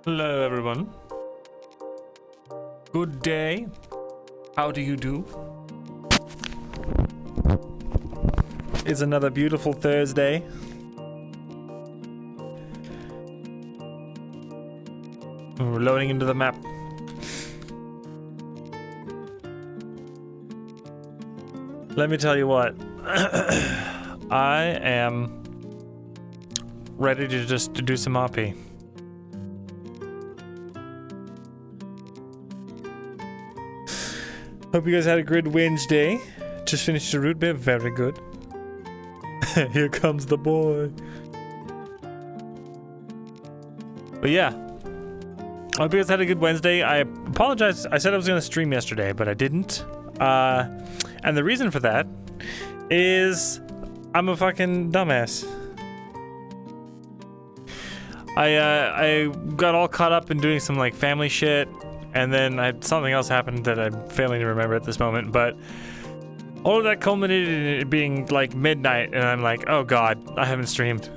Hello, everyone. Good day. How do you do? It's another beautiful Thursday. We're loading into the map. Let me tell you what. I am ready to just do some RP. Hope you guys had a good Wednesday. Just finished the root beer. Very good. Here comes the boy. But yeah. I hope you guys had a good Wednesday. I apologize. I said I was going to stream yesterday, but I didn't. And the reason for that is I'm a fucking dumbass. I got all caught up in doing some like family shit. And then something else happened that I'm failing to remember at this moment, but all of that culminated in it being like midnight, and I'm like, oh god, I haven't streamed.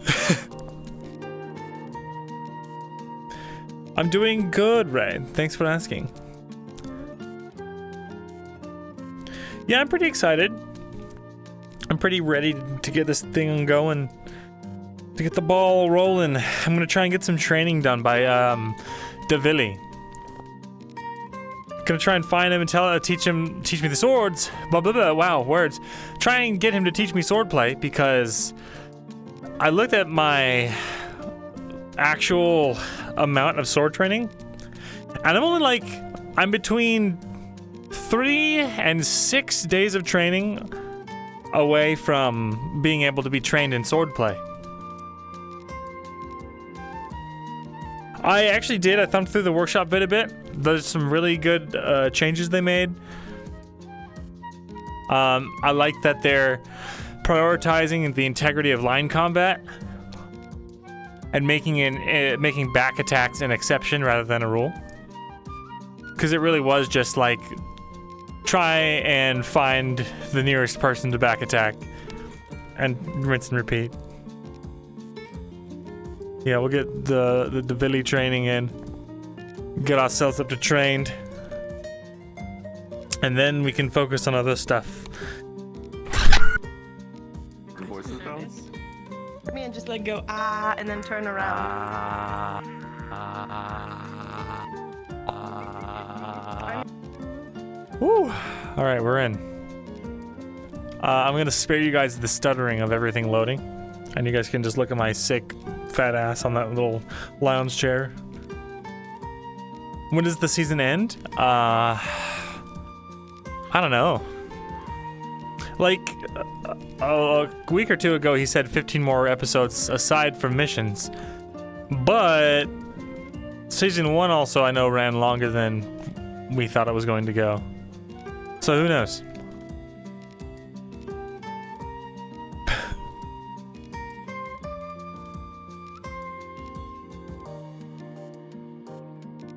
I'm doing good, Ray. Thanks for asking. Yeah, I'm pretty excited. I'm pretty ready to get this thing going, to get the ball rolling. I'm gonna try and get some training done by Davilli. Gonna try and find him and teach me the swords. Blah blah blah. Wow, words. Try and get him to teach me swordplay because I looked at my actual amount of sword training, and I'm between 3 and 6 days of training away from being able to be trained in swordplay. I actually did. I thumbed through the workshop vid a bit. There's some really good changes they made. I like that they're prioritizing the integrity of line combat and making back attacks an exception rather than a rule. Because it really was just like try and find the nearest person to back attack and rinse and repeat. Yeah, we'll get the Davilli training in. Get ourselves up to trained. And then we can focus on other stuff. Me and just like go and then turn around. Woo! Alright, we're in. I'm gonna spare you guys the stuttering of everything loading. And you guys can just look at my sick fat ass on that little lounge chair. When does the season end? I don't know. Like, a week or two ago, he said 15 more episodes aside from missions. But season 1 also, I know, ran longer than we thought it was going to go. So who knows?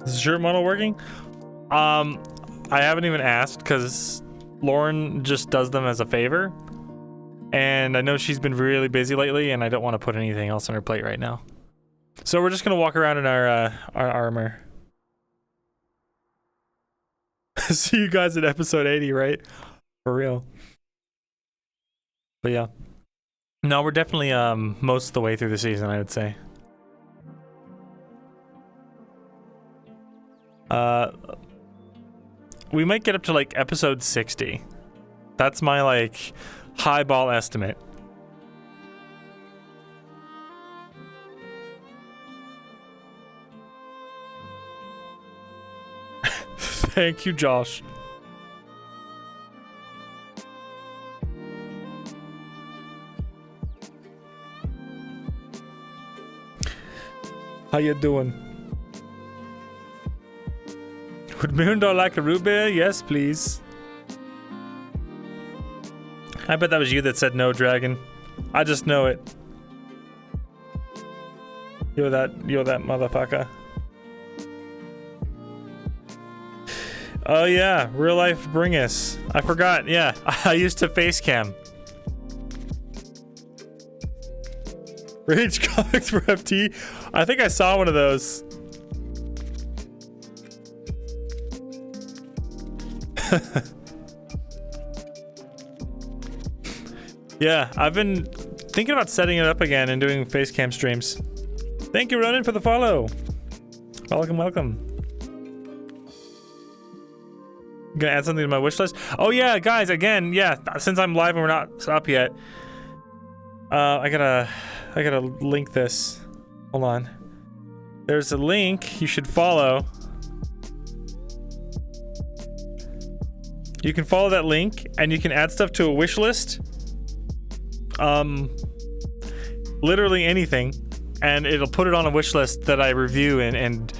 Is the shirt model working? I haven't even asked because Lauren just does them as a favor. And I know she's been really busy lately and I don't want to put anything else on her plate right now. So we're just going to walk around in our armor. See you guys at episode 80, right? For real. But yeah. No, we're definitely most of the way through the season, I would say. We might get up to like episode 60. That's my like highball estimate. Thank you, Josh. How you doing? Would Myrindal like a root beer? Yes, please. I bet that was you that said no, Dragon. I just know it. You're that motherfucker. Oh yeah, real life Bringus. I forgot, yeah. I used to face cam. Rage Comics for FT. I think I saw one of those. Yeah, I've been thinking about setting it up again and doing face cam streams. Thank you, Ronan, for the follow. Welcome, welcome. Gonna add something to my wish list. Oh yeah, guys, again, yeah, since I'm live and we're not up yet, I gotta link this. Hold on. There's a link you should follow. You can follow that link and you can add stuff to a wish list. Literally anything, and it'll put it on a wish list that I review and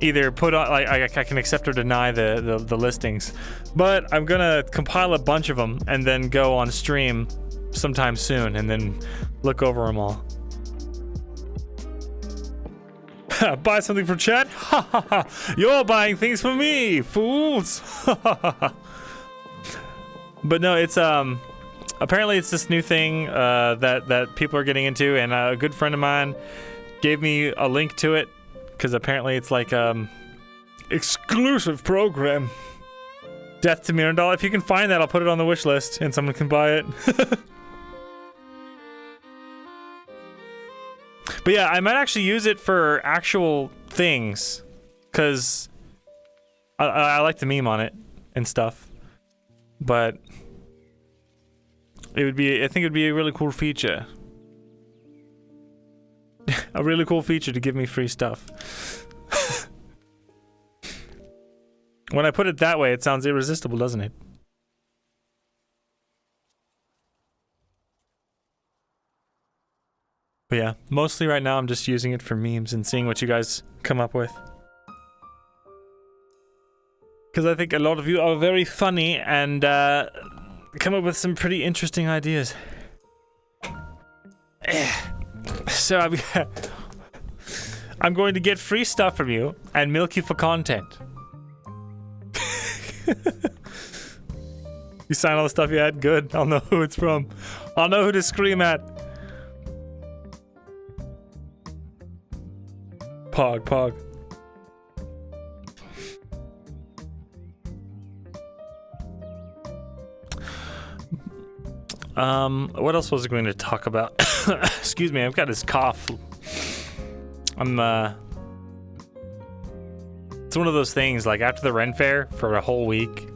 either put on, like, I can accept or deny the listings. But I'm gonna compile a bunch of them and then go on stream sometime soon and then look over them all. Buy something for chat? Ha ha ha! You're buying things for me, fools! But no, it's apparently it's this new thing that people are getting into, and a good friend of mine gave me a link to it because apparently it's like exclusive program. Death to Myrindal. If you can find that, I'll put it on the wish list and someone can buy it. But yeah, I might actually use it for actual things because I like to meme on it and stuff. But it would be, I think it would be a really cool feature. A really cool feature to give me free stuff. When I put it that way, it sounds irresistible, doesn't it? But yeah, mostly right now I'm just using it for memes and seeing what you guys come up with. Because I think a lot of you are very funny and come up with some pretty interesting ideas. So I'm going to get free stuff from you and milk you for content. You sign all the stuff you had? Good. I'll know who it's from. I'll know who to scream at. Pog. What else was I going to talk about? Excuse me, I've got this cough. It's one of those things, like after the Ren Fair for a whole week,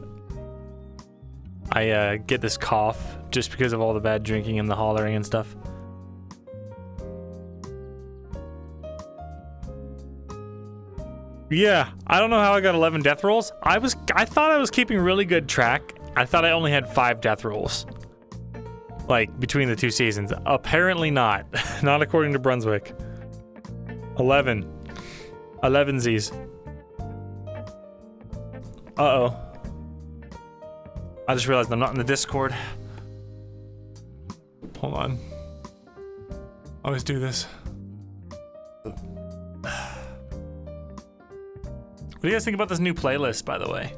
I get this cough just because of all the bad drinking and the hollering and stuff. Yeah, I don't know how I got 11 death rolls. I thought I was keeping really good track. I thought I only had 5 death rolls. Like, between the 2 seasons. Apparently not. Not according to Brunswick. 11. 11sies. Uh-oh. I just realized I'm not in the Discord. Hold on. I always do this. What do you guys think about this new playlist, by the way?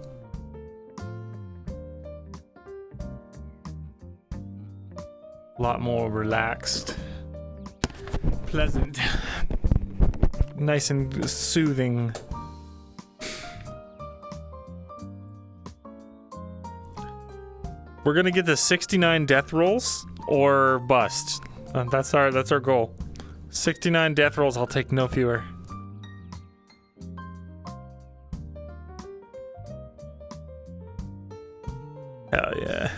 A lot more relaxed. Pleasant. Nice and soothing. We're gonna get to 69 death rolls or bust. That's our goal. 69 death rolls, I'll take no fewer. Hell yeah.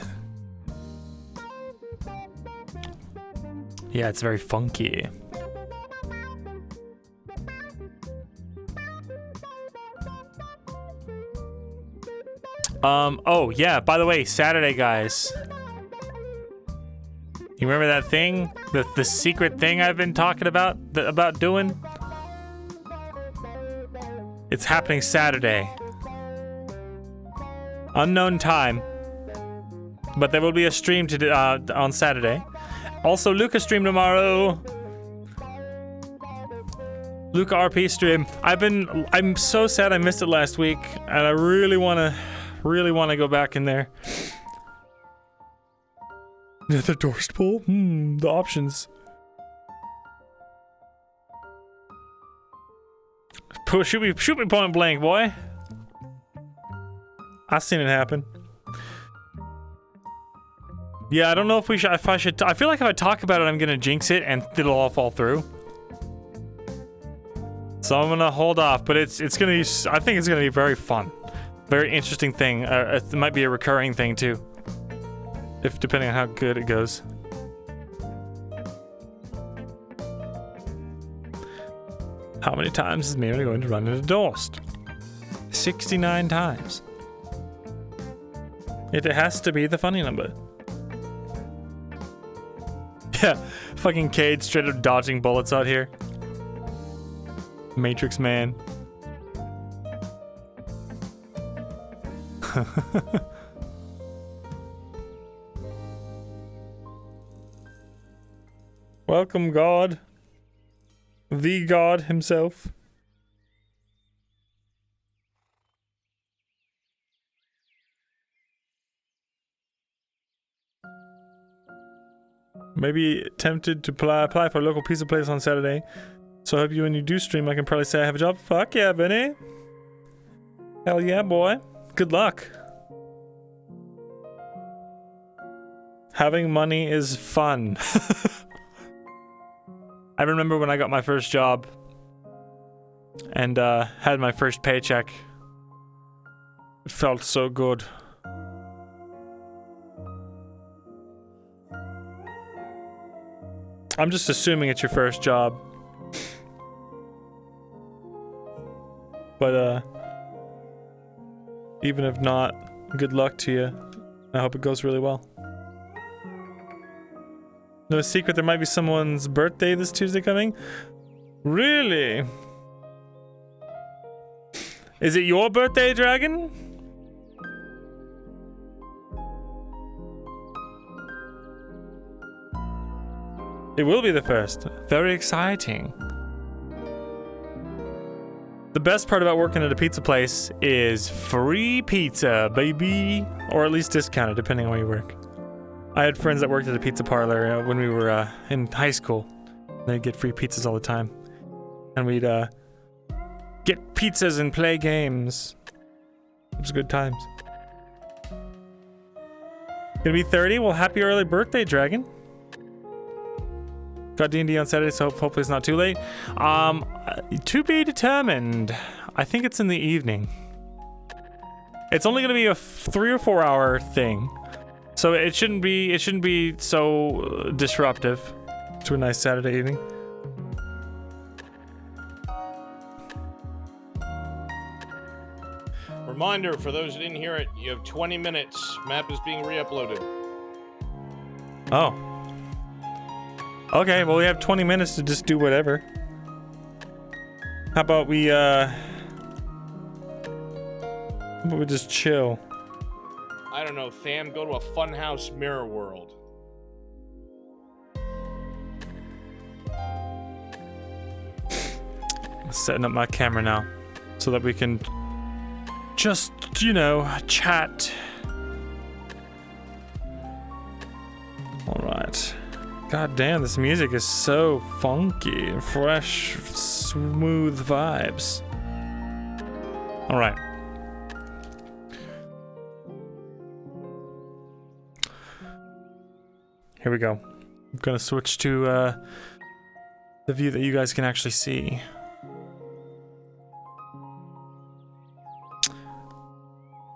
Yeah, it's very funky. Oh yeah, by the way, Saturday, guys. You remember that thing? The secret thing I've been talking about doing? It's happening Saturday. Unknown time. But there will be a stream on Saturday. Also, Luca stream tomorrow. Luca RP stream. I'm so sad I missed it last week, and I really wanna go back in there. The Dorst pool? The options. Shoot me point blank, boy. I've seen it happen. Yeah, I don't know if we should. If I should. I feel like if I talk about it, I'm gonna jinx it and it'll all fall through. So I'm gonna hold off. But it's gonna be. I think it's gonna be very fun, very interesting thing. It might be a recurring thing too, if depending on how good it goes. How many times is Mira going to run into Dorst? 69 times. It has to be the funny number. Yeah, fucking Cade straight up dodging bullets out here. Matrix man. Welcome, God. The God himself. Maybe tempted to apply for a local pizza place on Saturday. So I hope when you do stream, I can probably say I have a job. Fuck yeah, Vinny. Hell yeah, boy. Good luck. Having money is fun. I remember when I got my first job and had my first paycheck. It felt so good. I'm just assuming it's your first job. But even if not, good luck to you. I hope it goes really well. No secret, there might be someone's birthday this Tuesday coming. Really? Is it your birthday, Dragon? It will be the first. Very exciting. The best part about working at a pizza place is free pizza, baby. Or at least discounted, depending on where you work. I had friends that worked at a pizza parlor when we were in high school. They'd get free pizzas all the time. And we'd get pizzas and play games. It was good times. Gonna be 30? Well, happy early birthday, Dragon. Got D&D on Saturday, so hopefully it's not too late. To be determined. I think it's in the evening. It's only gonna be a 3 or 4 hour thing. So it shouldn't be so disruptive to a nice Saturday evening. Reminder for those who didn't hear it, you have 20 minutes. Map is being re-uploaded. Oh. Okay, well we have 20 minutes to just do whatever. How about we just chill? I don't know, Tham, go to a funhouse mirror world. Setting up my camera now so that we can just, you know, chat. Alright. God damn, this music is so funky and fresh, smooth vibes. Alright. Here we go. I'm gonna switch to the view that you guys can actually see.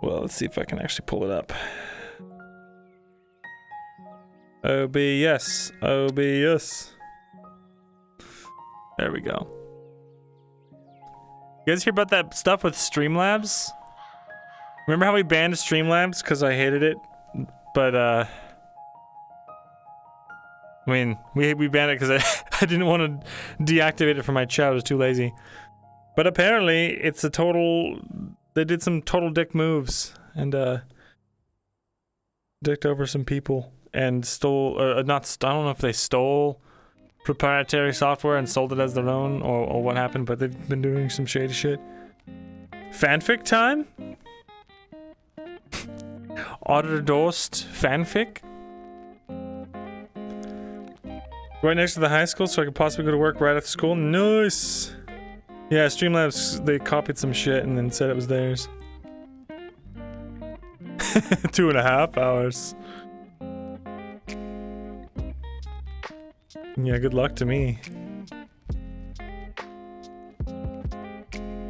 Well, let's see if I can actually pull it up. OBS. OBS. There we go. You guys hear about that stuff with Streamlabs? Remember how we banned Streamlabs because I hated it? But, I mean, we banned it because I didn't want to deactivate it from my chat. I was too lazy. But apparently, it's a total... They did some total dick moves and dicked over some people and stole, I don't know if they stole proprietary software and sold it as their own or what happened, but they've been doing some shady shit. Fanfic time? Auditor Dorst fanfic? Right next to the high school so I could possibly go to work right after school? Nice! Yeah, Streamlabs, they copied some shit and then said it was theirs. 2.5 hours. Yeah, good luck to me.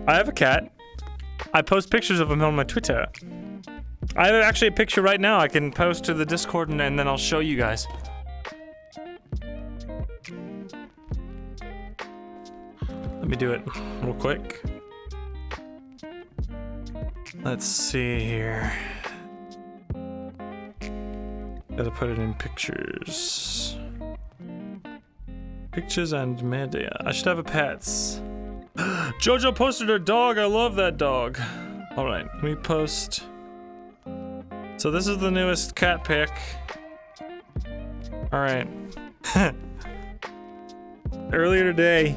I have a cat. I post pictures of him on my Twitter. I have actually a picture right now I can post to the Discord and then I'll show you guys. Let me do it real quick. Let's see here. Gotta put it in pictures. Pictures and media. I should have a pets. Jojo posted her dog. I love that dog. Alright, let me post. So this is the newest cat pic. Alright. Earlier today,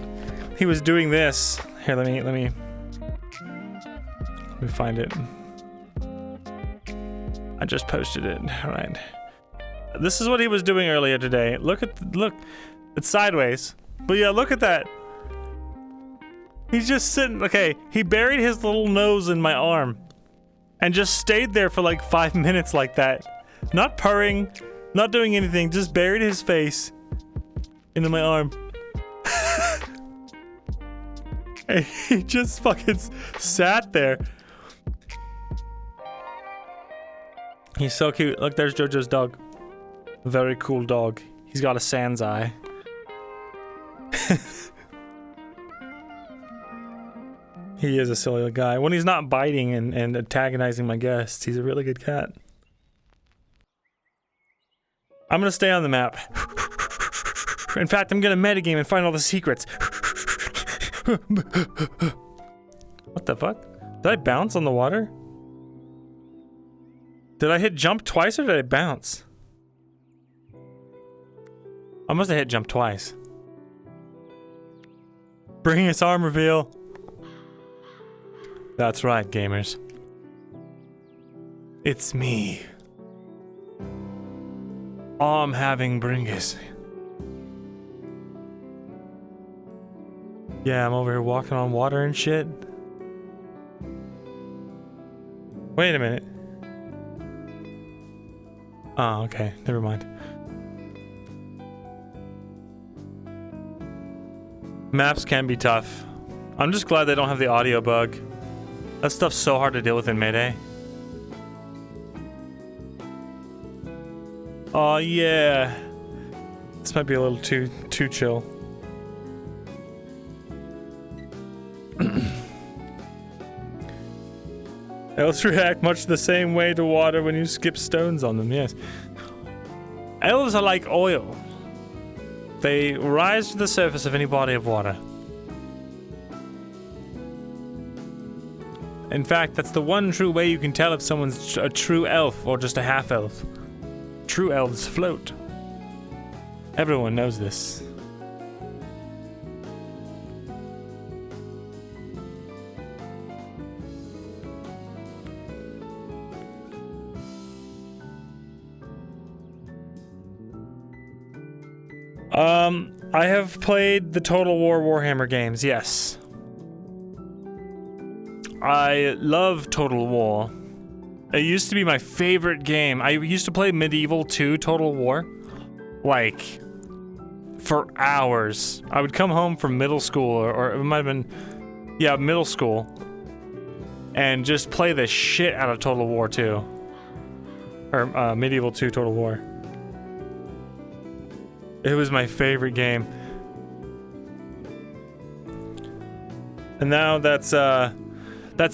he was doing this. Here, let me find it. I just posted it. Alright. This is what he was doing earlier today. Look, it's sideways. But yeah, look at that. He's just sitting, okay, he buried his little nose in my arm and just stayed there for like 5 minutes like that. Not purring, not doing anything, just buried his face into my arm. And he just fucking sat there. He's so cute. Look, there's Jojo's dog. Very cool dog. He's got a sans eye. He is a silly little guy. When he's not biting and antagonizing my guests, he's a really good cat. I'm gonna stay on the map. In fact, I'm gonna metagame and find all the secrets. What the fuck? Did I bounce on the water? Did I hit jump twice or did I bounce? I must have hit jump twice. Bring us arm reveal. That's right, gamers. It's me. I'm having Bringus. Yeah, I'm over here walking on water and shit. Wait a minute. Oh, okay. Never mind. Maps can be tough. I'm just glad they don't have the audio bug. That stuff's so hard to deal with in Mayday. Oh yeah. This might be a little too chill. Elves react much the same way to water when you skip stones on them, yes. Elves are like oil. They rise to the surface of any body of water. In fact, that's the one true way you can tell if someone's a true elf or just a half-elf. True elves float. Everyone knows this. I have played the Total War Warhammer games, yes. I love Total War. It used to be my favorite game. I used to play Medieval 2 Total War, like, for hours. I would come home from middle school, or it might have been, yeah, middle school, and just play the shit out of Total War 2. Or, Medieval 2 Total War. It was my favorite game. And now that's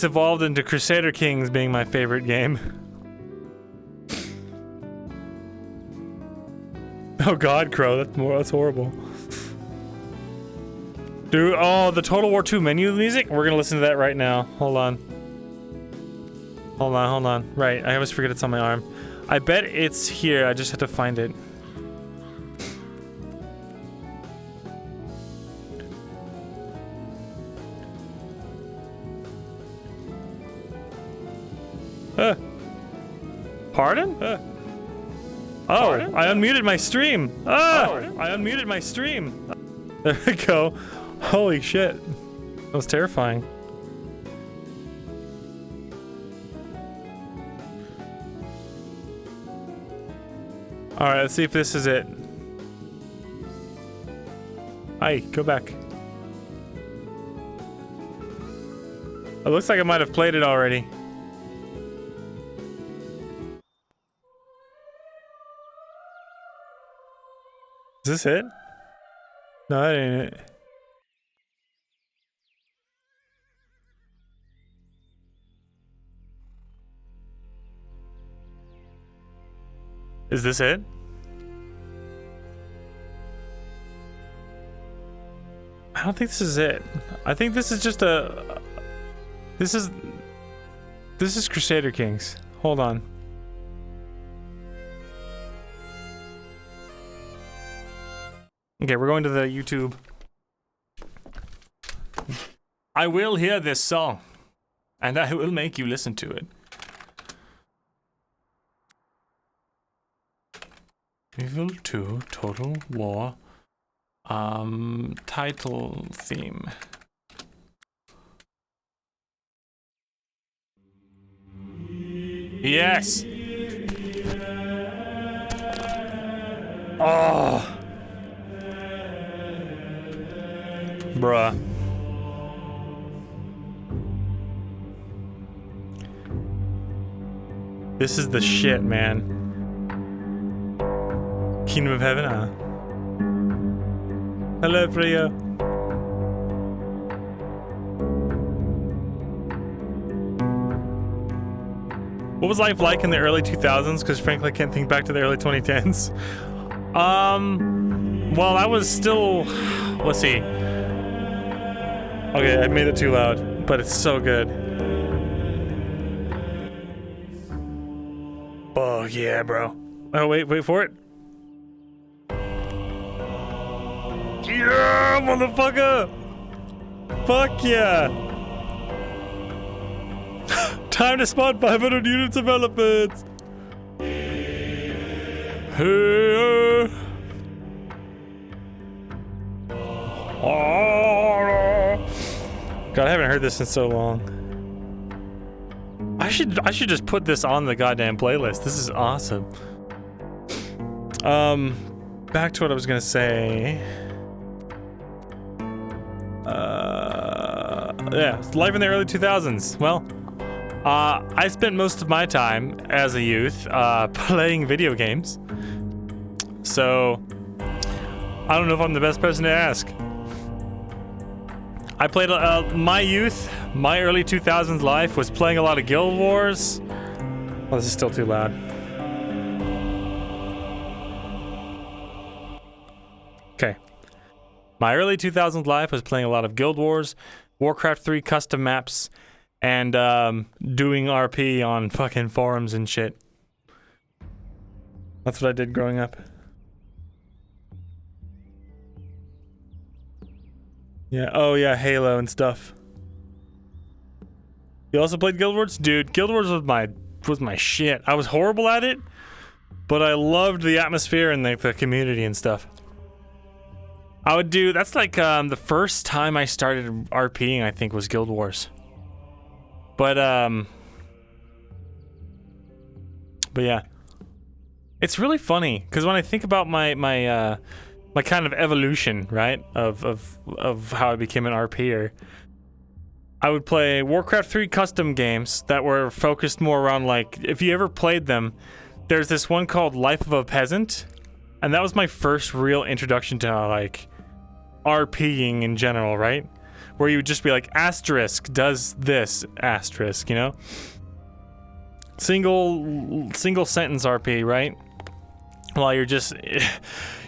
evolved into Crusader Kings being my favorite game. Oh god, Crow, that's horrible. Dude, oh, the Total War 2 menu music? We're gonna listen to that right now. Hold on. Hold on. Right, I always forget it's on my arm. I bet it's here, I just have to find it. Pardon? Oh, pardon? I unmuted my stream. I unmuted my stream. There we go. Holy shit. That was terrifying. All right, let's see if this is it. Hi, go back. It looks like I might have played it already. Is this it? No, that ain't it. Is this it? I don't think this is it. I think this is just a... This is Crusader Kings. Hold on. Okay, we're going to the YouTube. I will hear this song, and I will make you listen to it. Evil 2 Total War title theme. Yes. Oh. Bruh. This is the shit, man. Kingdom of Heaven, huh? Hello, Freya. What was life like in the early 2000s? Because frankly, I can't think back to the early 2010s. Well, I was still... Let's see. Okay, I made it too loud, but it's so good. Oh, yeah, bro. Oh, wait for it. Yeah, motherfucker! Fuck yeah! Time to spawn 500 units of elephants! Hey! God, I haven't heard this in so long. I should just put this on the goddamn playlist. This is awesome. Back to what I was gonna say. Yeah, life in the early 2000s. Well, I spent most of my time as a youth playing video games. So, I don't know if I'm the best person to ask. I played my youth, my early 2000s life was playing a lot of Guild Wars. Oh, this is still too loud. Okay. My early 2000s life was playing a lot of Guild Wars, Warcraft 3 custom maps, and doing RP on fucking forums and shit. That's what I did growing up. Yeah, oh yeah, Halo and stuff. You also played Guild Wars? Dude, Guild Wars was my shit. I was horrible at it, but I loved the atmosphere and the community and stuff. I would do, that's like the first time I started RPing, I think, was Guild Wars. But yeah. It's really funny, because when I think about my kind of evolution, right, of how I became an RPer, I would play Warcraft 3 custom games that were focused more around, like, if you ever played them, there's this one called Life of a Peasant, and that was my first real introduction to, like, RPing in general, right? Where you would just be like, asterisk does this, asterisk, you know? Single sentence RP, right? While you're just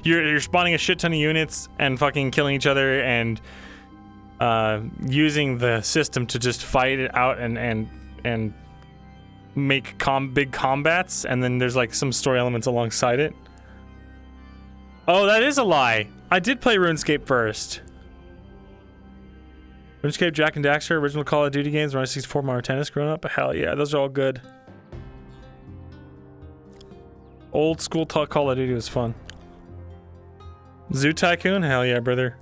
you're spawning a shit ton of units and fucking killing each other and using the system to just fight it out and make big combats, and then there's like some story elements alongside it. Oh, that is a lie. I did play RuneScape first. RuneScape, Jack and Daxter, original Call of Duty games, Mario 64, Mario Tennis growing up. Hell yeah, those are all good. Old school Call of Duty was fun. Zoo Tycoon? Hell yeah, brother.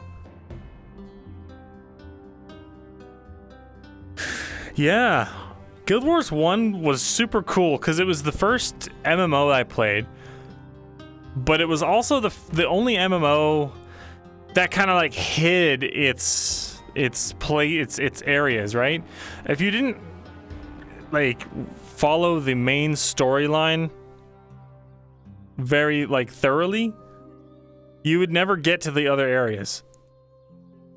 Yeah. Guild Wars 1 was super cool because it was the first MMO I played but it was also the only MMO that kind of like hid its areas, right? If you didn't like follow the main storyline very like thoroughly, you would never get to the other areas,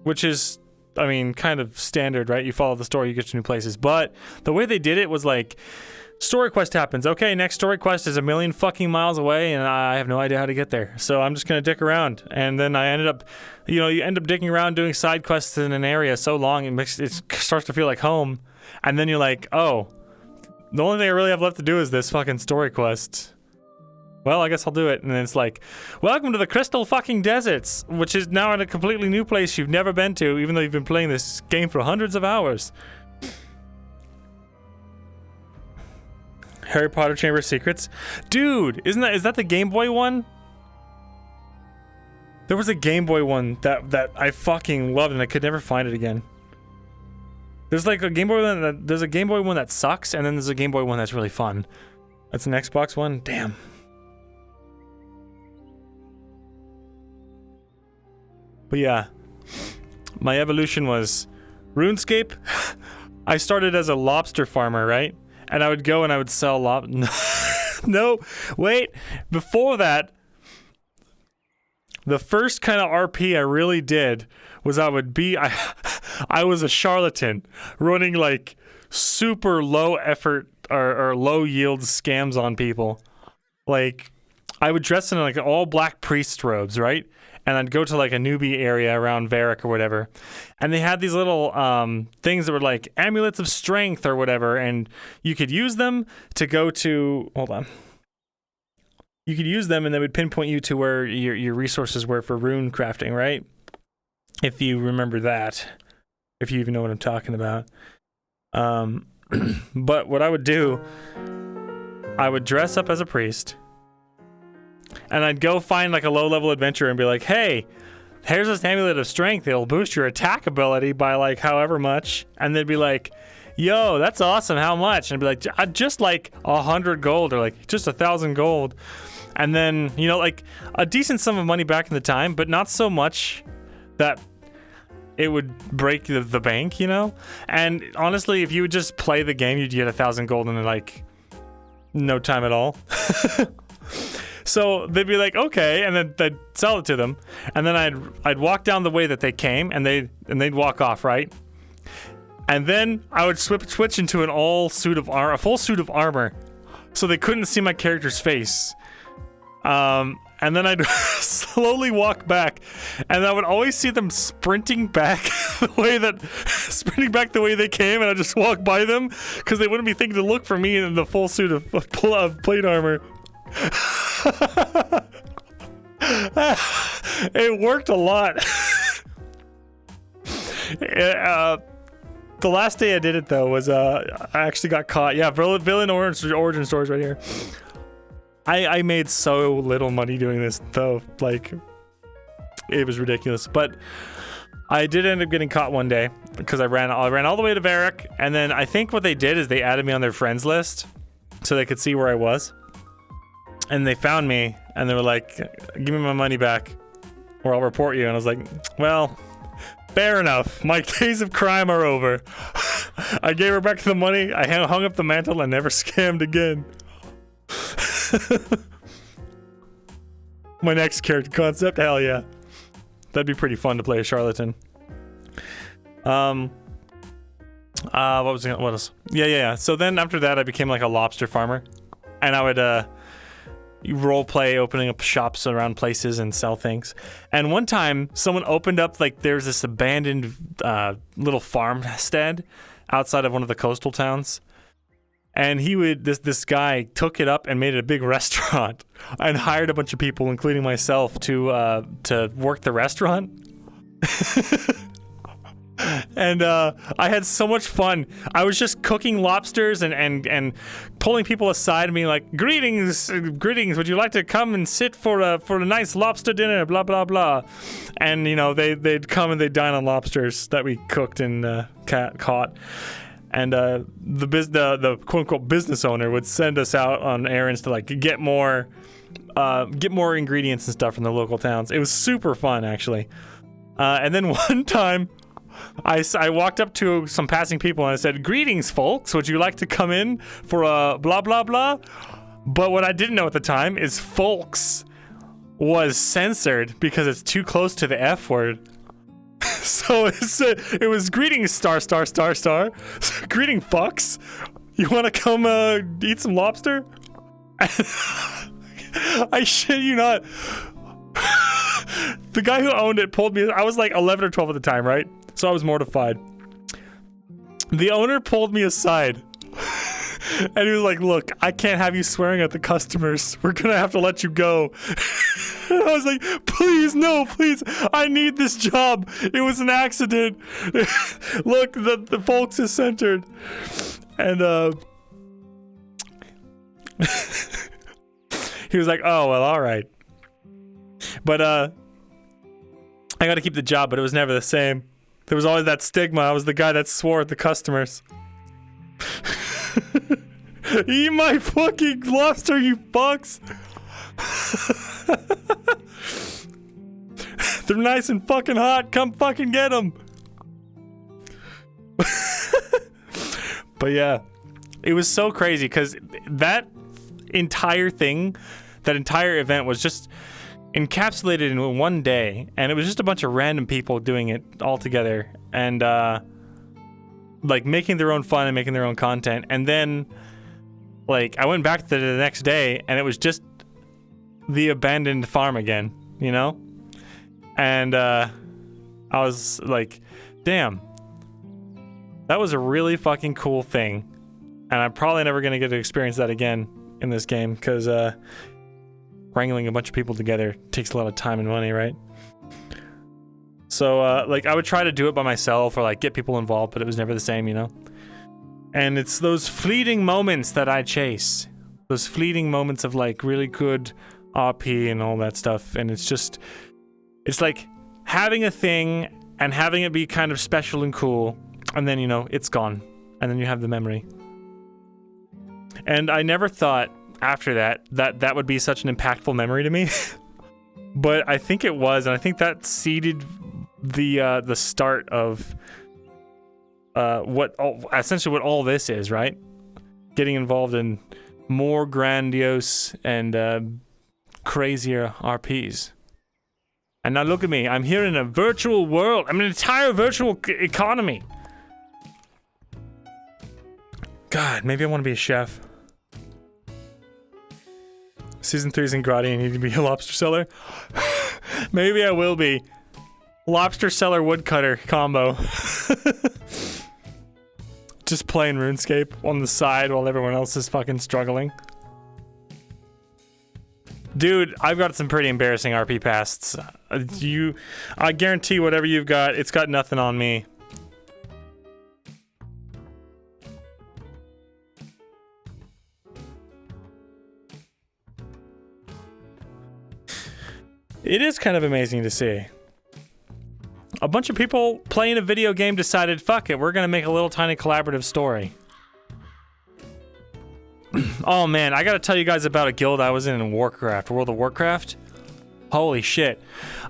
which is, I mean, kind of standard, right? You follow the story, you get to new places. But the way they did it was like, story quest happens. Okay, next story quest is 1,000,000 fucking miles away, and I have no idea how to get there. So I'm just gonna dick around. And then I ended up, you end up dicking around doing side quests in an area so long it starts to feel like home. And then you're like, oh, the only thing I really have left to do is this fucking story quest. Well, I guess I'll do it. And then it's like, welcome to the Crystal fucking Deserts, which is now in a completely new place you've never been to, even though you've been playing this game for hundreds of hours. Harry Potter Chamber of Secrets. Dude, is that the Game Boy one? There was a Game Boy one that I fucking loved and I could never find it again. There's like a Game Boy one there's a Game Boy one that sucks, and then there's a Game Boy one that's really fun. That's an Xbox one? Damn. But yeah, my evolution was RuneScape. I started as a lobster farmer, right? And I would go and I would sell No, wait. Before that, the first kind of RP I really did was I was a charlatan running like super low effort or low yield scams on people. Like, I would dress in like all black priest robes, right? And I'd go to like a newbie area around Varric or whatever. And they had these little things that were like amulets of strength or whatever. And you could use them to go to, hold on. You could use them and they would pinpoint you to where your resources were for rune crafting, right? If you remember that. If you even know what I'm talking about. But what I would do, I would dress up as a priest. And I'd go find like a low-level adventurer and be like, hey, here's this amulet of strength. It'll boost your attack ability by like however much. And they'd be like, yo, that's awesome. How much? And I'd be like, just like 100 gold or like just 1,000 gold. And then, like a decent sum of money back in the time, but not so much that it would break the bank, And honestly, if you would just play the game, you'd get 1,000 gold in like no time at all. So they'd be like, okay, and then they'd sell it to them, and then I'd walk down the way that they came, and they'd walk off, right? And then I would switch into a full suit of armor, so they couldn't see my character's face. And then I'd slowly walk back, and I would always see them sprinting back the way they came, and I'd just walk by them because they wouldn't be thinking to look for me in the full suit of plate armor. It worked a lot. The last day I did it though was I actually got caught. Yeah, villain origin stories right here. I made so little money doing this though, like it was ridiculous. But I did end up getting caught one day because I ran all the way to Varric, and then I think what they did is they added me on their friends list so they could see where I was. And they found me, and they were like, give me my money back, or I'll report you. And I was like, well, fair enough. My days of crime are over. I gave her back the money, I hung up the mantle, and never scammed again. My next character concept? Hell yeah. That'd be pretty fun to play a charlatan. What else? Yeah. So then after that, I became like a lobster farmer. And I would, role play opening up shops around places and sell things. And one time someone opened up like there's this abandoned little farmstead outside of one of the coastal towns, and this guy took it up and made it a big restaurant and hired a bunch of people, including myself, to work the restaurant. And I had so much fun. I was just cooking lobsters and pulling people aside and being like, greetings, would you like to come and sit for a nice lobster dinner, blah blah blah. And they'd come and they'd dine on lobsters that we cooked and caught. And the quote unquote business owner would send us out on errands to like get more get more ingredients and stuff from the local towns. It was super fun, actually. And then one time, I walked up to some passing people and I said, "Greetings, folks. Would you like to come in for a blah, blah, blah?" But what I didn't know at the time is folks was censored because it's too close to the F word. So it was greetings, star, star, star, star. Greeting, fucks. You want to come eat some lobster? I shit you not. The guy who owned it pulled me. I was like 11 or 12 at the time, right? So I was mortified. The owner pulled me aside. And he was like, "Look, I can't have you swearing at the customers. We're gonna have to let you go." And I was like, "Please, no, please. I need this job. It was an accident." Look, the folks is centered. And he was like, "Oh, well, all right." But I got to keep the job, but it was never the same. There was always that stigma. I was the guy that swore at the customers. Eat my fucking lobster, you fucks! They're nice and fucking hot. Come fucking get them. But yeah, it was so crazy because that entire thing, that entire event was just encapsulated in one day, and it was just a bunch of random people doing it all together and like making their own fun and making their own content. And then like I went back to the next day and it was just the abandoned farm again, you know? And I was like, damn, that was a really fucking cool thing. And I'm probably never gonna get to experience that again in this game because wrangling a bunch of people together takes a lot of time and money, right? So like I would try to do it by myself or like get people involved, but it was never the same, you know? And it's those fleeting moments that I chase. Those fleeting moments of like really good RP and all that stuff. And it's just, it's like having a thing and having it be kind of special and cool. And then, you know, it's gone. And then you have the memory. And I never thought after that that would be such an impactful memory to me. But I think it was, and I think that seeded the start of essentially what all this is, right? Getting involved in more grandiose and crazier RPs. And now look at me, I'm here in a virtual world. I'm in an entire virtual economy. God, maybe I want to be a chef. Season 3's in Grotty, I need to be a lobster seller. Maybe I will be. Lobster seller woodcutter combo. Just playing RuneScape on the side while everyone else is fucking struggling. Dude, I've got some pretty embarrassing RP pasts. I guarantee whatever you've got, it's got nothing on me. It is kind of amazing to see. A bunch of people playing a video game decided, fuck it, we're gonna make a little tiny collaborative story. Oh man, I gotta tell you guys about a guild I was in Warcraft, World of Warcraft. Holy shit.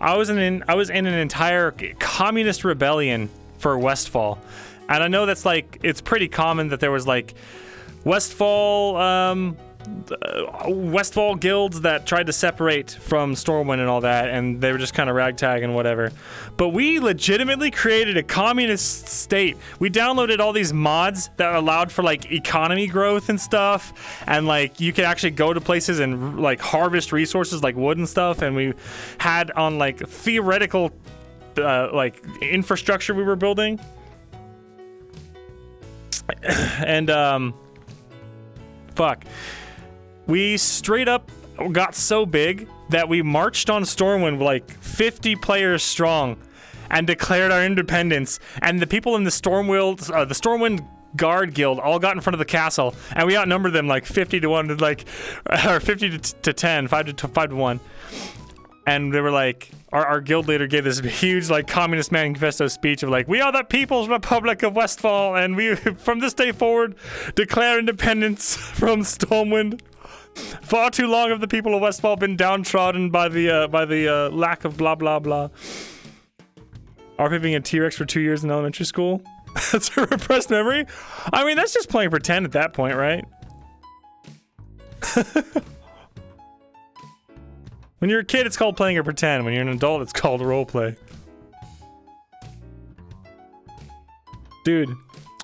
I was in an entire communist rebellion for Westfall. And I know that's like, it's pretty common that there was like Westfall guilds that tried to separate from Stormwind and all that, and they were just kind of ragtag and whatever. But we legitimately created a communist state. We downloaded all these mods that allowed for like economy growth and stuff, and like you could actually go to places and like harvest resources like wood and stuff, and we had on like theoretical like infrastructure we were building. And fuck. We straight up got so big that we marched on Stormwind like 50 players strong and declared our independence. And the people in the Stormwind Guard Guild all got in front of the castle, and we outnumbered them like 50 to 1, like, or 50 to 10, 5 to 1. And they were like, our guild leader gave this huge like Communist Manifesto speech of like, we are the People's Republic of Westfall, and we from this day forward declare independence from Stormwind. Far too long have the people of Westfall been downtrodden by the lack of blah blah blah. RP being a T-Rex for 2 years in elementary school. That's a repressed memory. I mean, that's just playing pretend at that point, right? When you're a kid, it's called playing a pretend. When you're an adult, it's called roleplay. Dude,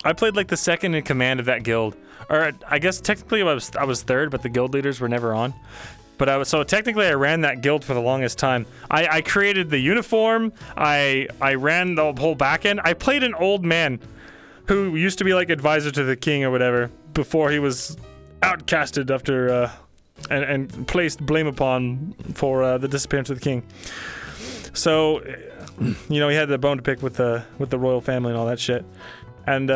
I played like the second in command of that guild. Or I guess technically I was third, but the guild leaders were never on. But so technically I ran that guild for the longest time. I created the uniform. I ran the whole back end. I played an old man who used to be like advisor to the king or whatever before he was outcasted after and placed blame upon for the disappearance of the king. So, you know, he had the bone to pick with the royal family and all that shit. And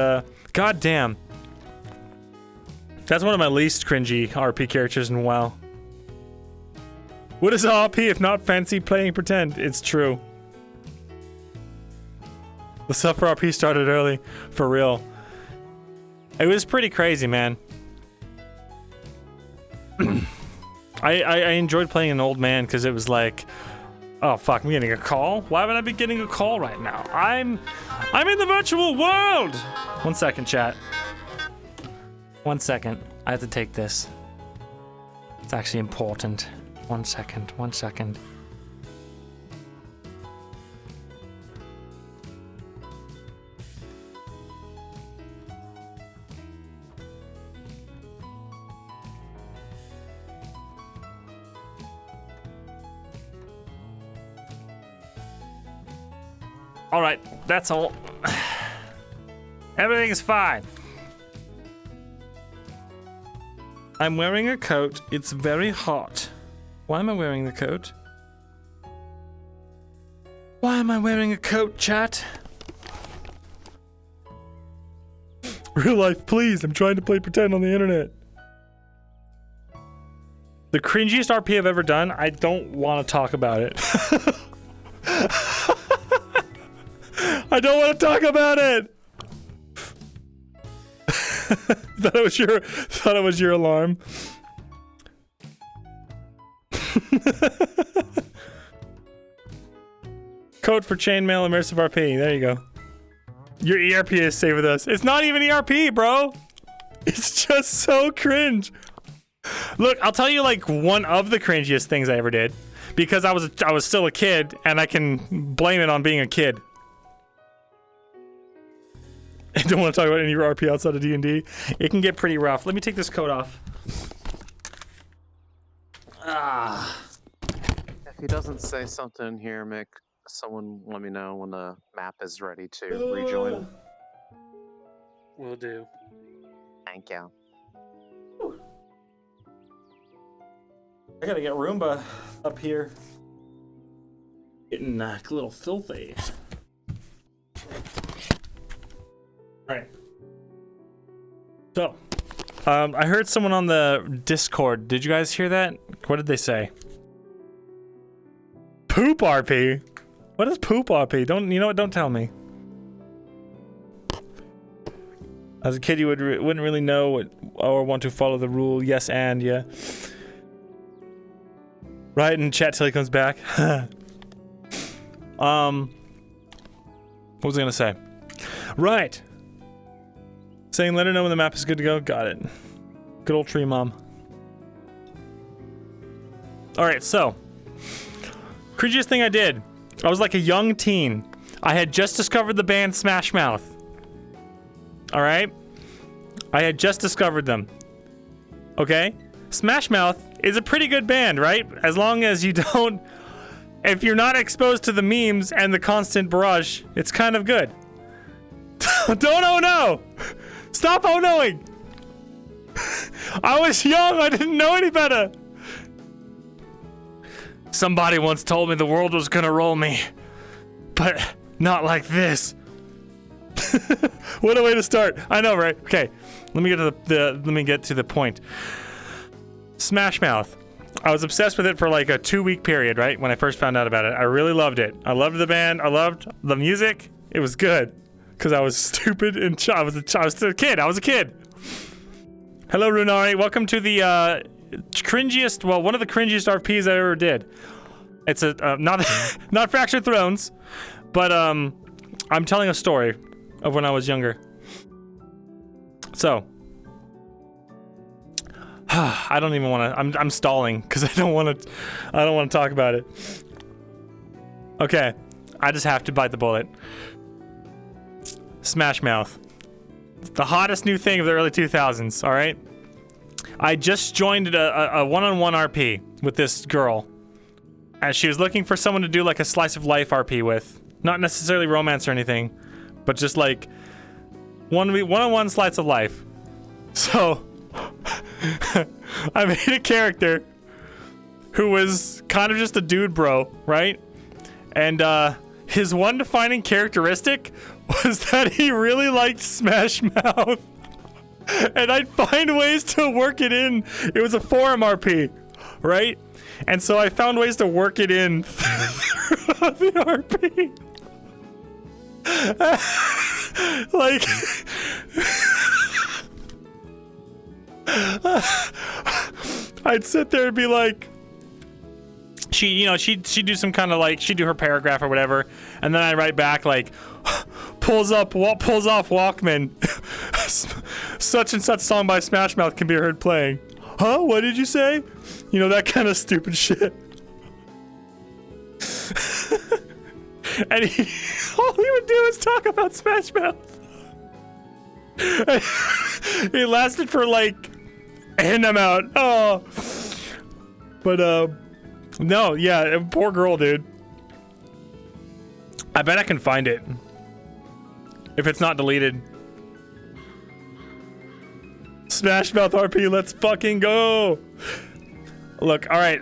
god damn, that's one of my least cringy RP characters in WoW. What is RP if not fancy playing pretend? It's true. The stuff for RP started early, for real. It was pretty crazy, man. I enjoyed playing an old man because it was like, oh fuck, I'm getting a call? Why would I be getting a call right now? I'm in the virtual world! 1 second, chat. 1 second. I have to take this. It's actually important. 1 second, 1 second. All right, that's all. Everything is fine. I'm wearing a coat. It's very hot. Why am I wearing the coat? Why am I wearing a coat, chat? Real life, please. I'm trying to play pretend on the internet. The cringiest RP I've ever done, I don't want to talk about it. I don't want to talk about it! Thought it was your alarm. Code for chainmail immersive RP. There you go. Your ERP is safe with us. It's not even ERP, bro. It's just so cringe. Look, I'll tell you like one of the cringiest things I ever did because I was still a kid and I can blame it on being a kid. I don't want to talk about any RP outside of D&D. It can get pretty rough. Let me take this coat off. If he doesn't say something here, Mick, someone let me know when the map is ready to rejoin. Will do. Thank you. I gotta get Roomba up here. Getting a little filthy. Alright. So, I heard someone on the Discord. Did you guys hear that? What did they say? Poop RP? What is poop RP? You know what? Don't tell me. As a kid, you wouldn't really know what, or want to follow the rule. Yes, and yeah. Right, and chat till he comes back. What was I gonna say? Right. Saying let her know when the map is good to go. Got it. Good old tree mom. Alright, so. Cringiest thing I did. I was like a young teen. I had just discovered the band Smash Mouth. Alright? I had just discovered them. Okay? Smash Mouth is a pretty good band, right? As long as you don't... If you're not exposed to the memes and the constant barrage, it's kind of good. Don't oh no! Stop oh knowing! I was young, I didn't know any better! Somebody once told me the world was gonna roll me. But not like this. What a way to start. I know, right? Okay. Let me get to the point. Smash Mouth. I was obsessed with it for like a 2-week period, right? When I first found out about it. I really loved it. I loved the band. I loved the music. It was good. Because I was stupid and I was still a kid. I was a kid. Hello, Runari. Welcome to the cringiest, well, one of the cringiest RPs I ever did. It's a not not Fractured Thrones, but I'm telling a story of when I was younger. So I don't even want to. I'm stalling because I don't want to talk about it. Okay, I just have to bite the bullet. Smash Mouth, the hottest new thing of the early 2000s. All right, I just joined a one-on-one RP with this girl, and she was looking for someone to do like a slice of life RP with, not necessarily romance or anything, but just like one-on-one slice of life. So I made a character who was kind of just a dude bro, right? And his one defining characteristic was that he really liked Smash Mouth. And I'd find ways to work it in. It was a forum RP, right? And so I found ways to work it in throughout the RP. Like I'd sit there and be like, she'd do some kind of like, she'd do her paragraph or whatever, and then I'd write back like, pulls off Walkman, such and such song by Smash Mouth can be heard playing. Huh? What did you say? You know, that kind of stupid shit. And all he would do is talk about Smash Mouth. It lasted for like an amount. Oh, but no, yeah, poor girl, dude. I bet I can find it if it's not deleted. Smash Mouth RP, let's fucking go. Look, all right.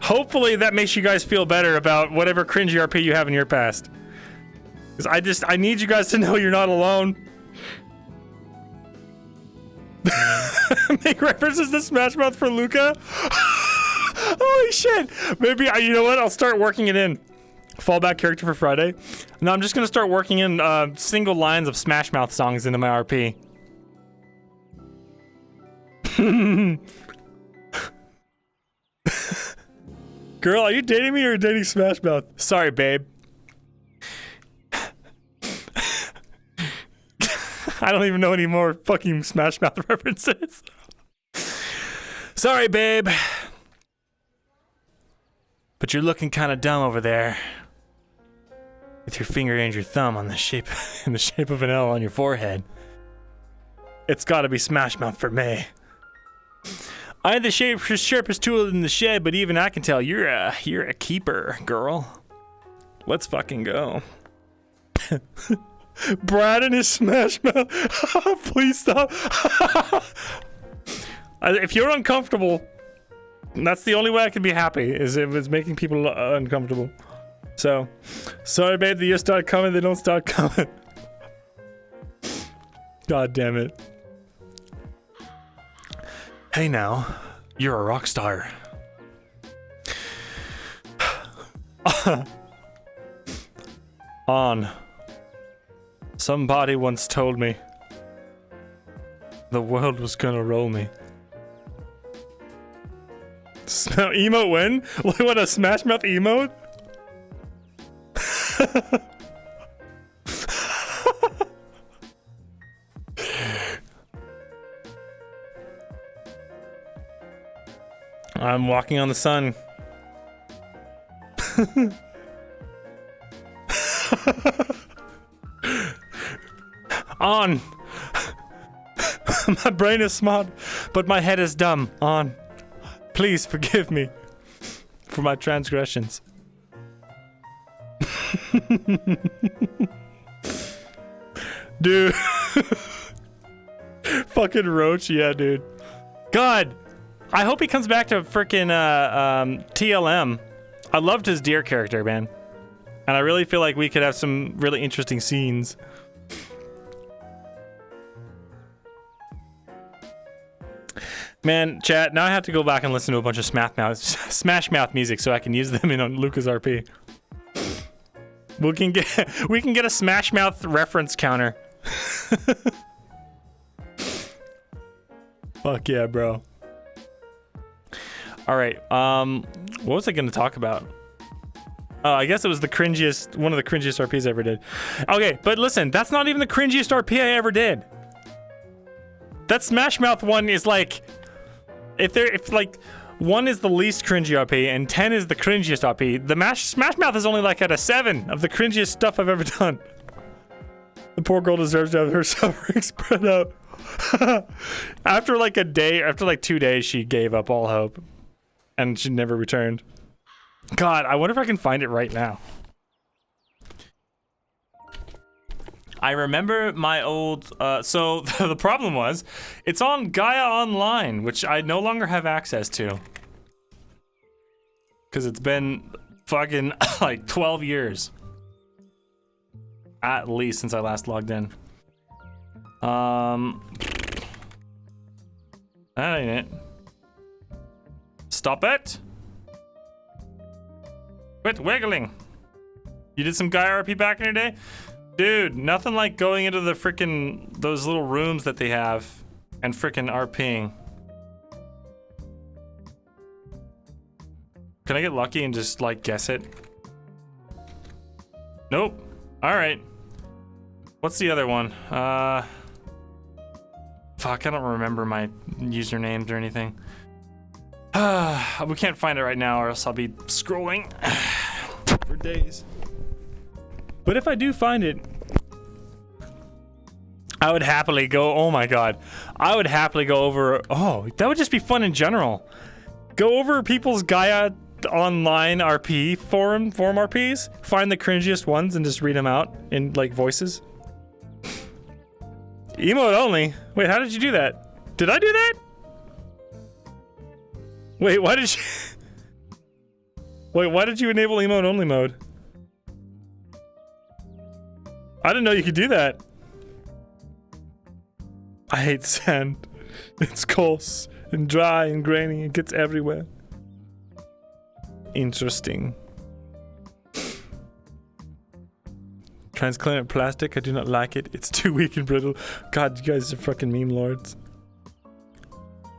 Hopefully that makes you guys feel better about whatever cringy RP you have in your past. Because I need you guys to know you're not alone. Make references to Smash Mouth for Luca? Holy shit! Maybe, you know what? I'll start working it in. Fallback character for Friday. No, I'm just gonna start working in single lines of Smash Mouth songs into my RP. Girl, are you dating me or dating Smash Mouth? Sorry, babe. I don't even know any more fucking Smash Mouth references. Sorry, babe. But you're looking kind of dumb over there. With your finger and your thumb on the shape in the shape of an L on your forehead. It's gotta be Smash Mouth for me. I had the sharpest tool in the shed, but even I can tell you're a keeper, girl. Let's fucking go. Brad and his Smash Mouth. Please stop. If you're uncomfortable, that's the only way I can be happy, is if it's making people uncomfortable. So, sorry babe, the years start coming, they don't start coming. God damn it. Hey now, you're a rock star. On. Somebody once told me the world was gonna roll me. Emote win? What, a Smash Mouth emote? I'm walking on the sun. On. My brain is smart, but my head is dumb. On. Please forgive me for my transgressions. Dude. Fucking Roach, yeah, dude. God. I hope he comes back to frickin' TLM. I loved his deer character, man. And I really feel like we could have some really interesting scenes. Man, chat, now I have to go back and listen to a bunch of Smash Mouth music so I can use them in on Luca's RP. We can get a Smash Mouth reference counter. Fuck yeah, bro. All right. What was I going to talk about? I guess it was one of the cringiest RPs I ever did. Okay, but listen, that's not even the cringiest RP I ever did. That Smash Mouth one is like, if like 1 is the least cringy RP and 10 is the cringiest RP, the Smash Mouth is only like at a 7 of the cringiest stuff I've ever done. The poor girl deserves to have her suffering spread out. After like 2 days, she gave up all hope, and she never returned. God, I wonder if I can find it right now. I remember my old, so the problem was, it's on Gaia Online, which I no longer have access to. Because it's been fucking like 12 years. At least since I last logged in. That ain't it. Stop it! Quit wiggling! You did some Gaia RP back in your day? Dude, nothing like going into the frickin' those little rooms that they have and frickin' RPing. Can I get lucky and just like guess it? Nope. Alright. What's the other one? Fuck, I don't remember my usernames or anything. We can't find it right now or else I'll be scrolling for days. But if I do find it, I would happily go, oh my god. I would happily go over, oh, that would just be fun in general. Go over people's Gaia Online RP forum RPs, find the cringiest ones and just read them out in like voices. Emote only? Wait, how did you do that? Did I do that? Wait, why did you... Wait, why did you enable emote only mode? I didn't know you could do that. I hate sand. It's coarse and dry and grainy. It gets everywhere. Interesting. Transclinic plastic. I do not like it. It's too weak and brittle. God, you guys are fucking meme lords.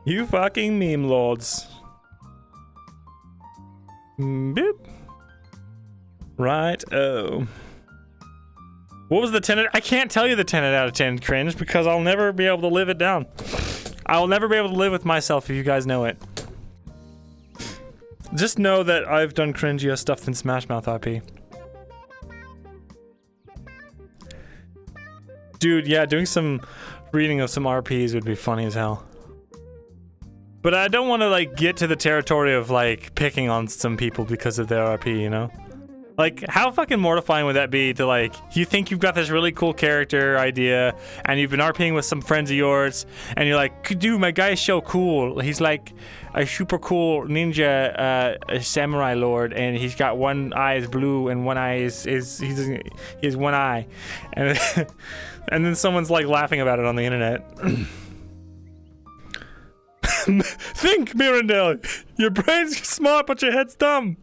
You fucking meme lords. Boop. Right. Oh. What was the 10? I can't tell you the 10 out of 10 cringe because I'll never be able to live it down. I'll never be able to live with myself if you guys know it. Just know that I've done cringier stuff than Smash Mouth RP. Dude, yeah, doing some reading of some RPs would be funny as hell. But I don't want to like get to the territory of like picking on some people because of their RP, you know? Like, how fucking mortifying would that be to like, you think you've got this really cool character idea and you've been RPing with some friends of yours and you're like, dude, my guy's so cool. He's like a super cool ninja a samurai lord and he's got one eye is blue and one eye he has one eye. And, and then someone's like laughing about it on the internet. Think, Myrindal! Your brain's smart but your head's dumb!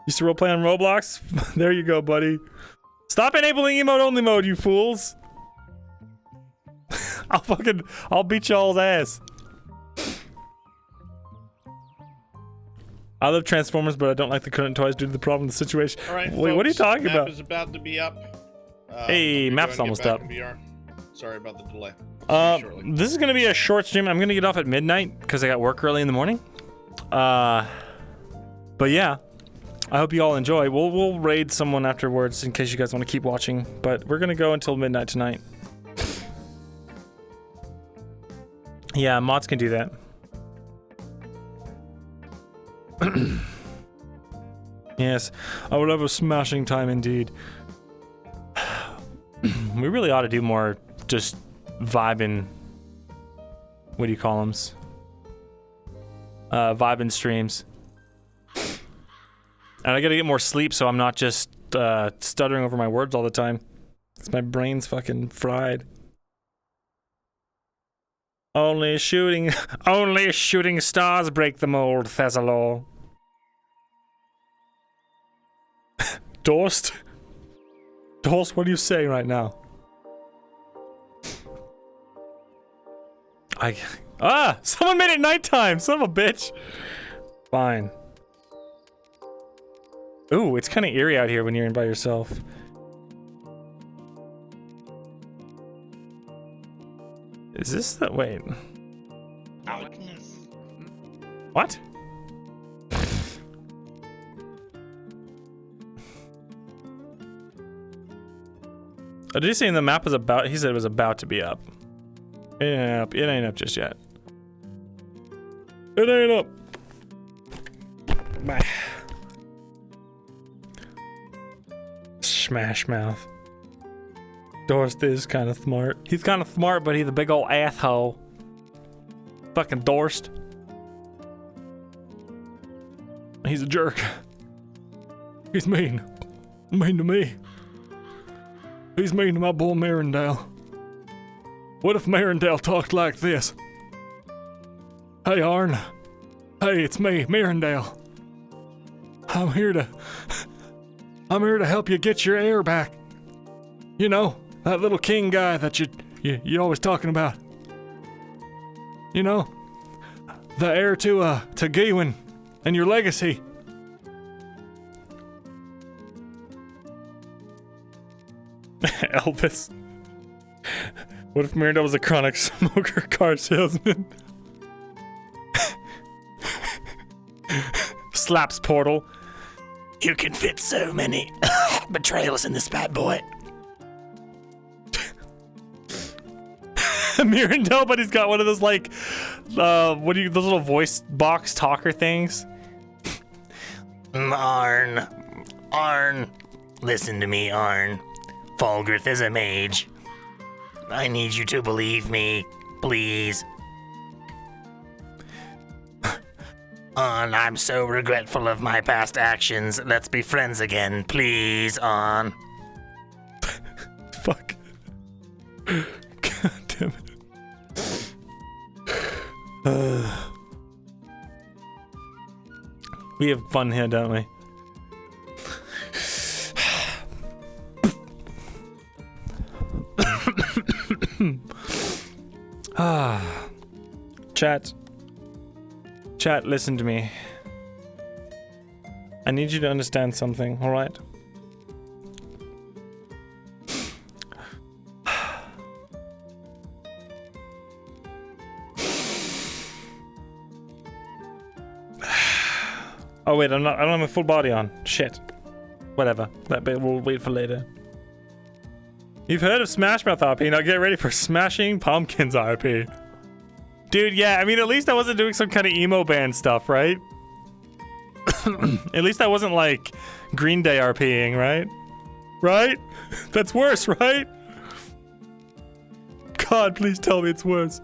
Used to roleplay on Roblox? There you go, buddy. Stop enabling emote only mode, you fools! I'll beat y'all's ass. I love Transformers, but I don't like the current toys due to the problem of the situation. Alright, wait, what are you talking about? Map is about to be up. Hey, map's almost up. Sorry about the delay. This is gonna be a short stream. I'm gonna get off at midnight because I got work early in the morning. But yeah. I hope you all enjoy. We'll raid someone afterwards in case you guys want to keep watching, but we're gonna go until midnight tonight. Yeah, mods can do that. Yes, I would have a smashing time indeed. We really ought to do more just vibing. What do you call them? Vibing streams. And I gotta get more sleep so I'm not just stuttering over my words all the time. Because my brain's fucking fried. Only shooting stars break the mold, Thesalor. Dorst? Dorst, what are you saying right now? Ah! Someone made it nighttime! Son of a bitch! Fine. Ooh, it's kind of eerie out here when you're in by yourself. Is this the... wait. What? Oh, did he say the map was about... he said it was about to be up. It ain't up. It ain't up just yet. It ain't up. Bye. Smash mouth. Dorst is kind of smart. He's kind of smart, but he's a big old asshole. Fucking Dorst. He's a jerk. He's mean. Mean to me. He's mean to my boy Myrindal. What if Myrindal talked like this? Hey, Arn. Hey, it's me, Myrindal. I'm here to help you get your heir back. You know, that little king guy that you always talking about. You know, the heir to Gawain and your legacy. Elvis. What if Myrindal was a chronic smoker car salesman? Slaps portal. You can fit so many betrayals in this bad boy. Myrindal, but he's got one of those like, those little voice box talker things. Arn, listen to me, Arn. Fulgrith is a mage. I need you to believe me, please. On, I'm so regretful of my past actions. Let's be friends again, please, On. Fuck. God damn it. We have fun here, don't we? Chat, listen to me. I need you to understand something, alright? Oh wait, I don't have a full body on. Shit. Whatever. That bit we'll wait for later. You've heard of Smash Mouth RP, now get ready for Smashing Pumpkins RP. Dude, yeah, I mean, at least I wasn't doing some kind of emo band stuff, right? At least I wasn't, like, Green Day RPing, right? Right? That's worse, right? God, please tell me it's worse.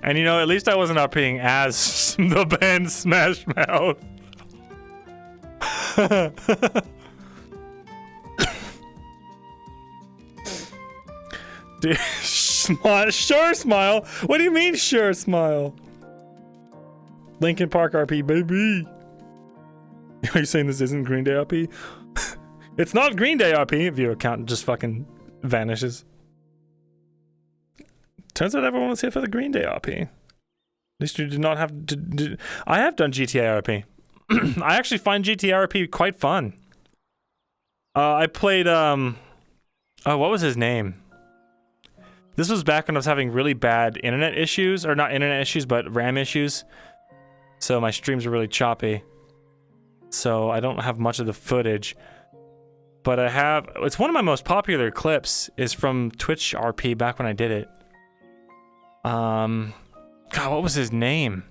And you know, at least I wasn't RPing as the band Smash Mouth. Dude, sure smile? What do you mean sure smile? Linkin Park RP, baby. Are you saying this isn't Green Day RP? It's not Green Day RP if your account just fucking vanishes. Turns out everyone was here for the Green Day RP. At least you did not have to. I have done GTA RP. I actually find GTA RP quite fun. I played, oh, what was his name? This was back when I was having really bad internet issues, or not internet issues, but RAM issues. So my streams were really choppy. So I don't have much of the footage. But I have, it's one of my most popular clips, is from Twitch RP back when I did it. God, what was his name?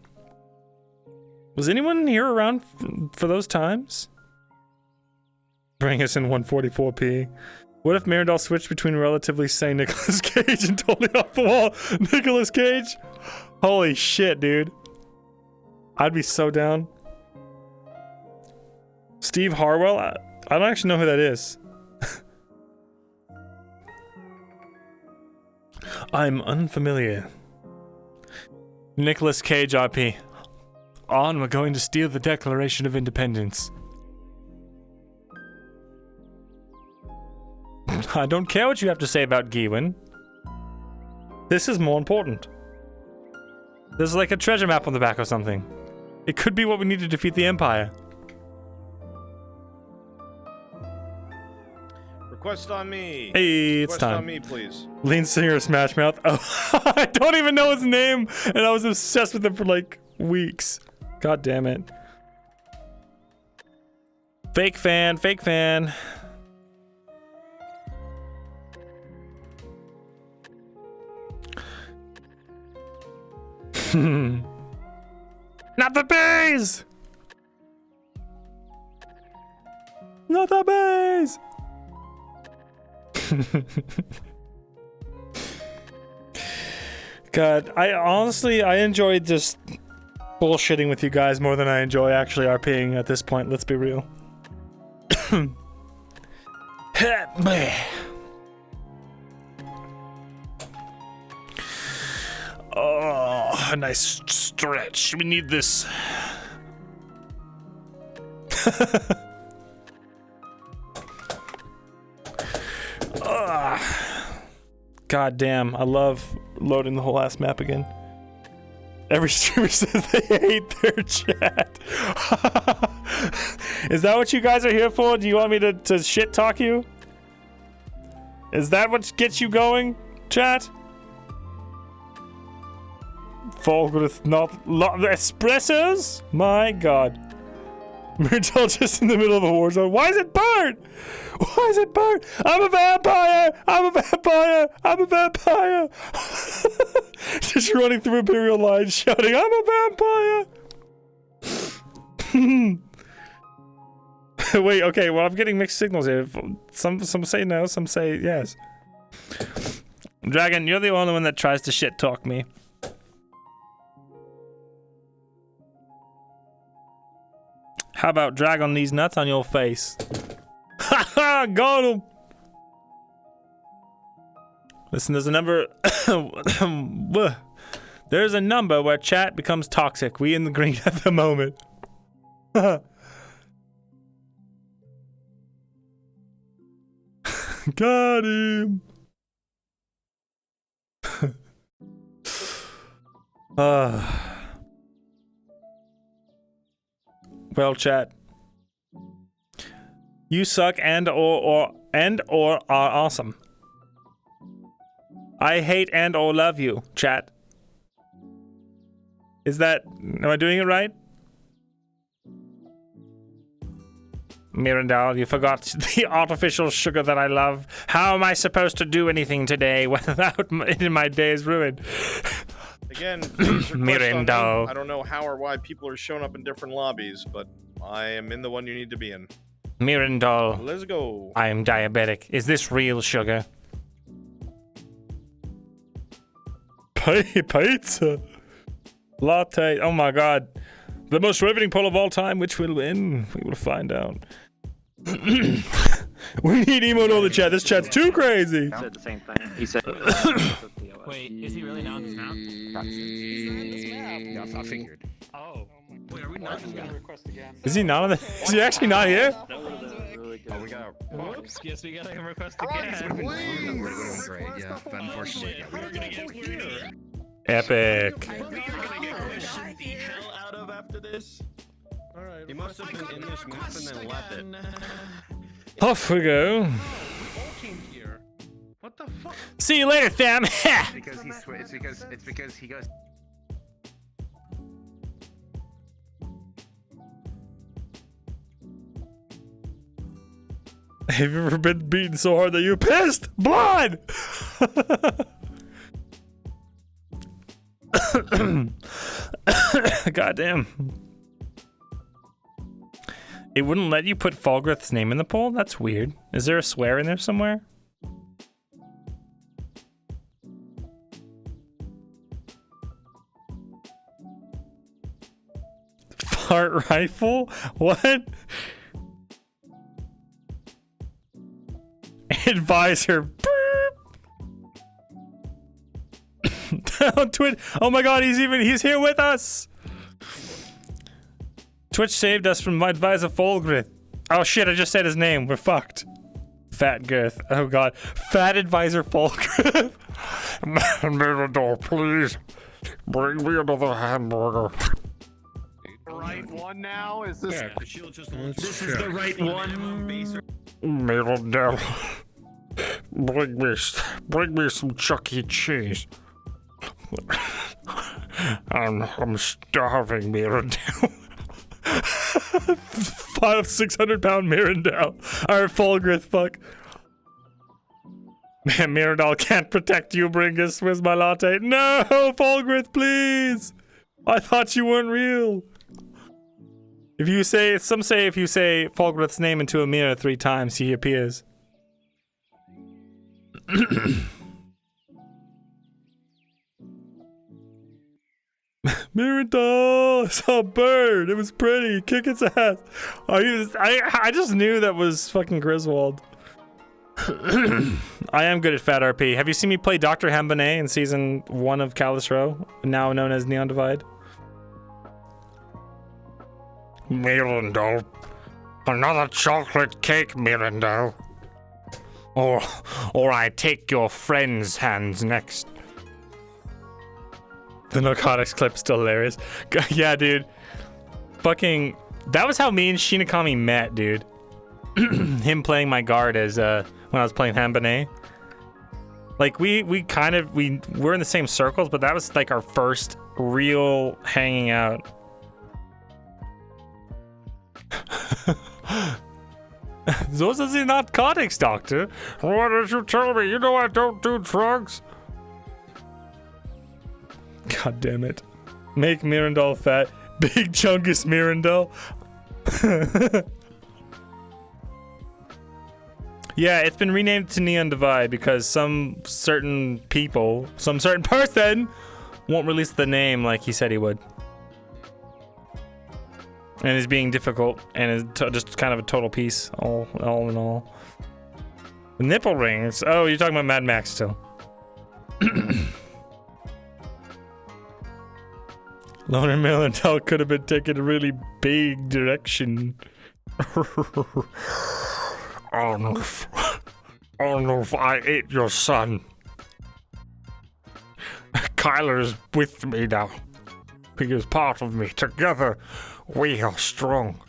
Was anyone here around for those times? Bring us in 144p. What if Myrindal switched between relatively sane Nicolas Cage and totally off the wall Nicolas Cage? Holy shit, dude. I'd be so down. Steve Harwell? I don't actually know who that is. I'm unfamiliar. Nicolas Cage RP. On, we're going to steal the Declaration of Independence. I don't care what you have to say about Gawain. This is more important. There's like a treasure map on the back or something. It could be what we need to defeat the Empire. Request on me. Hey, it's Request time. on me, please. Lean Singer Smash Mouth. Oh, I don't even know his name, and I was obsessed with him for like weeks. God damn it. Fake fan, fake fan. Not the bees! Not the bees! God, I enjoyed just bullshitting with you guys more than I enjoy actually RPing at this point, let's be real. Oh, a nice stretch. We need this. God damn, I love loading the whole ass map again. Every streamer says they hate their chat. Is that what you guys are here for? Do you want me to shit talk you? Is that what gets you going, chat? Fulgurith not espressos? My god. Myrindal just in the middle of a war zone. Why is it burnt? Why is it burnt? I'm a vampire! I'm a vampire! I'm a vampire! Just running through Imperial lines shouting, I'm a vampire! Wait, okay, well I'm getting mixed signals here. Some say no, some say yes. Dragon, you're the only one that tries to shit talk me. How about drag on these nuts on your face? Ha ha! Got him! Listen, there's a number. There's a number where chat becomes toxic. We in the green at the moment. Got him! Well, chat. You suck and or are awesome. I hate and or love you, chat. Is that... Am I doing it right? Myrindal, you forgot the artificial sugar that I love. How am I supposed to do anything today without my day is ruined? Again, please request on me. Myrindal. I don't know how or why people are showing up in different lobbies, but I am in the one you need to be in. Myrindal. Let's go. I am diabetic. Is this real sugar? Pizza. Latte. Oh my god. The most riveting poll of all time. Which will win? We will find out. We need emo to the chat. This chat's too crazy. He said the same thing. He said. Wait, is he really not on this map? Yeah, I figured. Oh. Wait, are we not just gonna request again? Is he not on the... Is he actually not here? Oh, we got. Whoops, guess we gotta request again. Great, yeah, but unfortunately, We're gonna get here. Epic. We're gonna get questioned the hell out of after this. Alright. He must have been in this map and then left it. Off we go. What the fuck? See you later, fam. because he it's because he goes. Have you ever been beaten so hard that you pissed blood? Goddamn. It wouldn't let you put Fulgurith's name in the poll? That's weird. Is there a swear in there somewhere? Fart rifle? What? Advisor. On Twitch. Oh my god, he's here with us. Twitch saved us from my advisor Fulgurith. Oh shit, I just said his name. We're fucked. Fat Girth. Oh god. Fat advisor Fulgurith. Myrindal, please. Bring me another hamburger. Right one now? Is this? Yeah, the shield just This is the right one. Myrindal, bring me some Chuck E. Cheese. I'm starving, Myrindal. 600-pound Myrindal. Our Fulgrith, fuck. Man, Myrindal can't protect you, Bringus. Where's my latte? No, Fulgrith, please. I thought you weren't real. If you say, some say if you say Fulgrith's name into a mirror 3 times, he appears. Myrindal! I saw a bird. It was pretty. Kick its ass. I just knew that was fucking Griswold. I am good at Fat RP. Have you seen me play Dr. Hambone in season 1 of Callous Row, now known as Neon Divide? Myrindal. Another chocolate cake, Myrindal. Or I take your friend's hands next. The narcotics clip's still hilarious. Yeah, dude. Fucking... That was how me and Shinakami met, dude. Him playing my guard as, when I was playing Hambone. Like, we're in the same circles, but that was, like, our first real hanging out. Those are the narcotics, doctor. Why did you tell me? You know I don't do drugs. God damn it. Make Myrindal fat. Big chungus Myrindal. Yeah, it's been renamed to Neon Divide because some certain person won't release the name like he said he would. And is being difficult and is just kind of a total piece, all in all. Nipple rings. Oh, you're talking about Mad Max still. Loner Myrindal could have been taken a really big direction. Oh no if I ate your son. Kyler is with me now. He is part of me. Together, we are strong.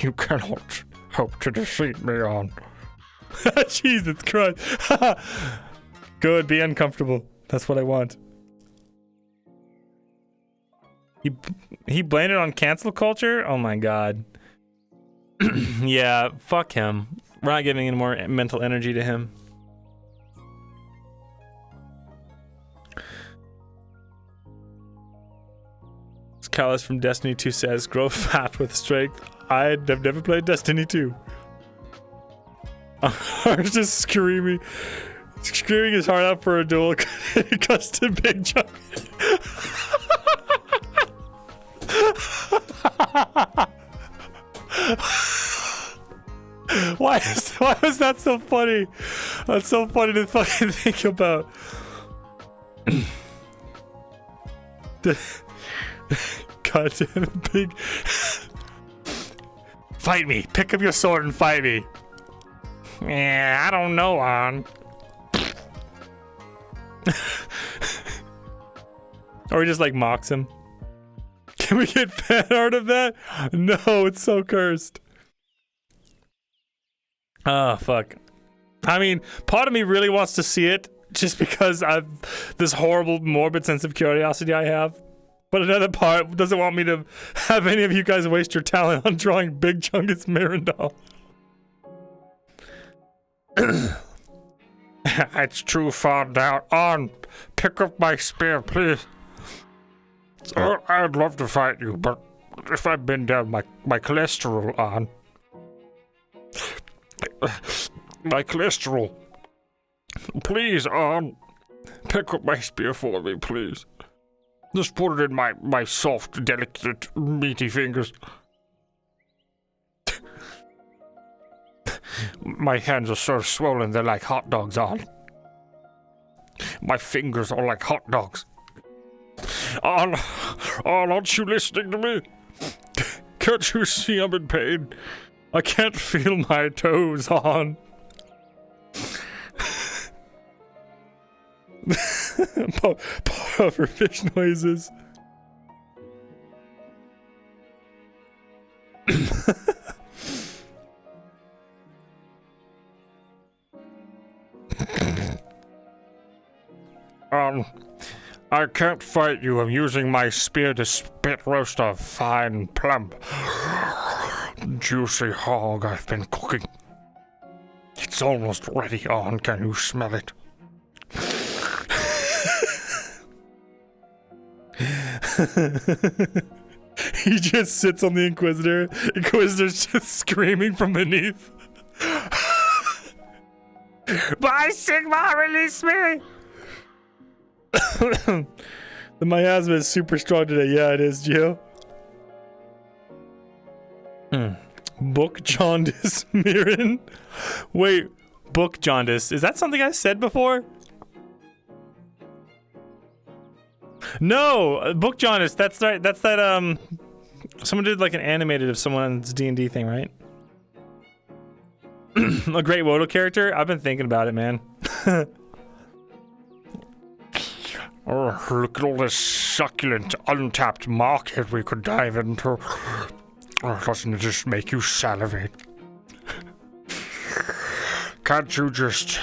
You cannot hope to defeat me on. Jesus Christ. Good, be uncomfortable. That's what I want. He blamed it on cancel culture? Oh my god. Yeah, fuck him. We're not giving any more mental energy to him. Callus from Destiny 2 says, grow fat with strength. I've never played Destiny 2. I was just screaming his heart out for a duel. Custom big jump. Why was that so funny? That's so funny to fucking think about. God damn it, big. Fight me. Pick up your sword and fight me. Yeah, I don't know, on. Or he just like mocks him. Can we get fan art of that? No, it's so cursed. Oh, fuck. I mean, part of me really wants to see it just because I've this horrible morbid sense of curiosity I have. But another part doesn't want me to have any of you guys waste your talent on drawing Big Chungus Myrindal. It's too far down. On, pick up my spear, please. I'd love to fight you, but if I bend down my cholesterol on. My cholesterol. Please, on. Pick up my spear for me, please. Just put it in my soft, delicate, meaty fingers. My hands are so swollen, they're like hot dogs on. My fingers are like hot dogs. On, aren't you listening to me? Can't you see I'm in pain? I can't feel my toes on. Puffer fish noises. I can't fight you. I'm using my spear to spit roast a fine, plump, juicy hog I've been cooking. It's almost ready on. Can you smell it? He just sits on the Inquisitor. Inquisitor's just screaming from beneath. By Sigma, release me! The miasma is super strong today. Yeah, it is, Gio. Book jaundice, Mirin. Wait, book jaundice. Is that something I said before? No, book jaundice. That's right. That's that. Someone did like an animated of someone's D&D thing, right? A great Wodo character. I've been thinking about it, man. Oh, look at all this succulent, untapped market we could dive into. Oh, doesn't it just make you salivate? Can't you just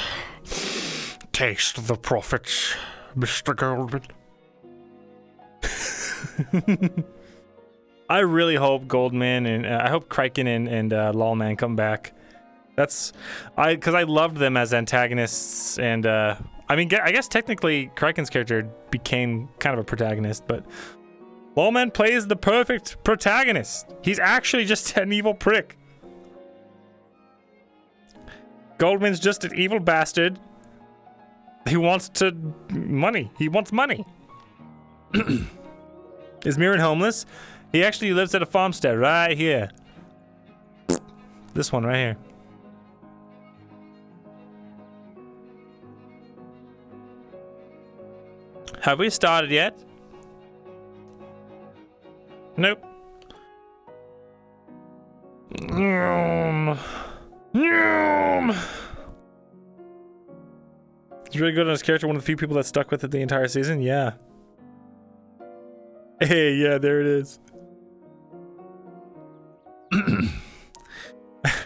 taste the profits, Mr. Goldman? I really hope Goldman and I hope Kraken and Lawman come back. Because I loved them as antagonists, and I mean, I guess technically Kraken's character became kind of a protagonist, but Lawman plays the perfect protagonist. He's actually just an evil prick. Goldman's just an evil bastard. He wants money. He wants money. Is Mirin homeless? He actually lives at a farmstead right here. This one right here. Have we started yet? Nope. He's really good on his character, one of the few people that stuck with it the entire season, yeah. Hey, yeah, there it is.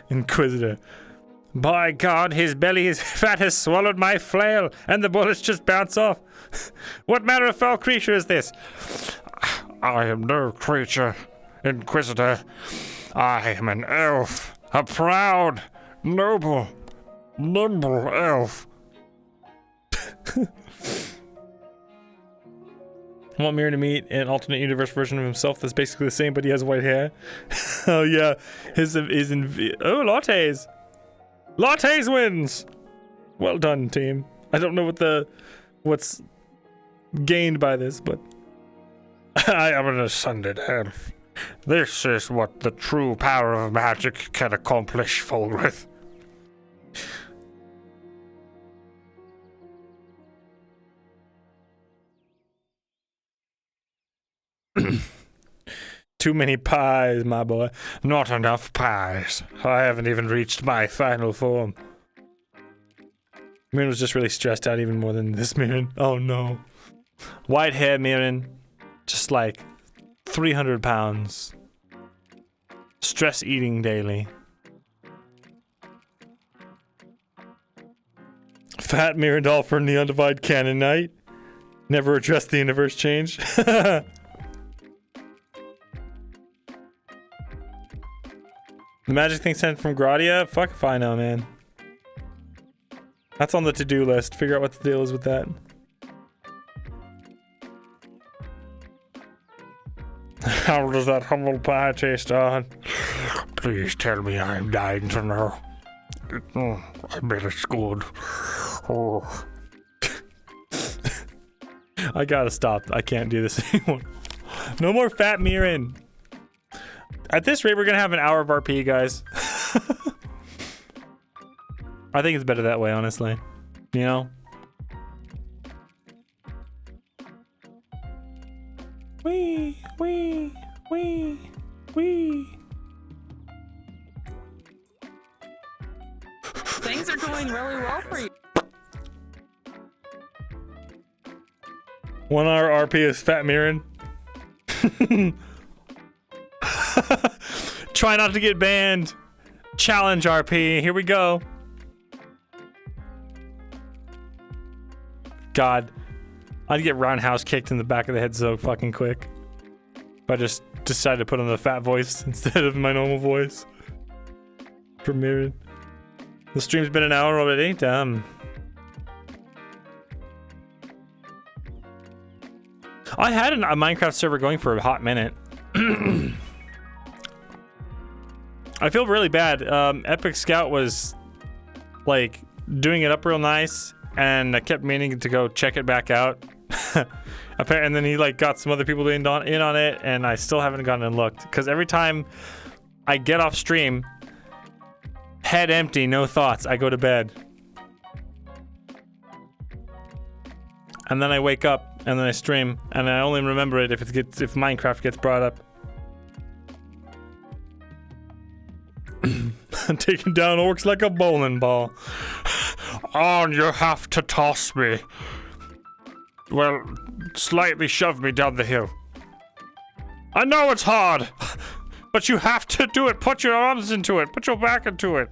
Inquisitor. By God, his belly is fat has swallowed my flail, and the bullets just bounce off. What manner of foul creature is this? I am no creature, Inquisitor. I am an elf, a proud, noble, nimble elf. I want Mirin to meet an alternate universe version of himself that's basically the same, but he has white hair. Oh yeah, his is in. Oh, Lattes. Lattes wins. Well done, team. I don't know what's gained by this, but I am an ascended elf. This is what the true power of magic can accomplish, Fulgrith. Too many pies, my boy. Not enough pies. I haven't even reached my final form. Mirin was just really stressed out even more than this Mirin. Oh no. White hair Mirin. Just like 300 pounds. Stress eating daily. Fat Myrindal for the Undivided Canon Knight. Never addressed the universe change. The magic thing sent from Gradia? Fuck if I know, man. That's on the to-do list. Figure out what the deal is with that. How does that humble pie taste on? Please tell me I'm dying to know. I bet it's good. Oh. I gotta stop. I can't do this anymore. No more fat Mirin. At this rate, we're gonna have an hour of RP, guys. I think it's better that way, honestly. You know? Wee, wee, wee, wee. Things are going really well for you. 1 hour RP is Fat Mirren. Try not to get banned. Challenge RP. Here we go. God. I'd get roundhouse kicked in the back of the head so fucking quick. If I just decided to put on the fat voice instead of my normal voice. For Mirren. The stream's been an hour already. Damn. I had a Minecraft server going for a hot minute. I feel really bad. Epic Scout was like doing it up real nice, and I kept meaning to go check it back out. And then he like got some other people in on it, and I still haven't gone and looked. Because every time I get off stream, head empty, no thoughts, I go to bed. And then I wake up, and then I stream, and I only remember it if Minecraft gets brought up. Taking down orcs like a bowling ball. On, you have to toss me. Well, slightly shove me down the hill. I know it's hard, but you have to do it. Put your arms into it. Put your back into it.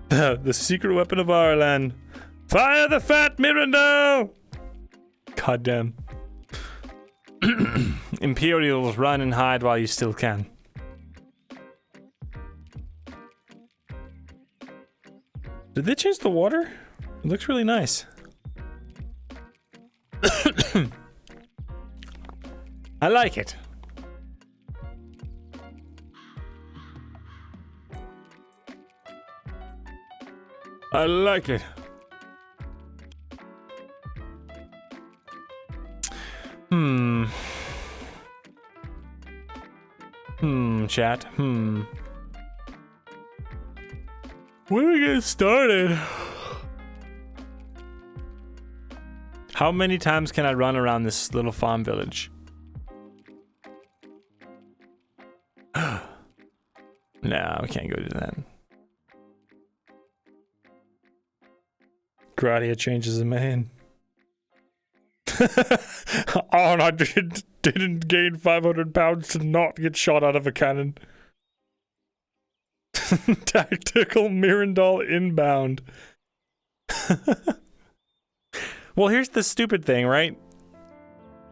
The secret weapon of Ireland. Fire the fat Myrindal! Goddamn. Imperials, run and hide while you still can. Did they change the water? It looks really nice. I like it. I like it. Chat. When do we get started? How many times can I run around this little farm village? No, we can't go do that. Gradia changes a man. Oh, and I didn't gain 500 pounds to not get shot out of a cannon. Tactical Myrindal inbound. Well, here's the stupid thing, right?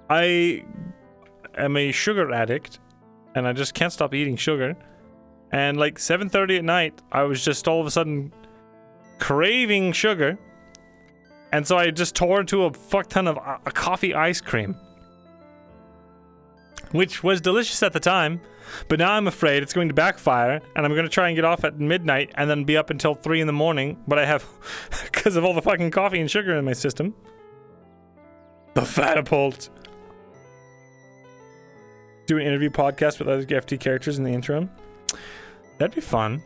I am a sugar addict, and I just can't stop eating sugar. And like 7:30 at night, I was just all of a sudden craving sugar. And so I just tore into a fuck ton of coffee ice cream. Which was delicious at the time, but now I'm afraid it's going to backfire, and I'm going to try and get off at midnight and then be up until 3 in the morning, but I have, because of all the fucking coffee and sugar in my system. The Fatapult. Do an interview podcast with other FT characters in the interim. That'd be fun.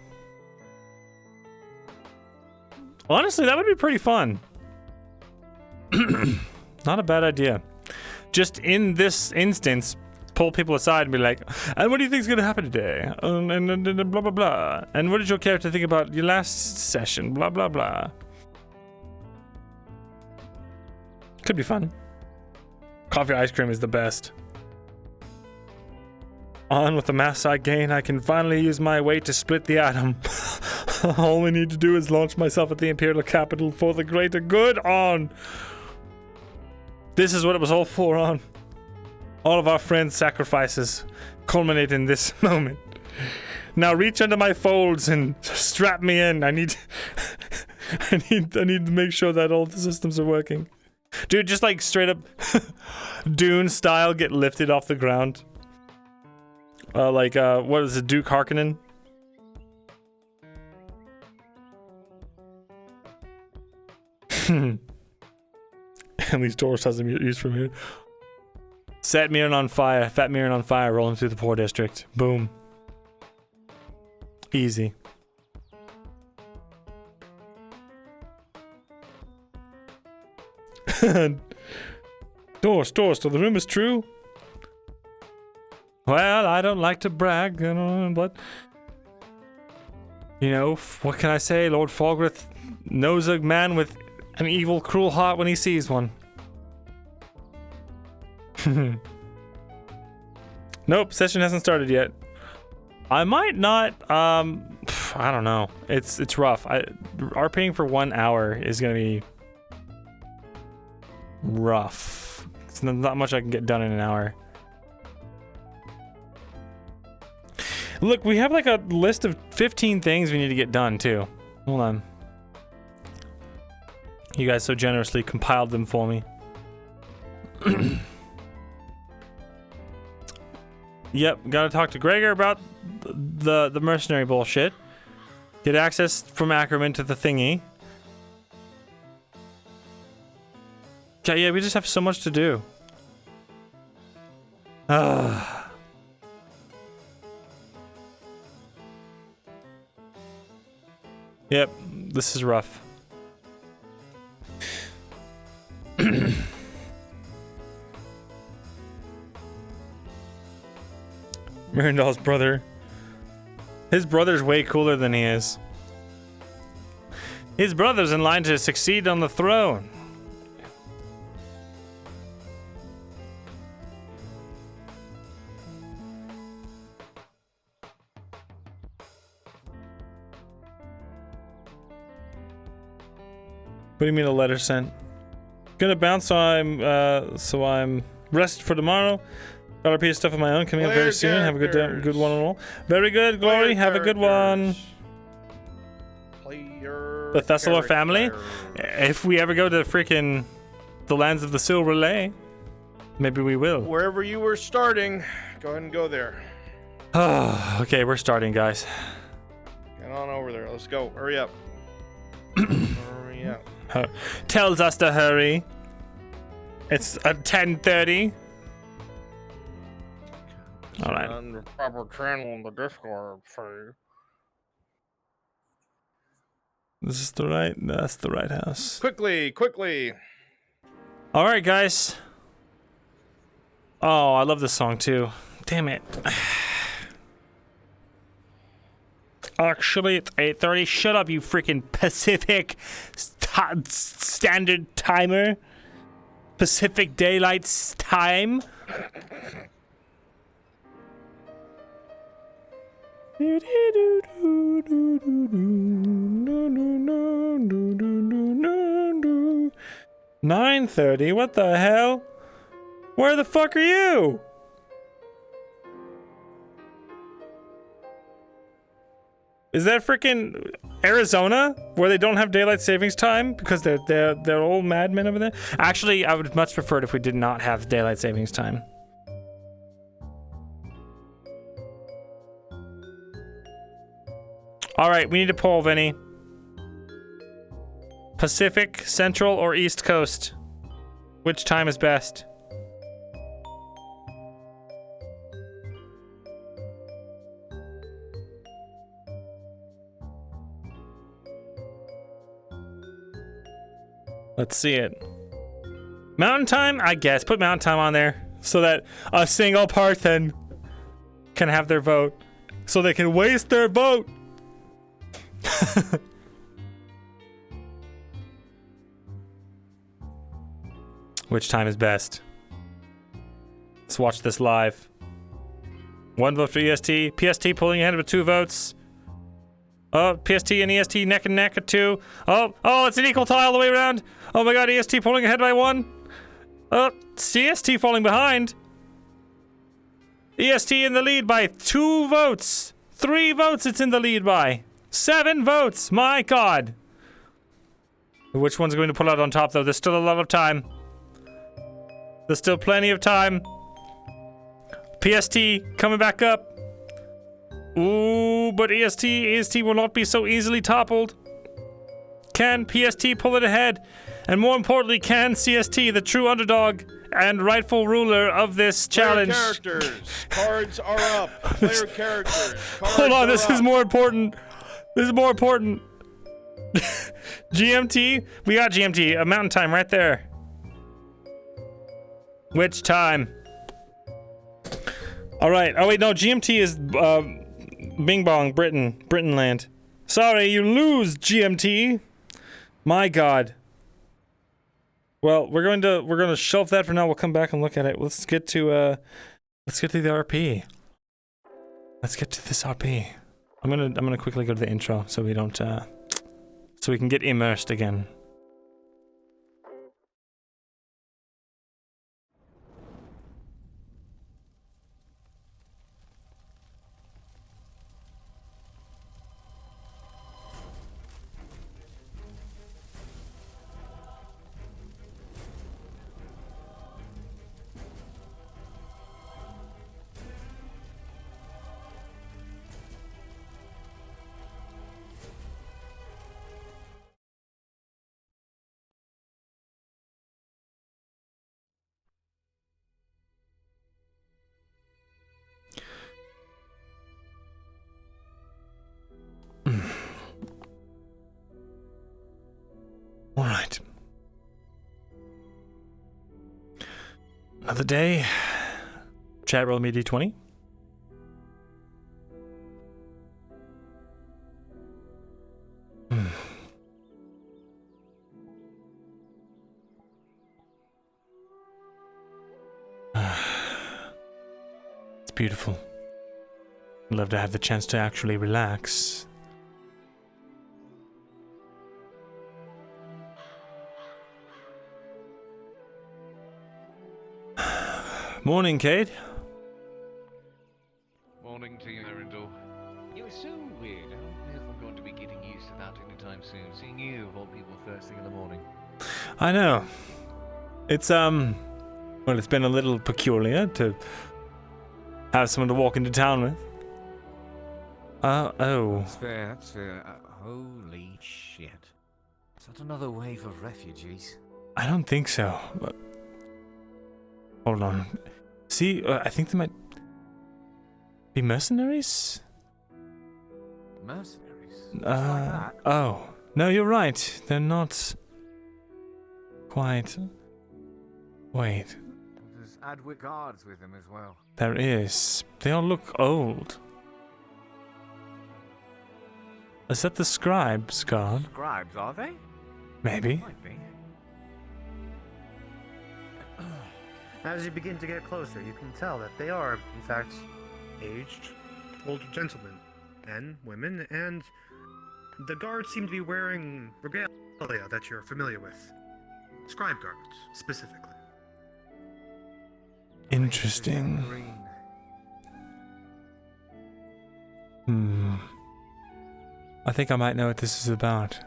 Honestly, that would be pretty fun. Not a bad idea. Just in this instance, pull people aside and be like, and what do you think is going to happen today? And blah, blah, blah. And what did your character think about your last session? Blah, blah, blah. Could be fun. Coffee ice cream is the best. On with the mass I gain, I can finally use my weight to split the atom. All I need to do is launch myself at the Imperial capital for the greater good. On. This is what it was all for, on. All of our friends' sacrifices culminate in this moment. Now reach under my folds and strap me in. I need to make sure that all the systems are working. Dude, just like straight up Dune style, get lifted off the ground. What is it, Duke Harkonnen? At least Taurus has them used from here. Set Mirren on fire. Fat Mirren on fire. Rolling through the poor district. Boom. Easy. Taurus, so the rumor's true? Well, I don't like to brag, but You know, what can I say? Lord Falgrith knows a man with an evil, cruel heart when he sees one. Nope, session hasn't started yet. I might not, I don't know. It's rough. RPing for 1 hour is gonna be rough. It's not much I can get done in an hour. Look, we have like a list of 15 things we need to get done too. Hold on. You guys so generously compiled them for me. Yep, gotta talk to Gregor about the mercenary bullshit. Get access from Ackerman to the thingy. Okay, yeah, we just have so much to do. Yep, this is rough. Myrindal's brother. His brother's way cooler than he is. His brother's in line to succeed on the throne. What do you mean a letter sent? Gonna bounce, so I'm rested for tomorrow. Got a piece of stuff of my own coming up very soon. Have a good one and all. Very good, Glory. Have a good one. The Thesalor family. If we ever go to freaking the lands of the Silver Lay, maybe we will. Wherever you were starting, go ahead and go there. Okay, we're starting, guys. Get on over there. Let's go. Hurry up. Hurry up. Tells us to hurry. It's 10:30. All right. On the proper channel in the Discord for you. That's the right house. Quickly. All right, guys. Oh, I love this song too. Damn it. Actually, it's 8:30. Shut up, you freaking Pacific Standard Timer. Pacific Daylight Time. $9:30. What the hell? Where the fuck are you? Is that freaking Arizona where they don't have daylight savings time because they're old madmen over there? Actually, I would much prefer it if we did not have daylight savings time. All right, we need a poll, Vinny. Pacific, Central, or East Coast? Which time is best? Let's see it. Mountain time? I guess. Put mountain time on there so that a single person can have their vote. So they can waste their vote. Which time is best? Let's watch this live. 1 vote for EST. PST pulling ahead with 2 votes. Oh, PST and EST neck and neck at 2. Oh, it's an equal tie all the way around. Oh my god, EST pulling ahead by 1. Oh, CST falling behind. EST in the lead by 2 votes. 3 votes it's in the lead by. 7 votes, my god. Which one's going to pull out on top though? There's still a lot of time. There's still plenty of time. PST coming back up. Ooh, but EST will not be so easily toppled. Can PST pull it ahead? And more importantly, can CST, the true underdog and rightful ruler of this challenge? Player characters. Cards are up. Player characters. Cards Hold on, this are is up. more important. This is more important. GMT? We got GMT. A mountain time right there. Which time? All right. Oh, wait, no. GMT is Bing Bong, Britain land. Sorry, you lose, GMT. My God. Well, we're going to shelf that for now. We'll come back and look at it. Let's get to the RP. Let's get to this RP. I'm gonna quickly go to the intro so we don't so we can get immersed again. All right. Another day. Chat, roll me d20. It's beautiful. I'd love to have the chance to actually relax. Morning, Kate. Morning to you, Myrindal. You were so weird. I don't know if I'm going to be getting used to that anytime soon. Seeing you, of all people, first thing in the morning. I know. It's, well, it's been a little peculiar to have someone to walk into town with. Oh. That's fair, that's fair. Holy shit. Is that another wave of refugees? I don't think so. Hold on. See, I think they might be mercenaries? Mercenaries? Oh. No, you're right. They're not quite. Wait. There's Adwick guards with them as well. There is. They all look old. Is that the scribe's guard? Scribes, are they? Maybe. Might be. As you begin to get closer, you can tell that they are, in fact, aged, older gentlemen, men, women, and the guards seem to be wearing regalia that you're familiar with. Scribe guards, specifically. Interesting. Green. I think I might know what this is about.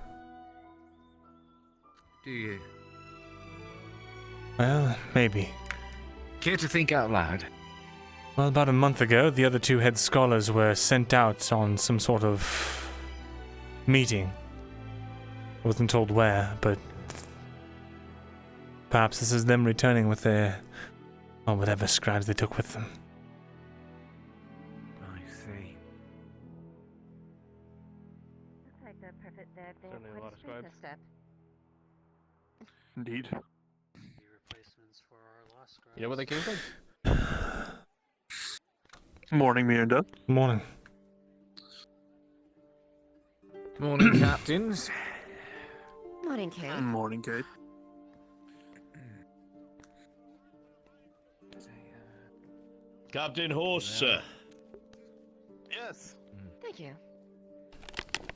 Do you? Well, maybe. Care to think out loud? Well, about a month ago, the other two head scholars were sent out on some sort of meeting. I wasn't told where, but perhaps this is them returning with their, or whatever scribes they took with them. I see. Looks like the perfect day of Certainly a lot of scribes. step. Indeed. You know where they came from? Morning, Myrindal. Morning. Morning, captains. Morning, Kate. Morning, Kate. Captain Horse, sir. Yes. Thank you.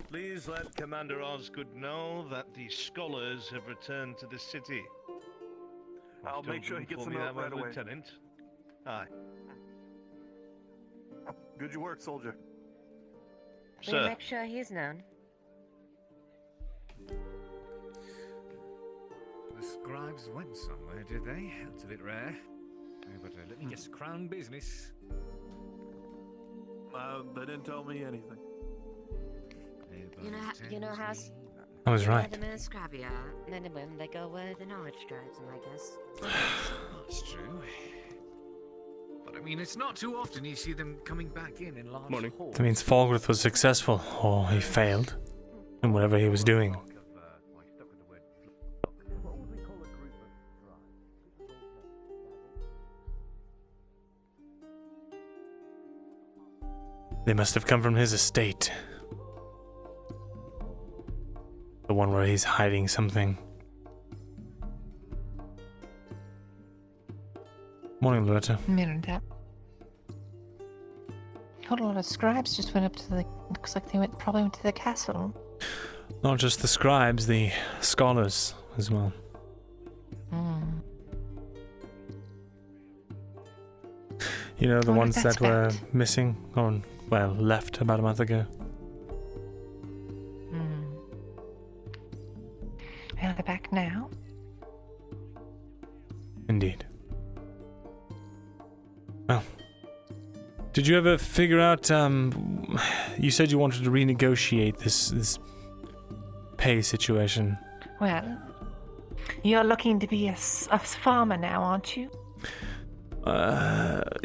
Please let Commander Osgood know that the scholars have returned to the city. I'll make sure he gets them out right away. Lieutenant. Aye. Good work, soldier. Will you Sir. make sure he's known? The scribes went somewhere, did they? That's a bit rare. But let me guess, crown business. They didn't tell me anything. You know how I was right. the men scrabby are, men and women, they go where the knowledge drives them, I guess. That's true. But I mean, it's not too often you see them coming back in large Morning. hordes. That means Falgrith was successful, or he failed in whatever he was doing. They must have come from his estate. The one where he's hiding something. Morning, Loretta. Myrindal. A lot of scribes just went up to the. Looks like they probably went to the castle. Not just the scribes, the scholars as well. Hmm. You know, the What ones would that that were expect? missing, or, well, left about a month ago. Hmm. Well, they're back now. Indeed. Well, did you ever figure out, you said you wanted to renegotiate this pay situation. Well, you're looking to be a farmer now, aren't you?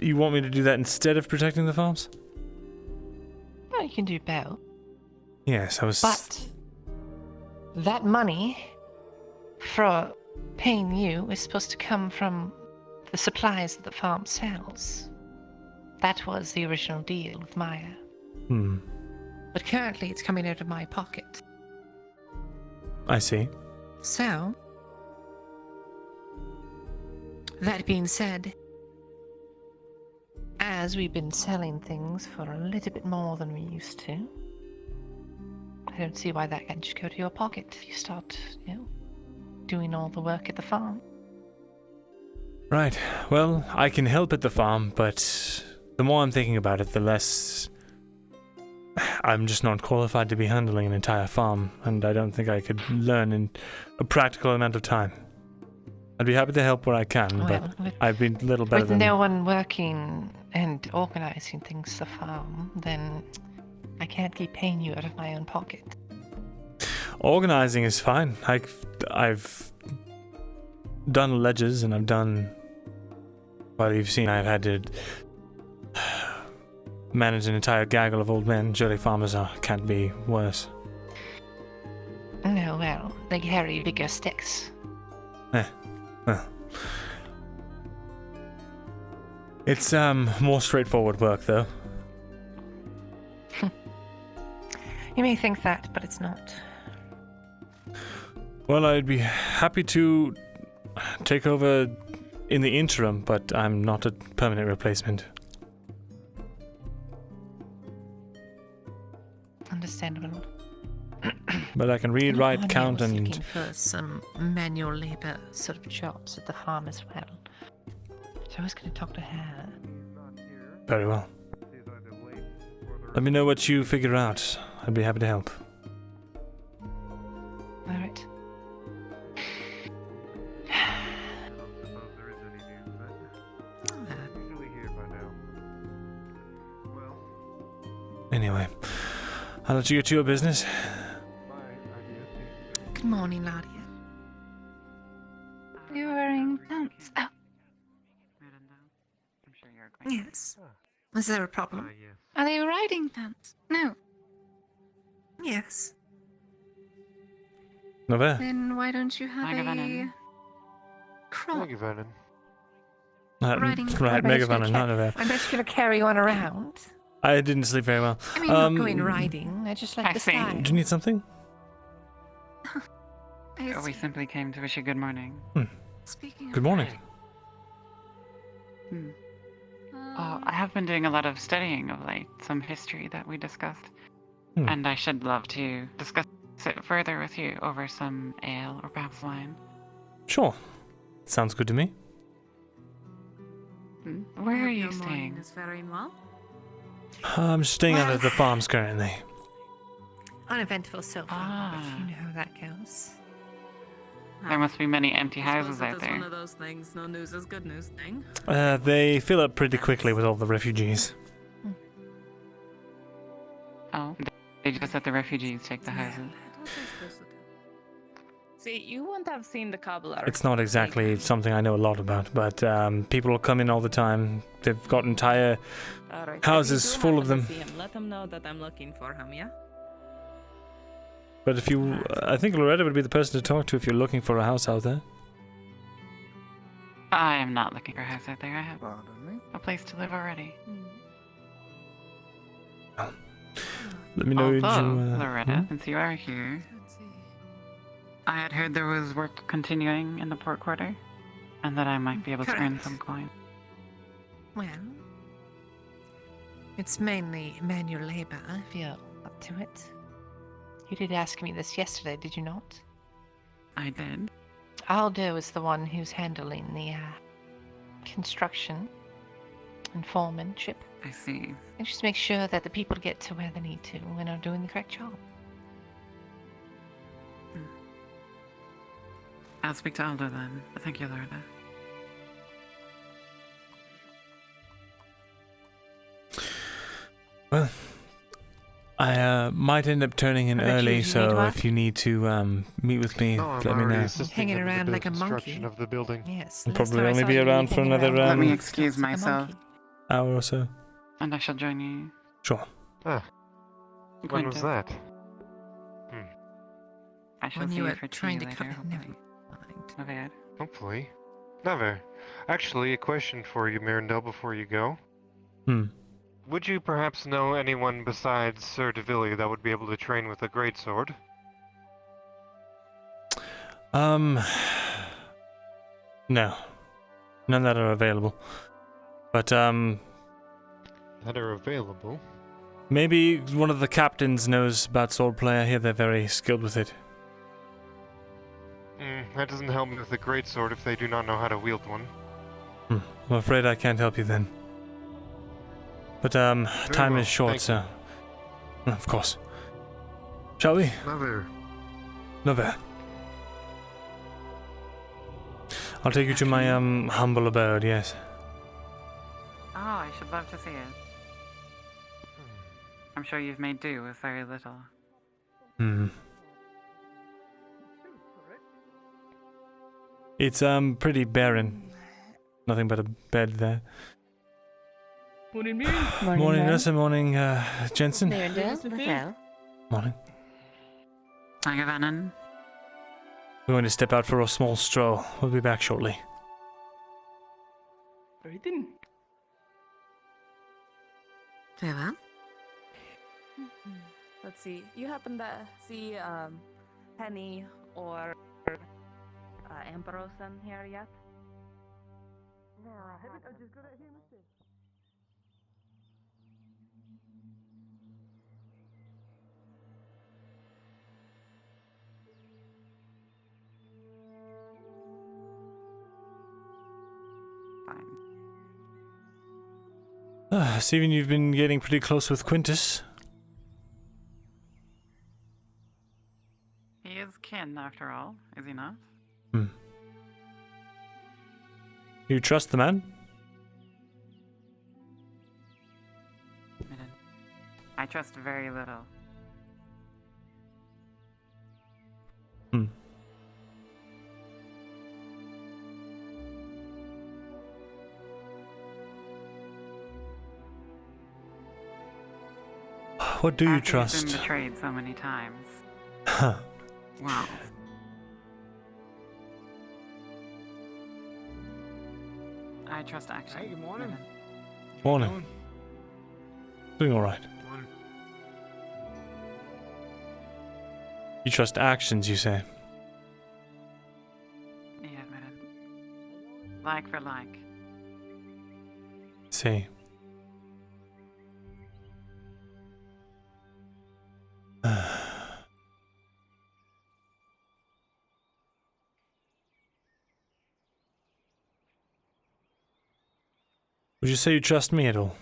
You want me to do that instead of protecting the farms? Well, you can do both. Yes, I was... But that money for paying you is supposed to come from the supplies that the farm sells. That was the original deal with Maya. But currently it's coming out of my pocket. I see. So, that being said, as we've been selling things for a little bit more than we used to, I don't see why that can't just go to your pocket. You start, doing all the work at the farm. Right. Well, I can help at the farm, but the more I'm thinking about it, the less... I'm just not qualified to be handling an entire farm, and I don't think I could learn in a practical amount of time. I'd be happy to help where I can, but I'd be a little better With than... no one working and organizing things to the farm, then I can't keep paying you out of my own pocket. Organizing is fine. I've done ledgers, and I've done... Well, you've seen I've had to manage an entire gaggle of old men. Surely farmers can't be worse. No, well, they carry bigger sticks. It's more straightforward work, though. You may think that, but it's not. Well, I'd be happy to take over in the interim, but I'm not a permanent replacement. Understandable. But I can read, write, count, I was and... looking for some manual labor sort of jobs at the farm as well. So I was going to talk to her. Very well. Let me know what you figure out. I'd be happy to help. All right. Anyway, I'll let you get to your business. Good morning, Nadia. You're wearing pants. Oh. Yes. Is there a problem? Are they riding pants? No. Yes. No there. Then why don't you have a crop? Riding Right, Megavan, not there. I'm just going to carry one around. I didn't sleep very well. I mean, not going riding. I just like the style. Do you need something? We simply came to wish you good morning. Speaking Good morning. I have been doing a lot of studying of late, some history that we discussed. And I should love to discuss it further with you over some ale or perhaps wine. Sure. Sounds good to me. Where are you staying? Is very well. I'm staying out at the farms currently. Uneventful so far, but you know how that goes. There must be many empty houses out It's there. one of those things. No news is good news thing. They fill up pretty quickly with all the refugees. Oh, they just let the refugees take the houses. See, you wouldn't have seen the cobbler. It's not exactly something I know a lot about, but people will come in all the time. They've got entire Alright, houses if you do full of happen them. to see him, let him know that I'm looking for him, yeah? But if you... I think Loretta would be the person to talk to if you're looking for a house out there. I am not looking for a house out there. I have a place to live already. Let me know Although, you... Loretta, since you are here, I had heard there was work continuing in the port quarter, and that I might be able to earn Correct. some coin. Well, it's mainly manual labor, if you're up to it. You did ask me this yesterday, did you not? I did. Aldo is the one who's handling the construction and foremanship. I see. And just make sure that the people get to where they need to and are doing the correct job. I'll speak to Aldo then. Thank you, Lorda. Well, I might end up turning in I bet you early, need so work? if you need to meet with me, No, I'm let me already know. assisting Hanging in the around like a construction monkey. of the building. Yes. I'll last probably time I only saw be you, around you for hanging another, around Let me like excuse a myself, monkey. hour or so. and I shall join you. Sure. Ah, when was Quintus. that? I shall When see you you were for tea trying to later, cut. hopefully. Never mind. Never. Hopefully. Never. Actually, a question for you, Myrindal, before you go. Would you perhaps know anyone besides Sir Devilly that would be able to train with a greatsword? No. None that are available. But, That are available? maybe one of the captains knows about swordplay. I hear they're very skilled with it. That doesn't help me with a greatsword if they do not know how to wield one. I'm afraid I can't help you then. But, time well, is short, thank so... Of course. Shall we? Never. Never. I'll take you to my, humble abode, yes. Oh, I should love to see it. I'm sure you've made do with very little. It's, pretty barren. Nothing but a bed there. Morning, me. Morning, Nessa. Morning, Jensen. Myrindal, Morning. Agavannon. We're going to step out for a small stroll. We'll be back shortly. Very thin. Very well. Let's see. You happen to see Penny or Ambrosian here yet? No, I haven't. I just got it here myself. Steven, you've been getting pretty close with Quintus. He is kin, after all, is he not? You trust the man? I trust very little. What do you After trust? He's been betrayed so many times. Huh. Wow. I trust action. Hey, good morning. Morning. Doing alright. You trust actions, you say? Yeah, madam. Like for like. See. Would you say you trust me at all?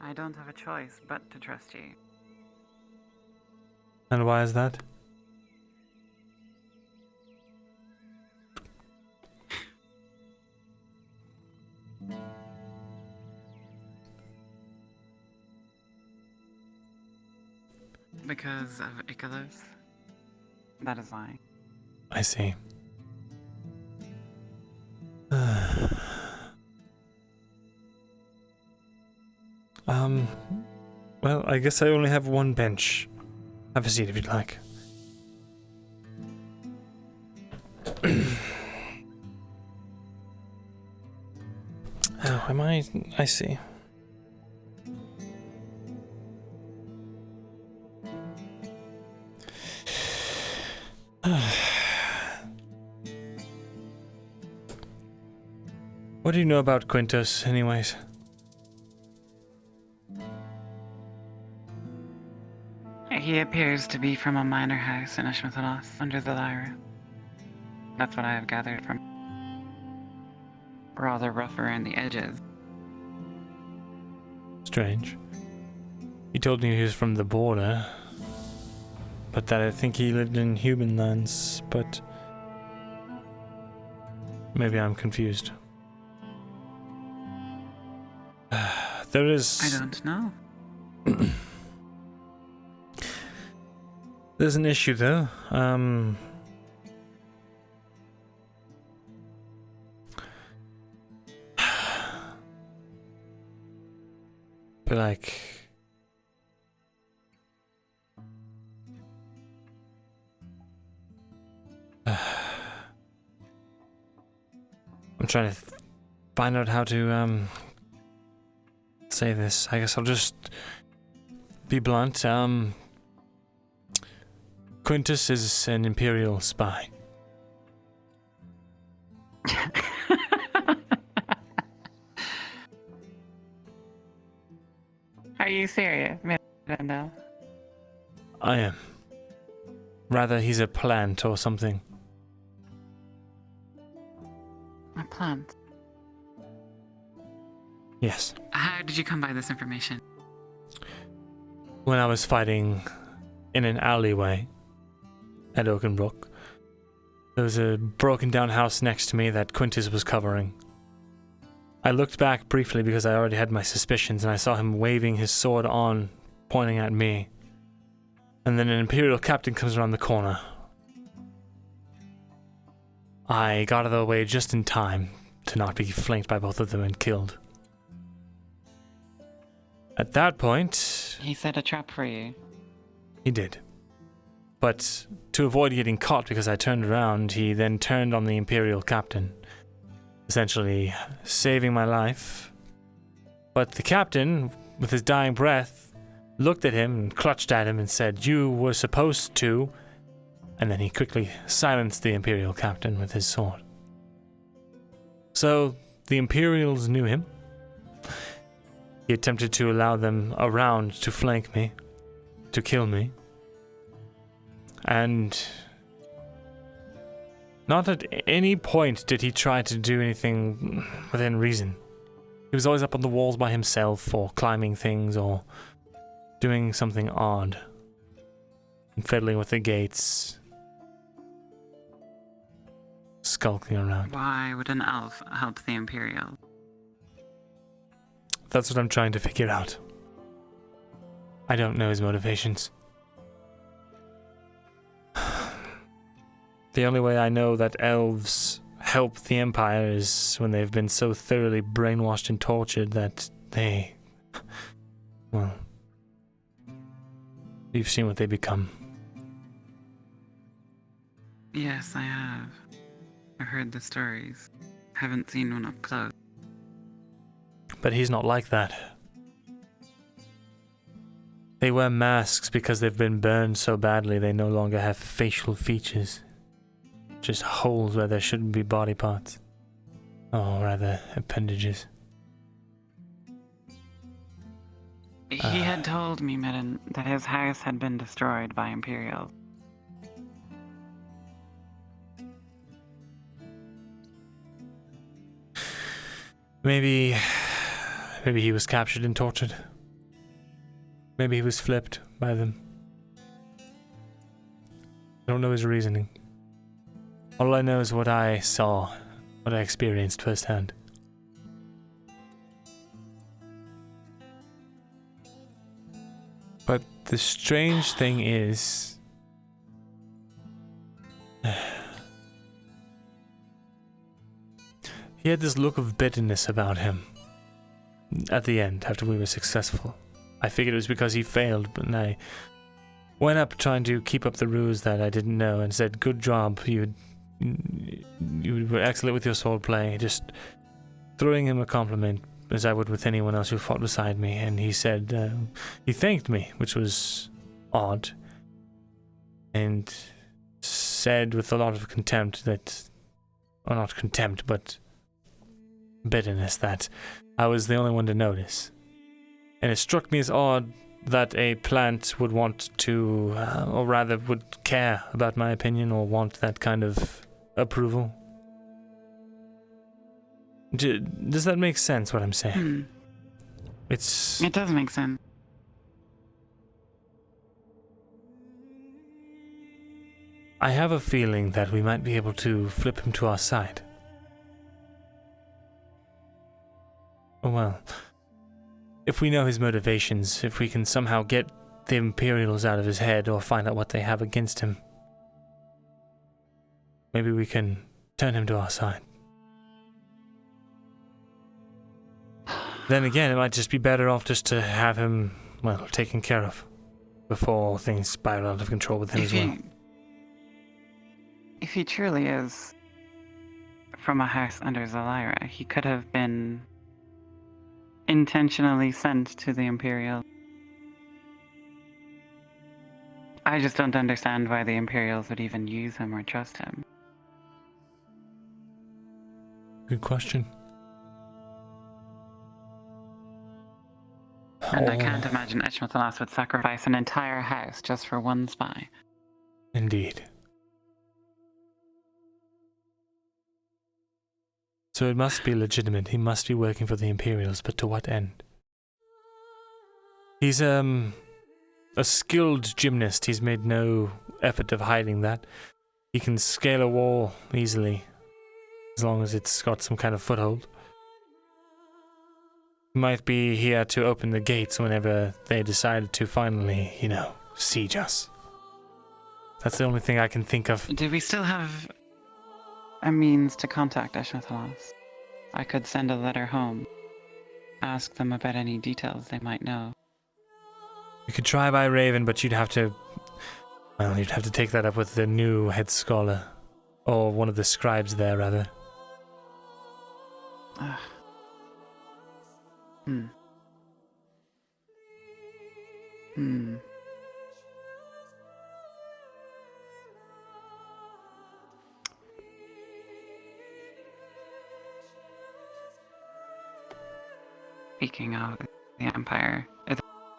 I don't have a choice but to trust you. And why is that? Because of Icarus. That is why. I see. Well, I guess I only have one bench. Have a seat if you'd like. Oh, am I see. What do you know about Quintus, anyways? He appears to be from a minor house in Eshma Thalas, under the Lyra. That's what I have gathered from. Rather rough around the edges. Strange. He told me he was from the border, but that I think he lived in human lands, but maybe I'm confused. There is... I don't know. There's an issue though. But like, I'm trying to find out how to say this. I guess I'll just be blunt. Quintus is an Imperial spy. Are you serious, Myrindal? I am. Rather, he's a plant or something. A plant? Yes. How did you come by this information? When I was fighting in an alleyway at Oakenbrook, there was a broken down house next to me that Quintus was covering. I looked back briefly because I already had my suspicions, and I saw him waving his sword on, pointing at me. And then an Imperial captain comes around the corner. I got out of the way just in time to not be flanked by both of them and killed. At that point... He set a trap for you. He did. But to avoid getting caught because I turned around, he then turned on the Imperial captain, essentially saving my life. But the captain, with his dying breath, looked at him and clutched at him and said, "You were supposed to," and then he quickly silenced the Imperial captain with his sword. So the Imperials knew him. He attempted to allow them around to flank me, to kill me. And not at any point did he try to do anything within reason. He was always up on the walls by himself, or climbing things, or doing something odd. And fiddling with the gates. Skulking around. Why would an elf help the Imperial? That's what I'm trying to figure out. I don't know his motivations. The only way I know that elves help the Empire is when they've been so thoroughly brainwashed and tortured that they... Well... You've seen what they become. Yes, I have. I've heard the stories. Haven't seen one up close. But he's not like that. They wear masks because they've been burned so badly they no longer have facial features. Just holes where there shouldn't be body parts. Or rather, appendages. He had told me, Midden, that his house had been destroyed by Imperials. Maybe he was captured and tortured. Maybe he was flipped by them. I don't know his reasoning. All I know is what I saw, what I experienced firsthand. But the strange thing is... he had this look of bitterness about him. At the end, after we were successful. I figured it was because he failed, but I went up trying to keep up the ruse that I didn't know and said, "Good job, you were excellent with your swordplay," just throwing him a compliment as I would with anyone else who fought beside me, and he said, he thanked me, which was odd, and said with a lot of contempt that, or not contempt, but bitterness that I was the only one to notice. And it struck me as odd that a plant would want to, or rather would care about my opinion or want that kind of approval. Does that make sense, what I'm saying? It does make sense. I have a feeling that we might be able to flip him to our side. Oh well. If we know his motivations, if we can somehow get the Imperials out of his head or find out what they have against him, maybe we can turn him to our side. Then again, it might just be better off just to have him, well, taken care of before things spiral out of control with him as well. If he truly is from a house under Zelira, he could have been intentionally sent to the Imperial. I just don't understand why the Imperials would even use him or trust him. Good question. And I can't imagine Eshma Thalas would sacrifice an entire house just for one spy. Indeed. So it must be legitimate. He must be working for the Imperials, but to what end? He's a skilled gymnast. He's made no effort of hiding that. He can scale a wall easily, as long as it's got some kind of foothold. He might be here to open the gates whenever they decide to finally, siege us. That's the only thing I can think of. Do we still have a means to contact Eshma Thalas? I could send a letter home, ask them about any details they might know. You could try by Raven, but you'd have to take that up with the new head scholar, or one of the scribes there, rather. Speaking of the Empire,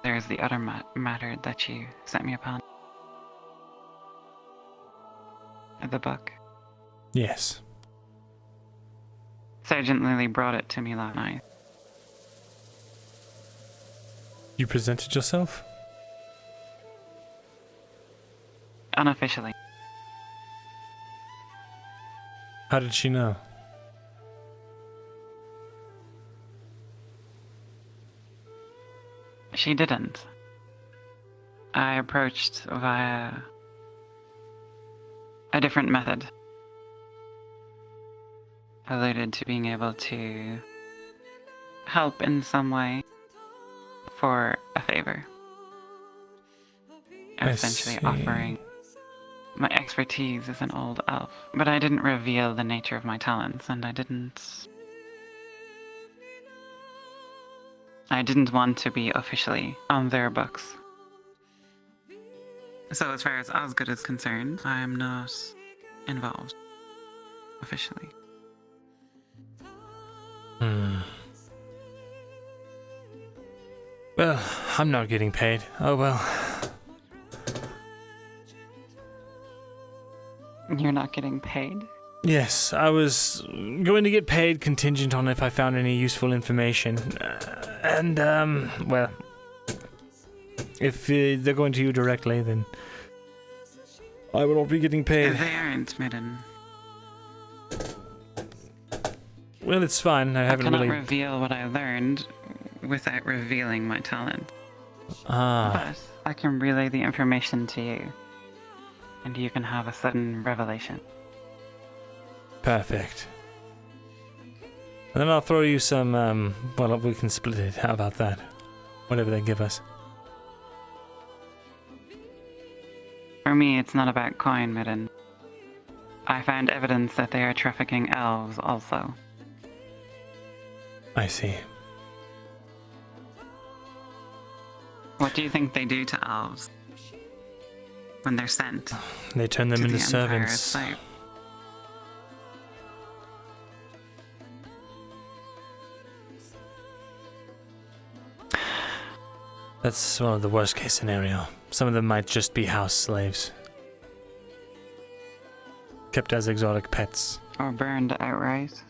there's the other matter that you sent me upon. The book. Yes. Sergeant Lily brought it to me last night. You presented yourself? Unofficially. How did she know? She didn't. I approached via a different method. Alluded to being able to help in some way for a favor. Essentially offering my expertise as an old elf. But I didn't reveal the nature of my talents, and I didn't want to be officially on their books. So as far as Osgood is concerned, I am not involved officially. Well, I'm not getting paid. Oh well. You're not getting paid? Yes, I was going to get paid contingent on if I found any useful information. Well, if they're going to you directly, then I will not be getting paid. They aren't, Midden. Well, it's fine. I haven't cannot reveal what I learned without revealing my talent. But I can relay the information to you, and you can have a sudden revelation. Perfect. And then I'll throw you some, well, we can split it. How about that? Whatever they give us. For me, it's not about coin, Midden. I found evidence that they are trafficking elves also. I see. What do you think they do to elves when they're sent? They turn them to into the servants. Empire That's one of the worst case scenario. Some of them might just be house slaves. Kept as exotic pets. Or burned outright.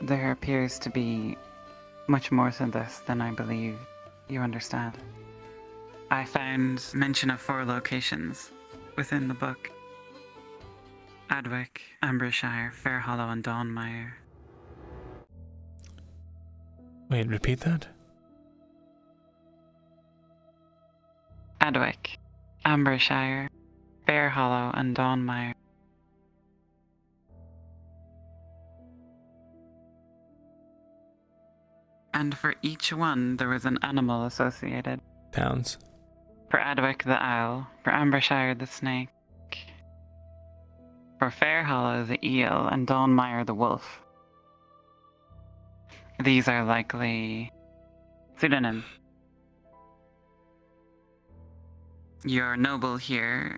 There appears to be much more to this than I believe you understand. I found mention of 4 locations within the book. Adwick, Ambershire, Fairhollow, and Dawnmire. Wait, repeat that? Adwick, Ambershire, Fairhollow, and Dawnmire. And for each one, there was an animal associated. Towns. For Adwick, the owl. For Ambershire, the snake. For Fairhollow, the eel. And Dawnmire, the wolf. These are likely pseudonyms. Your noble here,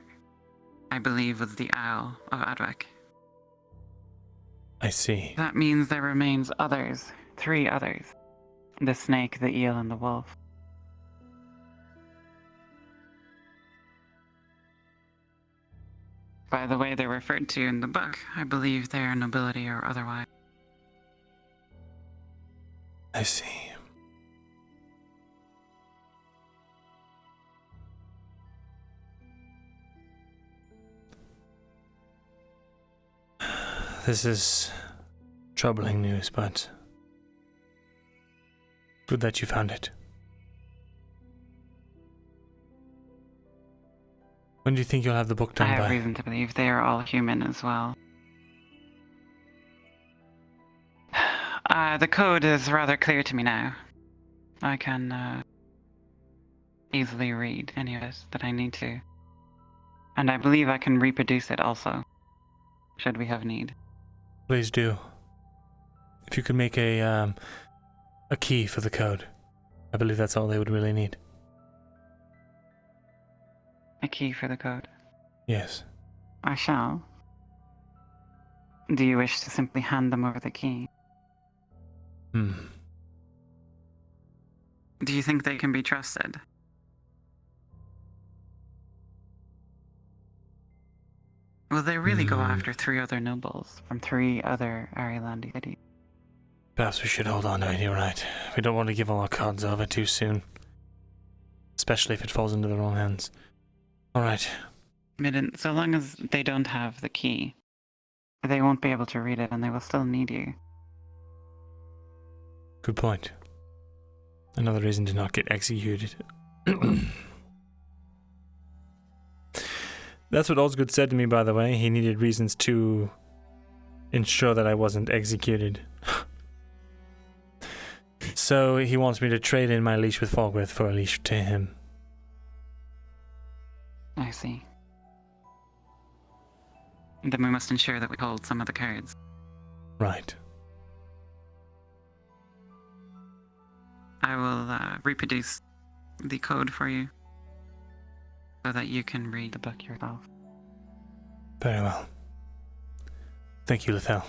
I believe, was the owl of Adwick. I see. That means there remains others. 3 others. The snake, the eel, and the wolf. By the way they're referred to in the book, I believe they are nobility or otherwise. I see. This is troubling news, but good that you found it. When do you think you'll have the book done I have by? reason to believe they are all human as well. The code is rather clear to me now. I can easily read any of it that I need to. And I believe I can reproduce it also, should we have need. Please do. If you could make a key for the code. I believe that's all they would really need. A key for the code? Yes. I shall. Do you wish to simply hand them over the key? Do you think they can be trusted? Will they really go after 3 other nobles from 3 other Arialandi cities? Perhaps we should hold on to it, you're right. We don't want to give all our cards over too soon. Especially if it falls into the wrong hands. Alright. Midden, so long as they don't have the key, they won't be able to read it and they will still need you. Good point. Another reason to not get executed. That's what Osgood said to me, by the way. He needed reasons to ensure that I wasn't executed. So he wants me to trade in my leash with Fogworth for a leash to him. I see. Then we must ensure that we hold some of the cards. Right. I will reproduce the code for you so that you can read the book yourself. Very well. Thank you, Lethal.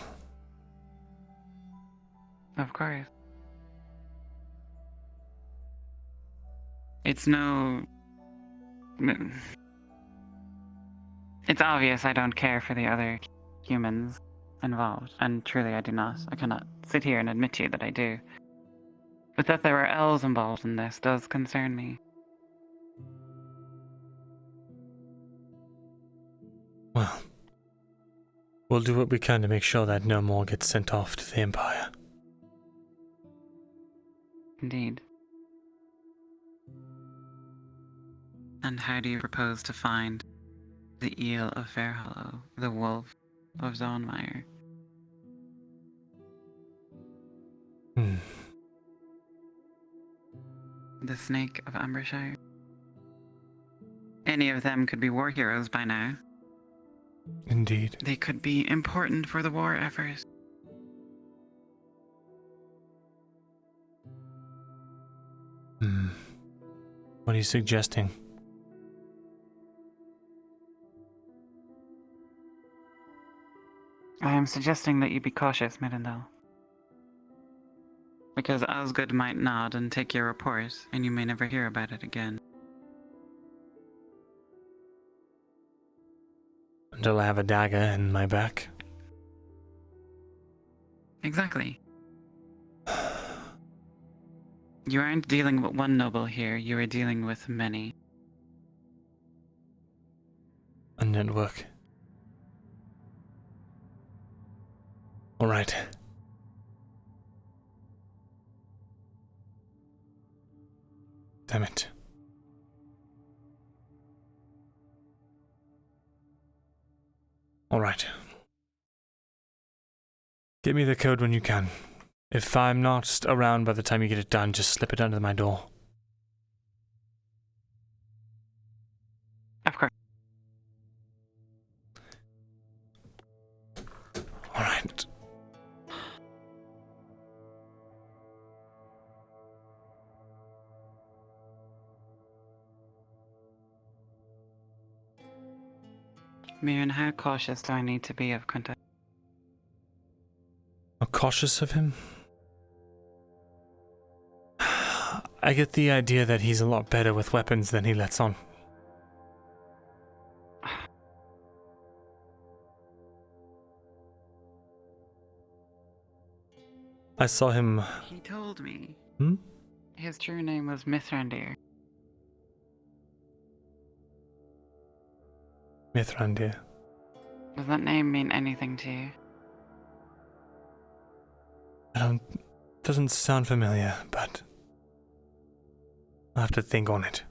Of course. It's no... It's obvious I don't care for the other humans involved, and truly I do not. I cannot sit here and admit to you that I do. But that there are elves involved in this does concern me. Well, we'll do what we can to make sure that no more gets sent off to the Empire. Indeed. And how do you propose to find the eel of Fairhollow, the wolf of Dawnmire? The snake of Ambershire? Any of them could be war heroes by now. Indeed. They could be important for the war effort. What are you suggesting? I am suggesting that you be cautious, Myrindal. Because Osgood might nod and take your report, and you may never hear about it again. Until I have a dagger in my back. Exactly. You aren't dealing with one noble here, you are dealing with many. A network. Alright. Damn it. Alright. Give me the code when you can. If I'm not around by the time you get it done, just slip it under my door. Of course. Alright. Mirren, how cautious do I need to be of Quinta? How cautious of him? I get the idea that he's a lot better with weapons than he lets on. I saw him... He told me. Hmm? His true name was Mithrandir. Mithrandir. Does that name mean anything to you? Doesn't sound familiar, but... I'll have to think on it.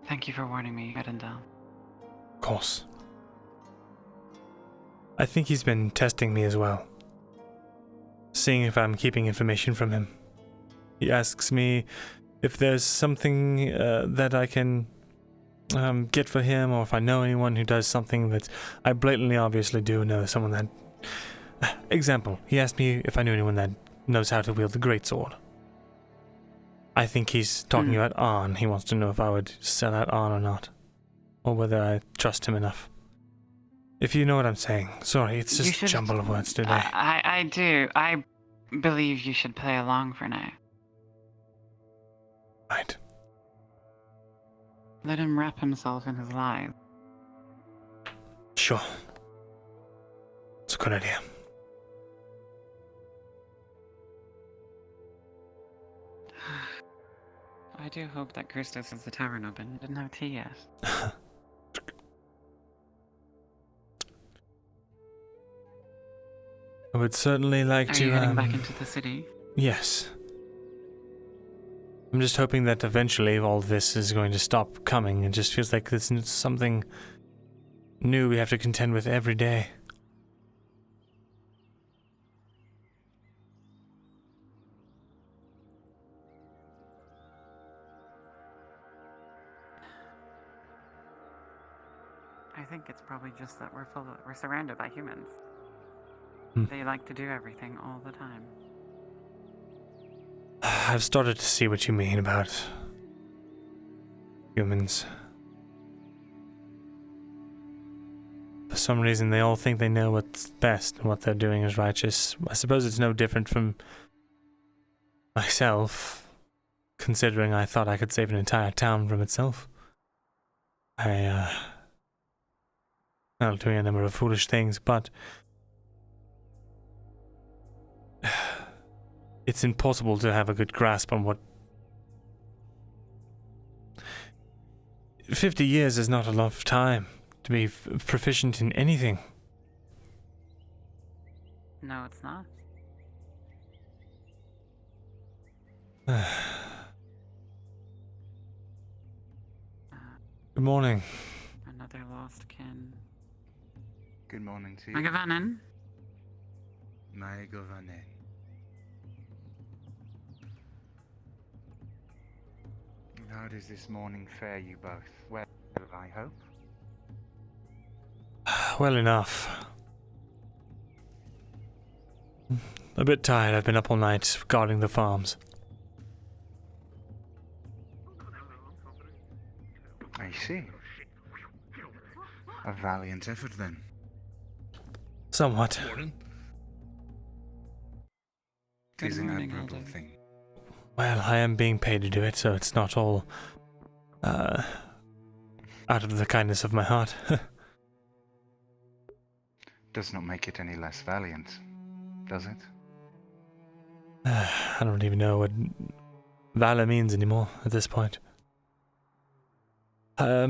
Thank you for warning me, Myrindal. Of course. I think he's been testing me as well. Seeing if I'm keeping information from him. He asks me if there's something that I can get for him, or if I know anyone who does something that I blatantly obviously do know someone that... Example, he asked me if I knew anyone that knows how to wield the greatsword. I think he's talking about Arn. He wants to know if I would sell out Arn or not. Or whether I trust him enough. If you know what I'm saying. Sorry, it's just a jumble of words today. I do. I believe you should play along for now. Right. Let him wrap himself in his lies. Sure. It's a good idea. I do hope that Christos has the tavern open. Didn't have tea yet. I would certainly like to... Are you heading back into the city? Yes. I'm just hoping that eventually all this is going to stop coming. It just feels like it's something new we have to contend with every day. I think it's probably just that we're surrounded by humans. Hmm. They like to do everything all the time. I've started to see what you mean about humans. For some reason, they all think they know what's best and what they're doing is righteous. I suppose it's no different from myself, considering I thought I could save an entire town from itself. Well, doing a number of foolish things, but it's impossible to have a good grasp on what... 50 years is not a lot of time to be proficient in anything. No, it's not. Good morning. Another lost kin. Good morning to you. Magavanen. Magavanen. How does this morning fare you both? Well, I hope. Well enough. A bit tired. I've been up all night guarding the farms. I see. A valiant effort then. Somewhat. It is an admirable thing. Well, I am being paid to do it, so it's not all out of the kindness of my heart. Does not make it any less valiant, does it? I don't even know what valor means anymore at this point. I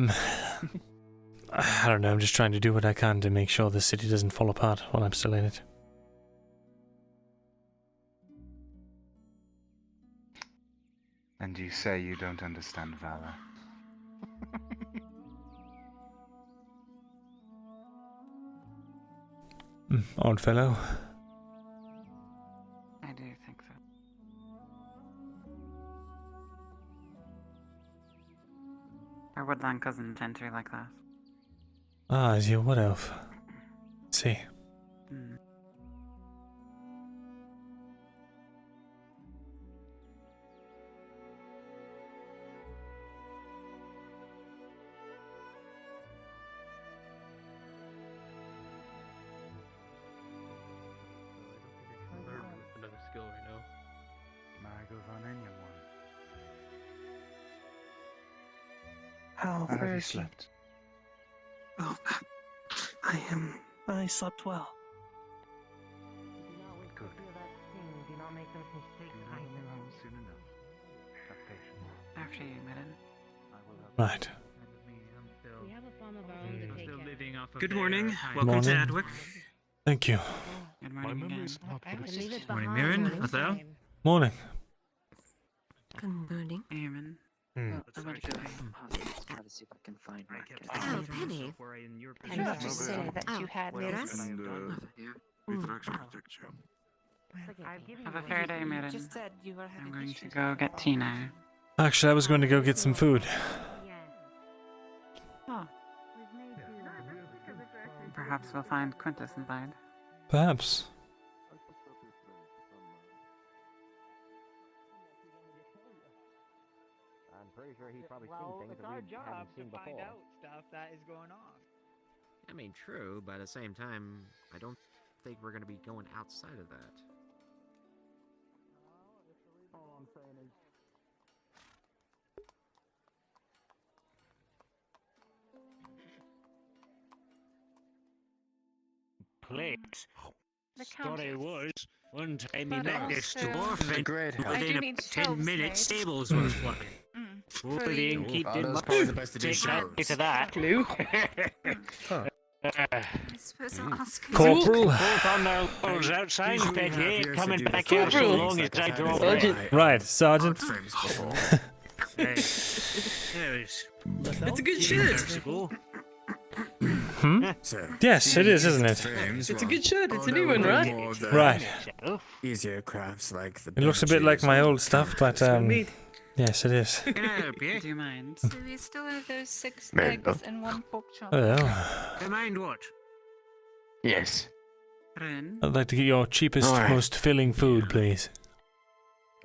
don't know, I'm just trying to do what I can to make sure the city doesn't fall apart while I'm still in it. And you say you don't understand valor. Odd fellow. I do think so. Our woodland cousins enter like that. Ah, is you a wood elf? See. Another skill right now. How have you slept? Oh, I slept well. Good. After you, Midden. Right. Good morning. Welcome Welcome to to Adwick. Thank you. Good morning again. Morning, Mirren. Otho. Morning. Good morning. Eamon. Oh, Penny. I have to say that you had Miras? Have a fair day, Mirren. Just said you were having I'm going to issues. go get tea now. Actually, I was going to go get some food. Oh. Perhaps we'll find Quintus inside. Perhaps. I'm pretty sure he's probably seen things that we haven't seen before. Find out stuff that is going on. I mean, true, but at the same time, I don't think we're going to be going outside of that. All I'm saying is, Plate. The Story Countess. was, one time he But met this also- dwarf and I within do a need 10 shelves minutes made. stables was flooded. For Oh, the- the innkeep Oh, didn't that's much probably the best to do take shelves. to that. Clue. I suppose I'll ask him. Corporal. Both on their laurels outside, Usually but have he ain't years coming to do back the out so Corporal. long as I draw Sergeant. Right, Sergeant. It's a good shirt. Hmm? Yes, it is, isn't it? It's a good shirt. It's a new one, right? Right. Easier crafts like the It looks a bit like my old stuff, but yes, it is. Do you mind? Do we still have those 6 Man, eggs and 1 pork chop? Do mind what? Yes. I'd like to get your cheapest, Alright. most filling food, please.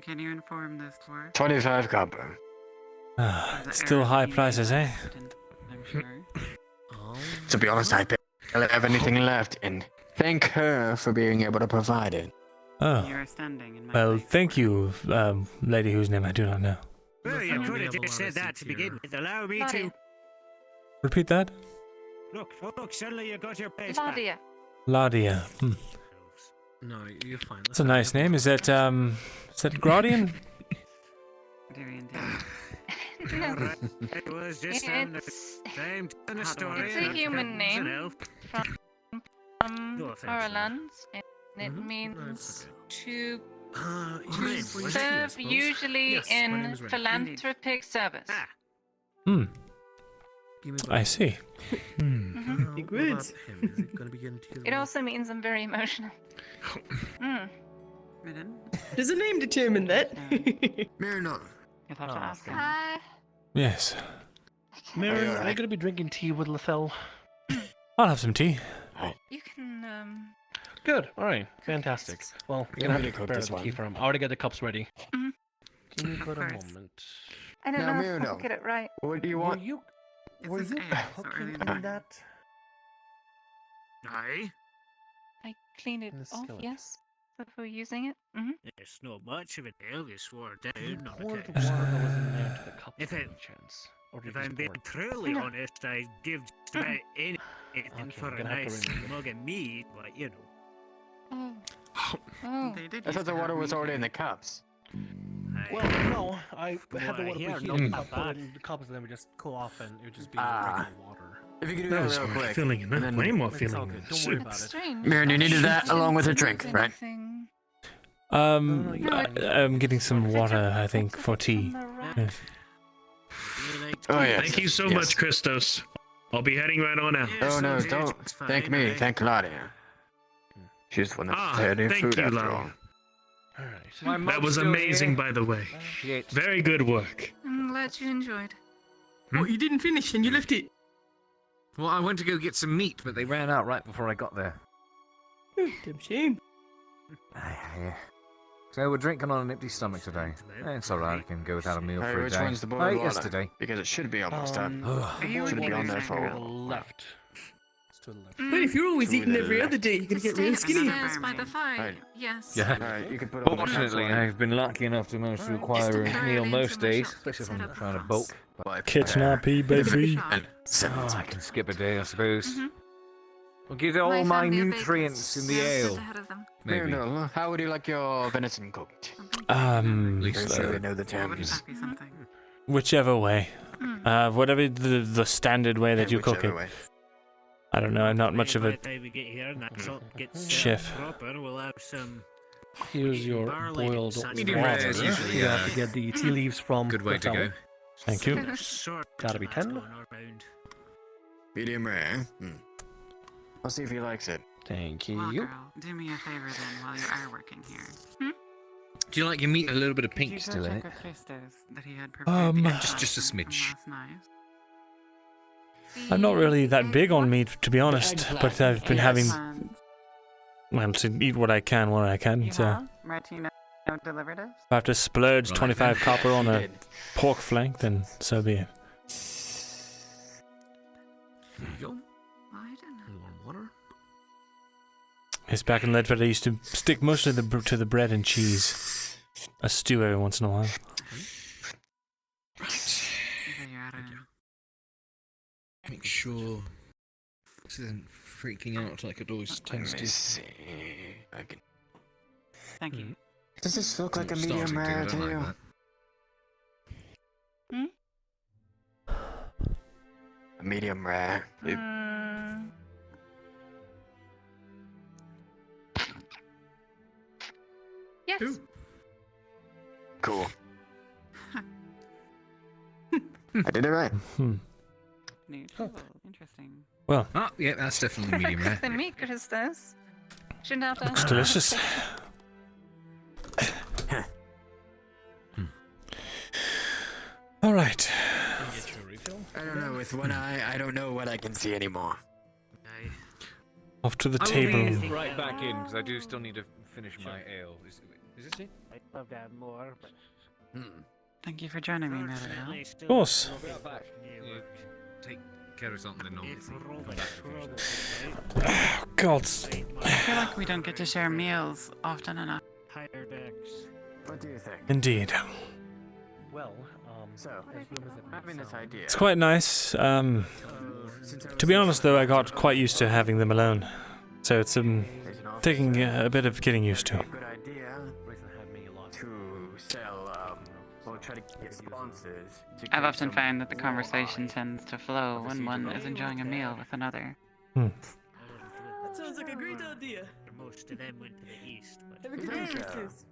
Can you inform this dwarf? 25 copper. Ah, it's still high prices, eh? I'm sure. To be honest, I barely have anything left, and thank her for being able to provide it. Oh. You are standing in my Well, thank you, lady whose name I do not know. Well, you could have just said that to begin with. Allow me to. Repeat that? Look, suddenly you got your place back. Ladia. Ladia. Hmm. No, you're fine. That's a nice name. Is that Graudian? Do you indeed? It was just on the same in the story. It's a human name from No offense, our lands, and it means to Ren, serve, usually Yes, my name in is Ren. philanthropic service. Hmm. I see. Big words. It also means I'm very emotional. Does a name determine that? Myrindal. You'll have to ask him. Yes. Mary, are you going to be drinking tea with Lethel? I'll have some tea. You can Good. All right. Fantastic. Well, You you're gonna want me have to to cook prepare this the key one? for him. I already got the cups ready. Give me Of but a course. moment. I don't Now, know if Myrindal, I'll get it right. what do you want? Were This is you A, so cooking early in in the morning. that? Aye. I cleaned it In the off, skillet. yes, before using it. It's not much of an ale you swore down You on poured the account. water that was in there into the cups If by it- any chance? Or did If you just I'm being pour it? truly No. honest, I'd give just about anything Okay, for I'm a gonna have to nice remove it. mug of mead, but you know. Oh. They did I thought the water was already in the cups. Well, no, I had the Well, water here, preheated, no, I not put it bad. in the cups, and then we just cool off, and it would just be Ah. regular water. If you could do That that was real more quick. filling, and then- way more It's all filling. good. than Don't worry soup. about That's it. strange. Mirren, you needed that Didn't along with a remove drink, right? anything I'm getting some water, I think, for tea. from the rack. Yeah. Oh, yes. Thank you so Yes. much, Christos. I'll be heading right on out. Oh, no, Yes, don't it's fine, thank me. aye. Thank Claudia. She's the one that Ah, prepared your thank food you, after Lalo. all. Alright. That was amazing, by the way. Shit. Very good work. I'm glad you enjoyed. What, you didn't finish and you left it? Well, I went to go get some meat, but they ran out right before I got there. Damn shame. So we're drinking on an empty stomach today. It's alright, I can go without a meal Hey, for a which day. one's the boiled I ate water? yesterday. Because it should be almost up. Are you Should be eating on there this for To a the while. left. It's to the left. But if you're always To eating the every other left. day, you're gonna get Stay real skinny. upstairs by the fire. Right. Yes. Yeah. Alright, you can put all the Fortunately, cups away. I've been lucky enough to manage to acquire Just a to meal burn most into my days, shop, especially if set I'm up trying to house. bulk. But, Kidnappy, baby. and I can skip a day, I suppose. We'll give it My all my family are nutrients in the bakers. I'm ale. just ahead of them. Maybe. Myrindal, how would you like your venison cooked? Um, Pretty sure they know the Would terms. that be something? whichever way. Whatever the standard way that you cook it. Whichever way. I don't know. I'm not much of By a the time we get here and that salt gets set chef. proper, we'll have some Here's your barley boiled such Medium water. rare is usually, You have to get the tea leaves from Good way the to go. fellow. Thank you. There's sort Gotta be of 10. going around. Medium rare. I'll see if he likes it. Thank Well, you. girl, do me a favor then while you are working here. Do you like your meat a little bit of pink Did you go still in check it? with Christos that he had prepared the Just a from smidge. last night? I'm not really that big on meat, to be honest, but I've been having, Plans. well, to eat what I can when I can. You So have? Martina delivered it? if I have to splurge Right 25 then. copper on a Did. pork flank, then so be it. There you go. I didn't. Warm water. It's back in Ledford, I used to stick mostly to the bread and cheese. A stew every once in a while. There you are. Make sure this isn't freaking out like it always tends Let me to. see. I can... Thank you. Does this look like a Starting medium to, I rare don't to like you? that. A medium rare. Yes. Cool. I did it right. Neutral. Interesting. Well, Oh, yeah, that's definitely medium rare. The meat, Christos. Shouldn't have to. looks delicious. All right. Get your refill. I don't know, with one eye, I don't know what I can see anymore. Off to the I will table. be right back in because I do still need to finish my ale. Is this it? I'd love to have more, but Thank you for joining me, Myrindal. Of course. I'll be right back. You take care of something then it's I'll come rubbish, back to finish rubbish, that. right? Oh, God. I feel like we don't get to share meals often enough. Higher decks. What do you think? Indeed. Well, So, as room as it may having this sound. idea. It's quite nice. Since I was To be honest, though, I got quite used to having them alone. So it's there's an taking officer, a bit of getting used to. a good idea Reason had me a lot. to sell, or try to get sponsors. To I've get often some found that the real conversation eyes. tends to flow when one is enjoying a meal with another. That sounds like a great idea. Most of them went to the east, but Have a good day, Christos.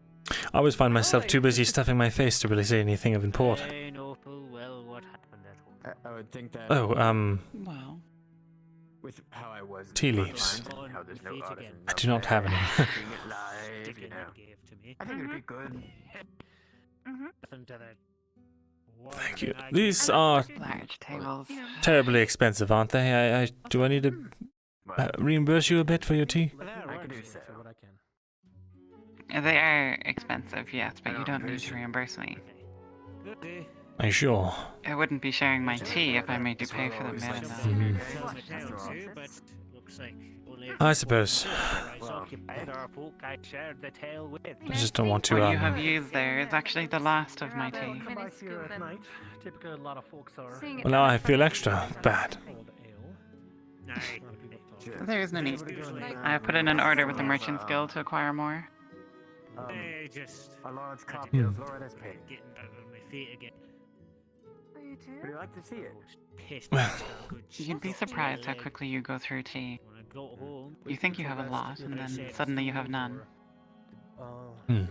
I always find myself too busy stuffing my face to really say anything of import. I know full well what happened at home. I would think that Oh, Wow. with how I was Tea in the leaves. front lines, how there's no Feet artisans again. I out do not there have any. keeping it live, Stick you it know. that gave to me. I think it'd be good. Nothing to that. Thank you. These are Large tables. terribly expensive, aren't they? Do I need to reimburse you a bit for your tea? I can do so. What I can. They are expensive, yes, but you don't need to reimburse me. Are you sure? I wouldn't be sharing my tea if I made you pay for them, Mhm. I suppose. I just don't want to. What you have used there is actually the last of my tea. Typical, a lot of folks are. Well, now I feel extra bad. There is no need. I put in an order with the Merchants Guild to acquire more. Just a large copy of Loretta's page. Getting back on my feet again. Would you like to see it? Well, you'd be surprised how quickly you go through tea. You think you have a lot, and then suddenly you have none. Hmm.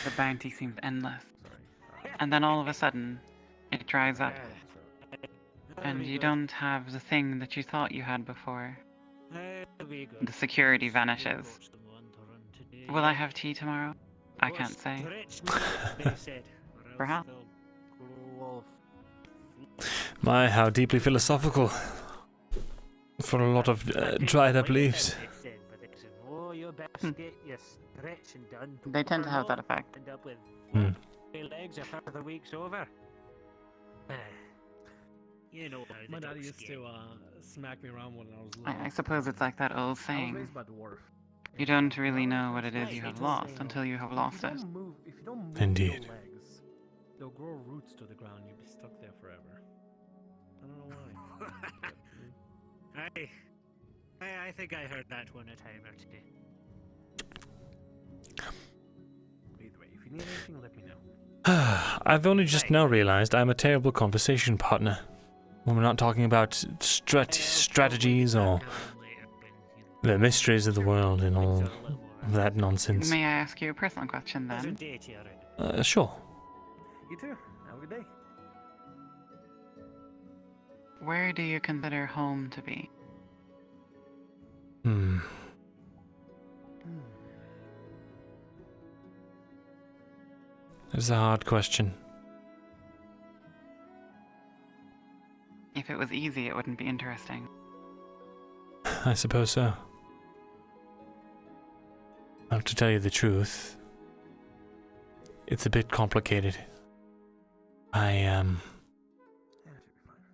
The bounty seems endless. And then all of a sudden, it dries up. And you don't have the thing that you thought you had before. The security vanishes. Will I have tea tomorrow? I can't say. Perhaps. My, how deeply philosophical. For a lot of dried up leaves. They tend to have that effect. Legs after the week's over. You know how My daddy used to smack me around when I was little. I suppose it's like that old I was saying. raised by dwarf. You don't really know what it is you have lost until you have lost it. If you don't move Indeed. your legs, they'll grow roots to the ground. You'll be stuck there forever. I don't know why. I think I heard that one a time or two. Either way, if you need anything, let me know. I've only just now realized I'm a terrible conversation partner. When we're not talking about strategies or the mysteries of the world and all of that nonsense. May I ask you a personal question then? Sure. You too. Have a good day. Where do you consider home to be? That's a hard question. If it was easy, it wouldn't be interesting. I suppose so. I have to tell you the truth. It's a bit complicated. I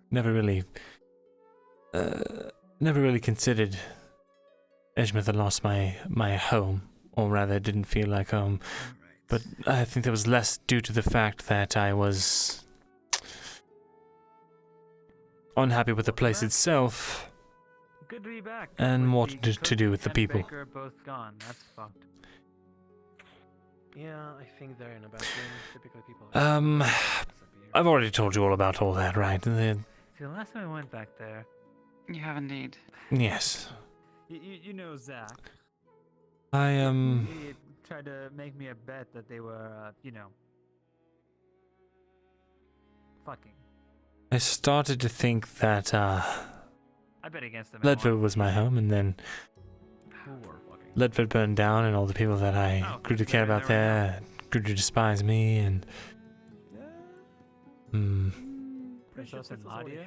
never really considered Eshma Thalas my home, or rather didn't feel like home. But I think that was less due to the fact that I was unhappy with the place itself Good to be back. and With more the to do with the cook and people. baker both gone. That's fucked. Yeah, I think they're in a bad room. Typically people. I've already told you all about all that, right? See, the last time I went back there. You have indeed. Yes. You know Zach. I He tried to make me a bet that they were, fucking. I started to think that I bet against them. Leadford was my home, and then Leadford burned down, and all the people that I grew to care about there grew to despise me, and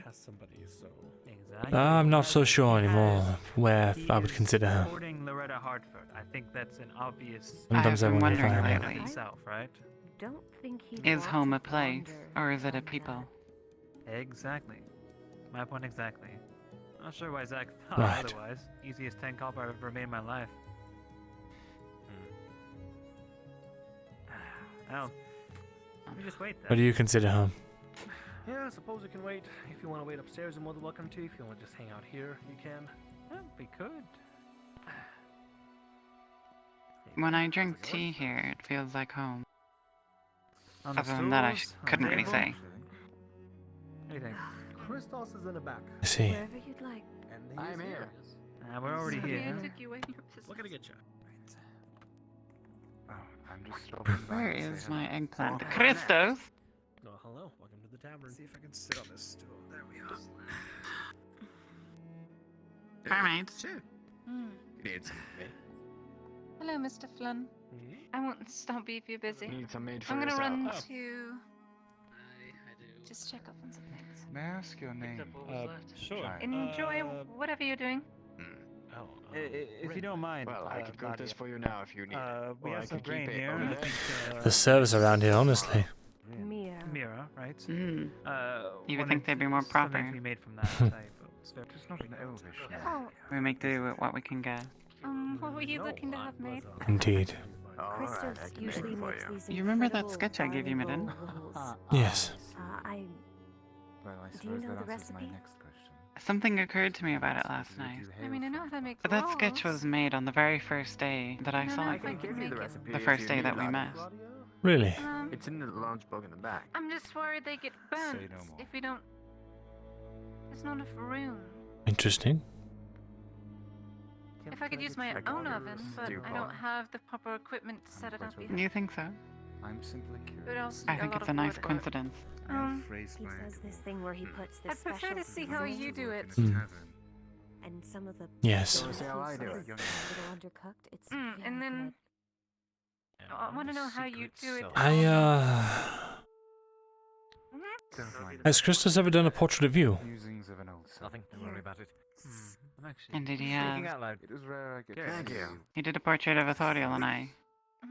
has somebody, so Exactly. I'm not so sure anymore where I would consider home. Supporting Loretta Hartford. I think that's an obvious. Sometimes I I've been wonder if I wondering am. lately. Itself, right? Don't think he Is home a place, or is it a people? Exactly. My point exactly. Not sure why Zach thought Right. otherwise. Easiest 10 cop I've ever made in my life. Oh. Let me just wait then. What do you consider home? yeah, I suppose you can wait. If you want to wait upstairs, you're more than welcome to. If you want to just hang out here, you can. Yeah, we could. When I drink tea here, it feels like home. On the Other than that, I stools, on couldn't the really table. say. What do you think? Christos is in the back. I see. Wherever you'd like. And I'm here. We're already here. What can I get you? Oh, I'm just stopping by Where to say is hello. my eggplant? Christos! Oh, hello. Welcome to the tavern. See if I can sit on this stool. There we are. Barmaid. Sure. You need some Hello, Mr. Flynn. I won't stop you if you're busy. Need some made for I'm gonna yourself. run Oh. to just check up on some things. May I ask your name? Sure. Enjoy whatever you're doing. If you don't mind. Well, I could cook this for you now if you need. We Or have I some could grain keep it here. over I there. think, The servers around here, honestly. Mira, right? Mm. You would Wanted think they'd be more something proper. to be made from that type. It's not an elvish name. Oh, We make do with what we can get. what were you looking to have made? Indeed. Alright, I can make it for you. You remember that sketch I gave you, Myrindal? Yes. Well, I Do you suppose know that the answers my recipe? next question. Something occurred to me about it last night. I mean, I know how to make But that sketch was made on the very first day that I saw I it. can give you the recipe. The if first you day need that we it. met. Really? It's in the lunch book in the back. I'm just worried they get burnt Say no more. if we don't. There's not enough room. Interesting. If I could use my own oven, but I don't have the proper equipment to set it up either. You think so? I'm simply It would curious. also I be think lot it's a of nice wood. coincidence. Phrase He like does this thing where he puts this I'd prefer to special see how you seasoning do it. in a Mm. tavern. and some of the Yes. Don't say how I do it. a little undercooked. It's And then I want to know how you do it. Don't mind. Has Christos ever done a portrait of you? Musings of an old Nothing. Don't worry about it. I'm actually Indeed he thinking has. out loud. It is rare I get to Thank see you. He did a portrait of Authorial and I.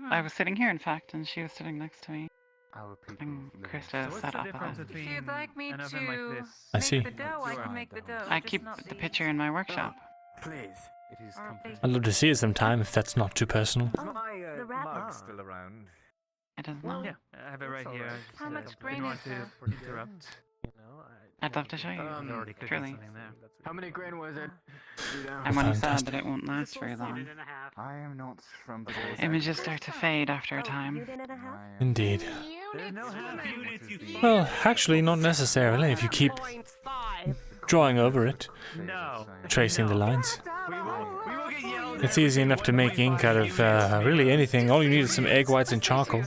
I was sitting here, in fact, and she was sitting next to me. Our people And live Christos So what's sat the opposite. difference If between you'd like me an to oven like this? I make see. the dough, I can make the dough. I just keep not the picture in my workshop. Please. It is Or comforting. I'd love to see it sometime if that's not too personal. Oh, the rat Mark's still around. It is not. Yeah, I have it right here. How Just, much grain didn't want is to there? interrupt. You know, I'd love to show you. I've already cooked Truly. something there. How many grain was it? You know? I'm only sad Fantastic. that it won't last very long. I am not from the Images start to fade after a Oh, time. unit and a half? Indeed. There's no half units, you Well, actually, not necessarily if you keep drawing over it, No. tracing the lines. We will get yelled It's at easy enough to make ink out of really anything. All you need is some egg whites and charcoal.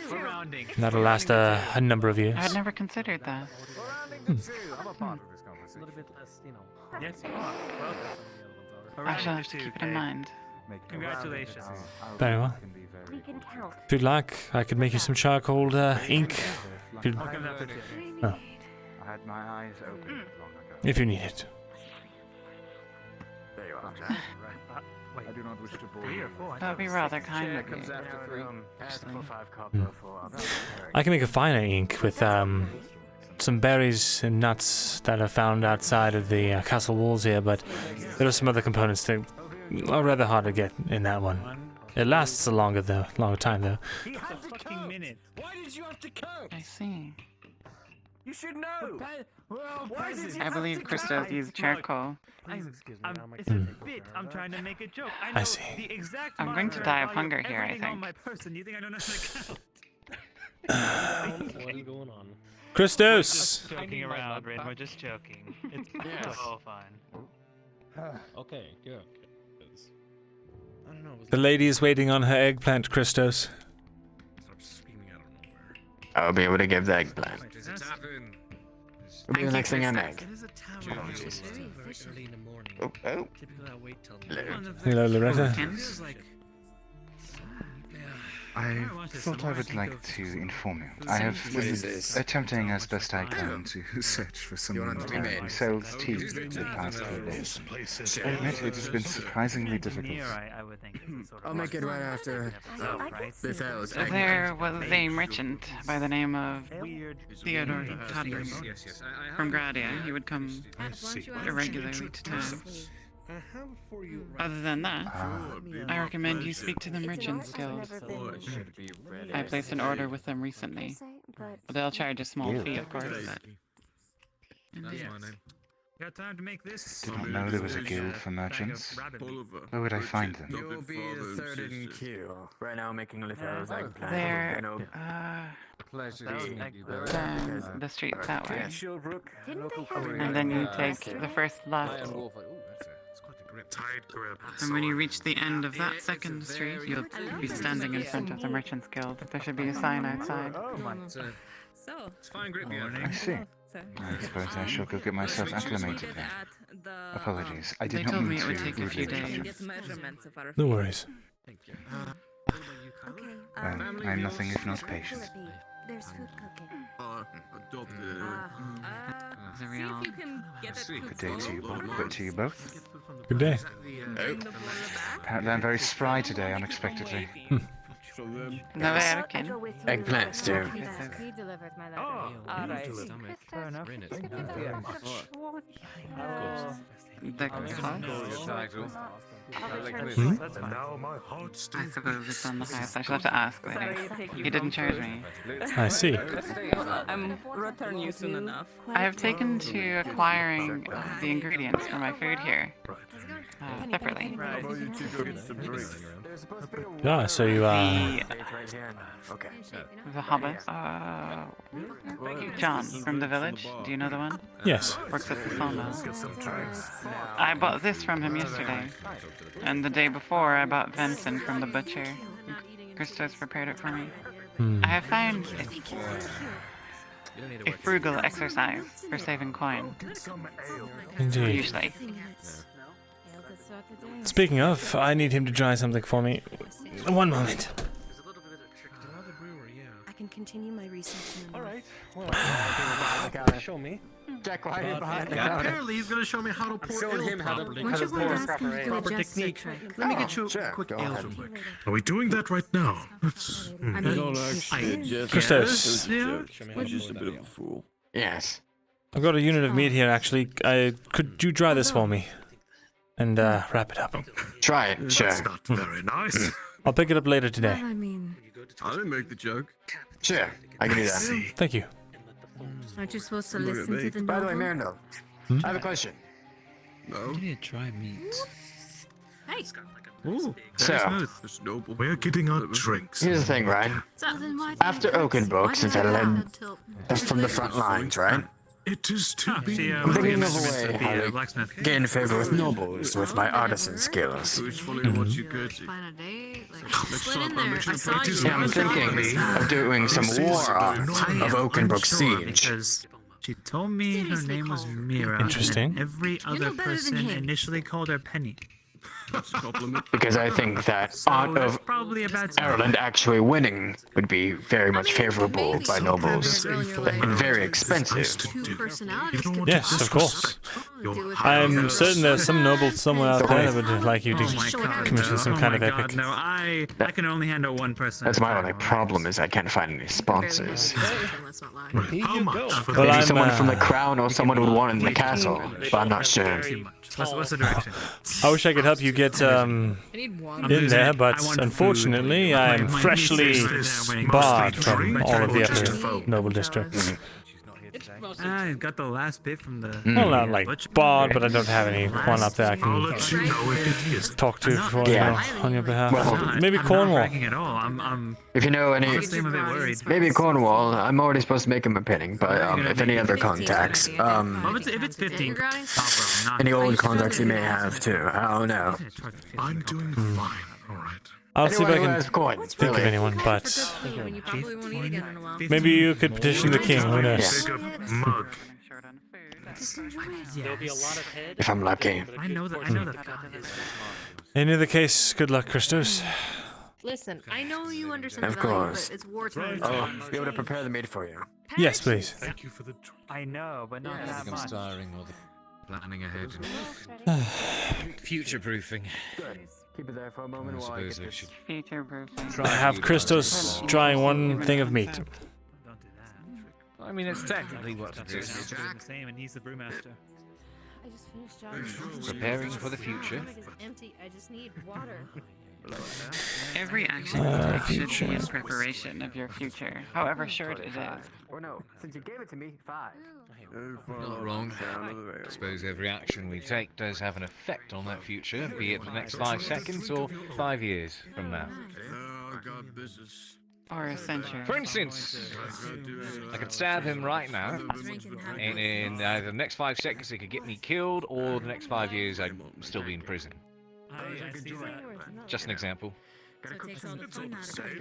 for rounding. That'll last a number of years. I had never considered that. I'm a part of this conversation. A little bit less, you know. Yes, you are. Welcome. I shall have to keep it in mind. Congratulations. Very well. We can count. If you'd like, I could make you some charcoal ink. If you'd- I'll give that to you. Oh, I had my eyes open long ago. if you need it. There you are. Wait, I do not wish to bore 3 you. or 4? That'd be rather kind of Comes you. after 3. Ask for 5 copper for I can make a finer ink with some berries and nuts that are found outside of the castle walls here, but there are some other components that are rather hard to get in that one. It lasts a longer time though. He has a fucking minute. Why did you have to cook? I see. You should know. Why did you I have believe to Christos cook? used charcoal. Please excuse me. now, my It's a kid. bit. I'm trying to make a joke. I know I see. the exact I'm going to monetary die of value hunger here, I everything on think. my person. You think I don't know how to count? What is going on? Christos! Just joking around, Rin. We're just joking. It's all fine. Okay, good. I don't know. The lady is waiting on her eggplant, Christos. I'll be able to give the eggplant. It is a tavern. It'll be the next thing I make. It is a tavern. It's very early in the morning. Oh, oh. Typically, I wait till. Hello, Loretta. Feels like. I thought I would like to inform you. I have been attempting as best I can to search for someone who sells tea for the past 3 days. I admit it has been surprisingly difficult. I would think. I'll make it right after the fellows. There was a merchant by the name of Theodore Toddler from Gradia. He would come irregularly to town. Other than that, I recommend you speak to the Merchants Guild. I placed an order with them recently. They'll charge a small fee, of course, but... Got time to make this? Did not know there was a guild for merchants. Where would I find them? You'll be the third in queue. Right now, making Litho's eggplant. They're, Pleasure. down the street that way. Local And then you take the first left. And when you reach the end of that second street, you'll be standing in front of the Merchants Guild. There should be a sign outside. So, it's fine, great. I see. I suppose I shall go get myself acclimated then. Apologies, I They did not told mean me it would to take a few rudely days. interrupt. No worries. I'm nothing if not patient. There's food cooking. See if you can get that food Good day to you, to you both. Good day. Apparently I'm very spry today, unexpectedly. No American. Eggplants, too. He delivered my letter. Alright. Fair enough. The Now my heart still I suppose it's on the house. I shall have to ask later. He didn't charge me. I see. I'm return you soon enough. I have taken to acquiring the ingredients for my food here. Separately. Yeah, so you, The hobbit. John, from the village. Do you know the one? Yes. Works at the sawmill. I bought this from him yesterday. And the day before, I bought venison from the butcher. Christos prepared it for me. I have found a frugal exercise for saving coin. Indeed. Usually. Speaking of, I need him to dry something for me. One moment. I can continue my research in the Alright, well, show me. Jack, why are you behind the Yeah, counter? apparently he's gonna show me how to pour ale properly. Why don't you want to ask him to do a Proper just technique. trick? Let me get you sure, a quick go ale ahead. real quick. Are we doing that right now? That's. I mean, Christos, Yeah. I'm just a bit of a fool. Yes. I've got a unit of meat here, actually. Could you dry this for me? And, wrap it up. Try it, sure. That's not very nice. I'll pick it up later today. I mean, I didn't make the joke. Sure, I can do that. Thank you. aren't you supposed to listen to the By the way, noble? Myrindal, I have a question. No. Try meat. Hey, Ooh, So, very smooth. It's noble. We're getting our drinks. here's the thing, right? so then why After Oakenbrook, since I led from the front lines, right? It is to be. See, I'm thinking of a Mr. way how to Blacksmith. gain favor with nobles with my artisan skills. What you could. Plan a date, like, slid in there. I saw you. Yeah, I'm thinking of doing some war art of Oakenbrook Siege. Because she told me her Seriously, name was Cole. Mira. Interesting. And every know other better than person him. initially called her Penny. That's a compliment. Because I think that So art that's of probably a bad sign. Ireland actually winning would be very much favorable by nobles and very expensive. Yes, of course. I'm certain there's some noble somewhere out there that would like you to commission some kind of epic. No, I can only handle one person. That's my only problem is I can't find any sponsors. How much? Well, Maybe I'm, someone from the crown or someone would want in the castle, but I'm not sure. What's the direction? I wish I could help you get in there, but unfortunately I'm freshly barred from all of the upper noble districts. I got the last bit from the. Well, not like barred, but I don't have anyone up there I I'll let you can know if it is. talk to for Yeah. on your behalf. Well, Maybe I'm Cornwall. not bragging at all. I'm If you know any, honestly I'm a bit worried. maybe Cornwall, I'm already supposed to make him a pinning, but if any other contacts, Well, if it's 15, any old contacts you may have too, I don't know. I'm doing fine. All right. I'll see if I Anyone who can has coins, think of really. anyone, but When you probably won't eat again in a while. maybe you could petition the king. Who knows? Big up mug. If I'm lucky. I know that. In either case, good luck, Christos. Listen, I know you understand Of the value, course. but it's wartime. Oh, be able to prepare the meat for you. Yes, please. Thank you for the drink. I know, but not that much. Starring or the planning ahead and future-proofing. Good. Keep it there for a moment I while I get suppose I this. should Future proof. I have Christos drying one thing of meat. Don't do that. I mean, it's technically what it He's is. doing the same, and he's the brewmaster. I just finished Preparing for the future. It's empty. I just need water. Every action you take should be in preparation of your future, however short it is. Or no, since you gave it to me, 5. Not wrong. I suppose every action we take does have an effect on that future, be it the next 5 seconds or 5 years from now. Or a century. For instance, I could stab him right now, and in either the next 5 seconds it could get me killed, or the next 5 years I'd still be in prison. I see that. Just an example. So it takes all the fun out of it.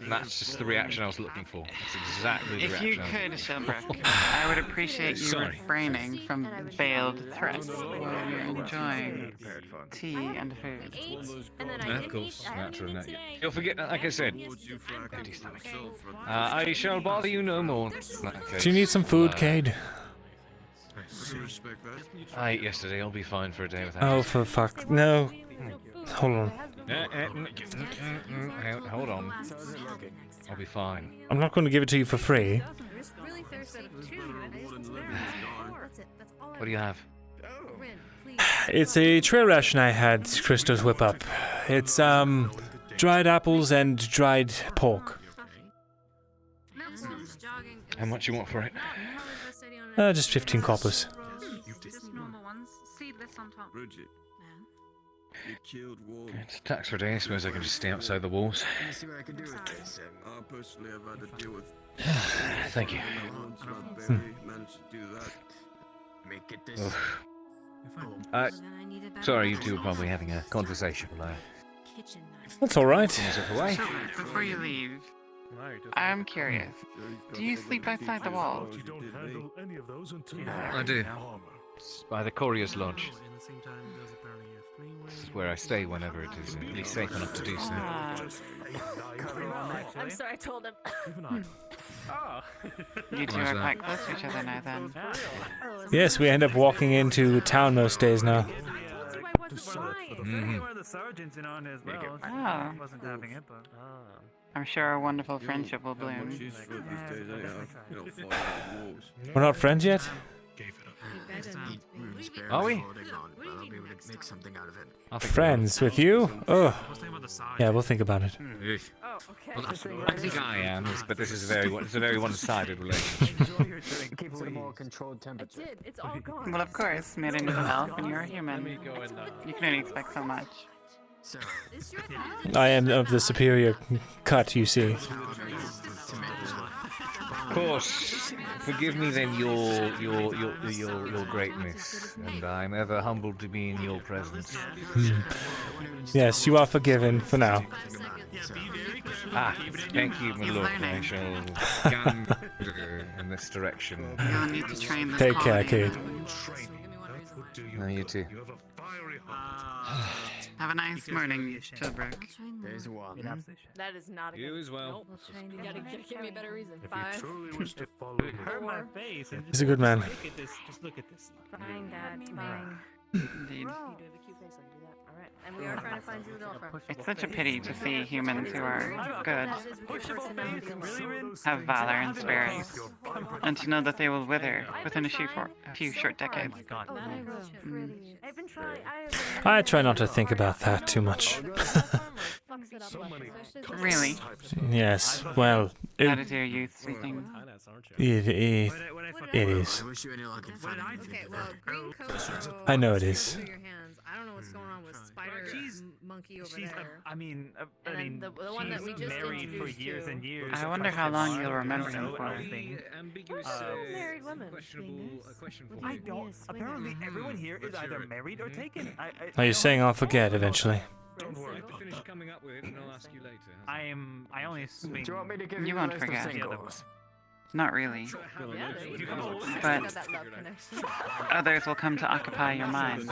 That's just the reaction I was looking for. That's exactly the If reaction you I was could, looking for. Shelbrook, I would appreciate you Sorry. refraining from veiled threats while you're enjoying tea and food. Of course, natural. You'll forget, like I said, empty stomach. I shall bother you no more. Do you need some food, Cade? I ate yesterday. I'll be fine for a day without. Oh, for fuck. No. Hold on. Hold on. I'll be fine. I'm not going to give it to you for free. What do you have? It's a trail ration I had Christos whip up. It's, dried apples and dried pork. How much you want for it? Just 15 coppers. It's tax for day. I suppose I can just stay outside the walls. Thank you. Sorry, you two are probably having a conversation. That's all right. Before you leave, I'm curious. Do you sleep outside the wall? I do. It's by the Courier's Lodge. This is where I stay whenever it is at least safe enough to do so. I'm sorry, I told him. You two are quite close to each other now, then. Yes, we end up walking into town most days now. Where the sergeants in on as well. Oh. Wasn't having it, but I'm sure a wonderful friendship will bloom. We're not friends yet? Are we? Friends with you? Oh. Yeah, we'll think about it. Well, I think I am, but this is it's a very one-sided relationship. Keep it at a more controlled temperature. It's all gone. Well, of course, Myrindal is an elf and you're a human. You can only expect so much. I am of the superior cut, you see. Of course. Forgive me then your greatness, and I'm ever humbled to be in your presence. Yes, you are forgiven for now. Thank you, my lord. I shall gander in this direction. You'll need to train this Take care, quality. kid. No, you too. Have a nice morning, Shelbrook. There's one. That is not a good. You as well. Nope. You gotta give me a better reason. If Fine. you truly wish to follow me, hurt my face. And He's a good man. Look at this. Just look at this. Fine, Dad. Fine. Indeed. You do have a cute face, I can do that. Alright. And we are trying to find you a girlfriend. It's such a pity to see humans who are good, That is with your personality alone. have valor and spirit, and to know that they will wither within a few short decades. I've been trying. I try not to think about that too much. Really? Yes, well, That is your youth speaking. it is. I know it is. I don't know what's going on with Spider Monkey over there. I mean, the one that we just married for introduced years to. and years. I wonder how long you'll remember him for. Married women. I don't. Apparently, everyone here is either married or taken. Are you saying I'll forget eventually? Don't worry. Finish coming up with it, and I'll ask you later. I only swing. Do you want me to give You a won't list of forget. singles? Not really. Yeah, But others will come to occupy your mind.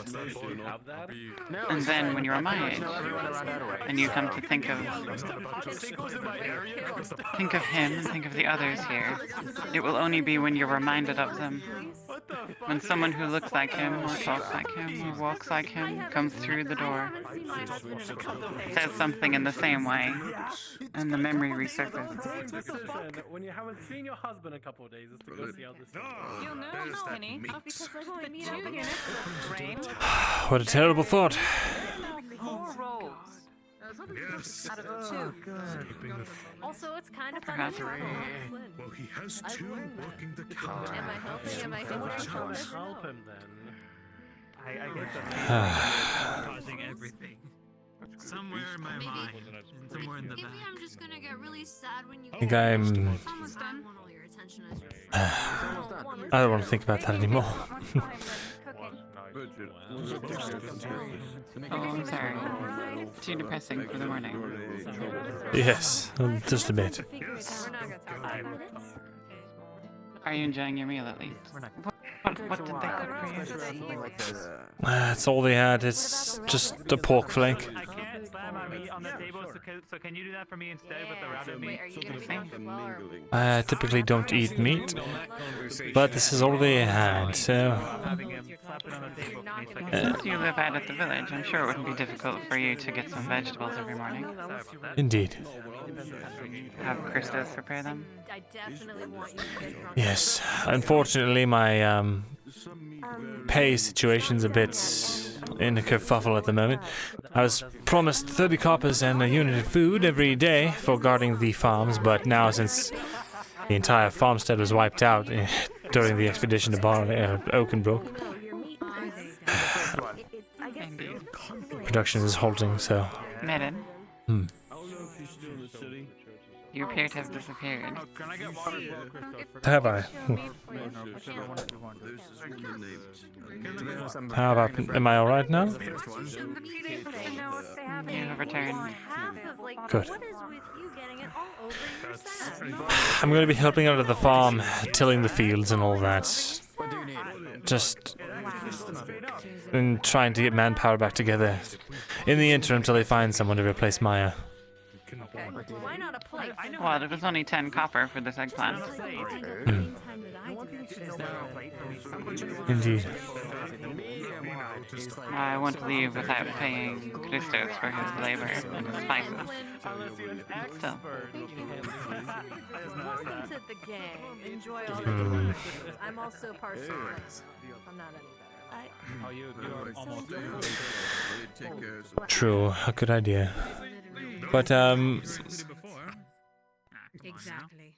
And then when you're my age, and you come to think of him and think of the others here, it will only be when you're reminded of them. When someone who looks like him, or talks like him, or walks like him comes through the door, says something in the same way, and the memory resurfaces. When you haven't seen your husband a couple of days, is to go see how this is. You'll know, Penny. Because like when we meet up again, brain. What a terrible thought. 4 rolls. Out of 2. Also, it's kind of fun. Well, he has 2 working the counter. Am I helping? Am I hindering? Help him then. I get the causing everything. Somewhere in my mind. Somewhere in the back. Maybe I'm just gonna get really sad when you. I think I'm. Almost done. I want all your attention as I don't want to think about that anymore. Oh, I'm sorry. Too depressing for the morning. Yes, just a bit. Are you enjoying your meal at least? What did they cook for you? That's all they had. It's just a pork flank. I can't slam my meat on the table, so can you do that for me instead with the rabbit meat? I typically don't eat meat, but this is all they had, so... Since you live out at the village, I'm sure it wouldn't be difficult for you to get some vegetables every morning. Indeed. Have Christos prepare them? I definitely want you to get drunk. Yes, unfortunately my pay situation's a bit in a kerfuffle at the moment. I was promised 30 coppers and a unit of food every day for guarding the farms, but now since the entire farmstead was wiped out during the expedition to Oakenbrook, production is halting, so... Myrin? Hmm. You appear to have disappeared. Have I? How about... Am I alright now? You have returned. Good. I'm going to be helping out at the farm, tilling the fields and all that. Just... and trying to get manpower back together in the interim till they find someone to replace Maya. Why not a plate? Well, it was only 10 copper for this eggplant. Indeed. I won't leave without paying Christos for his labor and his spices. Still. Welcome to the gang. Enjoy all the delicious. I'm also partial. I'm not any better. True, a good idea. But, Exactly.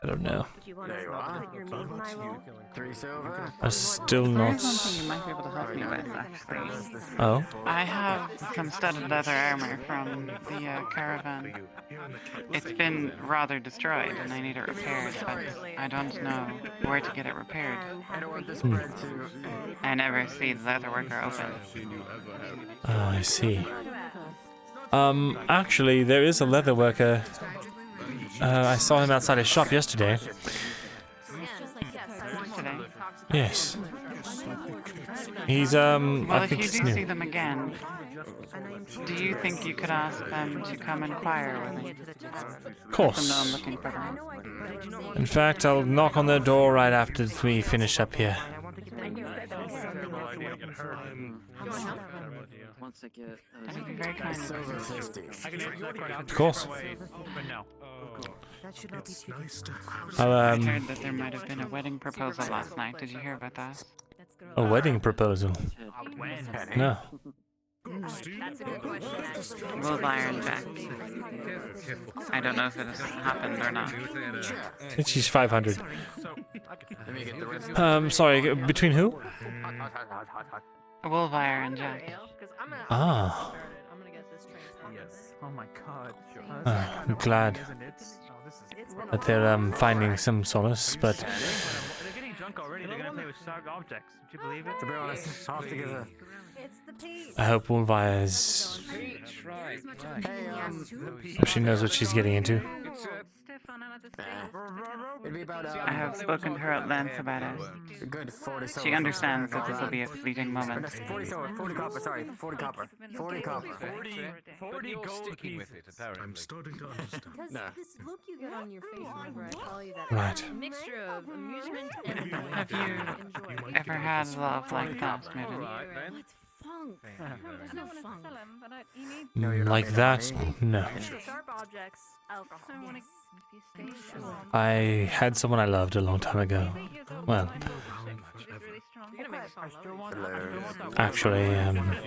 I don't know. There you are. I'm still not... There's one thing you might be able to help me with, actually. Oh? I have some studded leather armor from the caravan. It's been rather destroyed, and I need it repaired, but I don't know where to get it repaired. I never see the leather worker open. Oh, I see. Actually, there is a leather worker. I saw him outside his shop yesterday. Yes. He's, Well, I if think you he's do new. see them again, do you think you could ask them to come inquire with me? Of course. Let them know I'm looking for them. In fact, I'll knock on their door right after we finish up here. Once I get That'd be very kind of you. Of course. I I'll, heard that there might have been a wedding proposal last night. Did you hear about that? a wedding proposal? No. That's a good question. Will Byron back? I don't know if it has happened or not. She's 500. Sorry, between who? Wolvire and Jack. Ah. Oh my god. I'm glad that they're finding some solace, but They're getting drunk already. They're gonna play with sharp objects. Would you believe it? To be honest, I'll have to give a... I hope Wolvire is... hope she knows what she's getting into. I have spoken to her at length about it. She understands that this will be a fleeting moment. 40 copper, sorry, 40 copper. 40 copper. 40 gold pieces. I'm starting to understand. Because this look you get on your face whenever I call you that Right. mixture of amusement and annoyance. Have you ever had love like that, Myrindal? What's funk? There's no funk. Like that? No. Sharp objects, alcohol. I had someone I loved a long time ago. Well, actually, I'm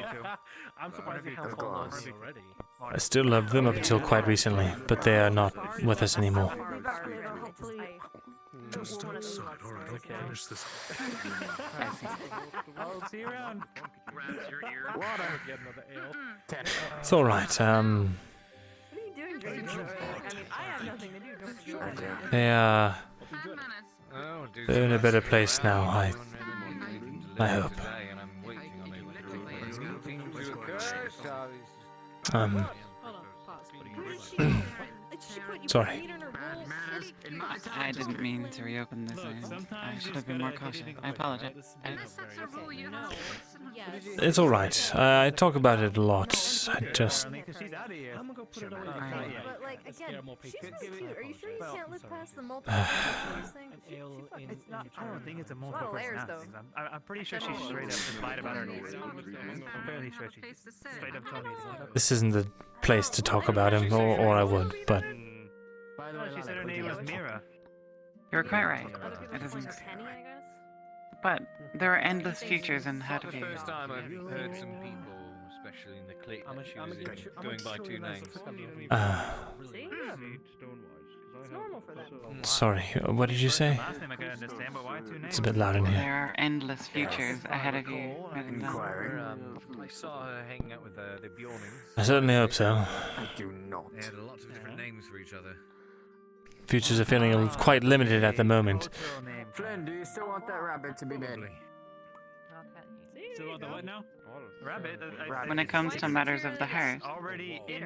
surprised you held on already. I still love them up until quite recently, but they are not with us anymore. Just outside. Alright, I'll finish this. I'll see you around. Grabs your ear. Water. Get another ale. It's alright, What are you doing drinking? I mean, I have nothing to do. Don't you? they're in a better place now. I hope. Today, and I'm waiting on it to occur, so Hold on, pause. Sorry. I didn't mean to reopen this. I should have been more cautious. I apologize. It's alright. I talk about it a lot. I just... But like again, she's really cute. Are you sure you can't look past the multiple thing? It's not. I don't think it's a Lot multiple of layers, personality though. thing. I'm pretty sure she's straight up lied about her name. I'm fairly sure she straight up told me. This isn't the place to talk about him, or I would, but... No, she said her name was Mira. You're quite right. It isn't. But there are endless futures in how to the view. first time I've heard some people, especially in the clique, that she was going by two names. See? It's normal for them. Sorry, what did you say? Last name I could understand, but why two names? It's a bit loud in here. There are endless futures ahead of you. I saw her hanging out with the Bjornings. I certainly hope so. I do not. They had lots of different names for each other. Futures are feeling quite limited at the moment. Flynn, do you still want that rabbit to be made? So the what now? Rabbit. When it comes to matters of the heart, already in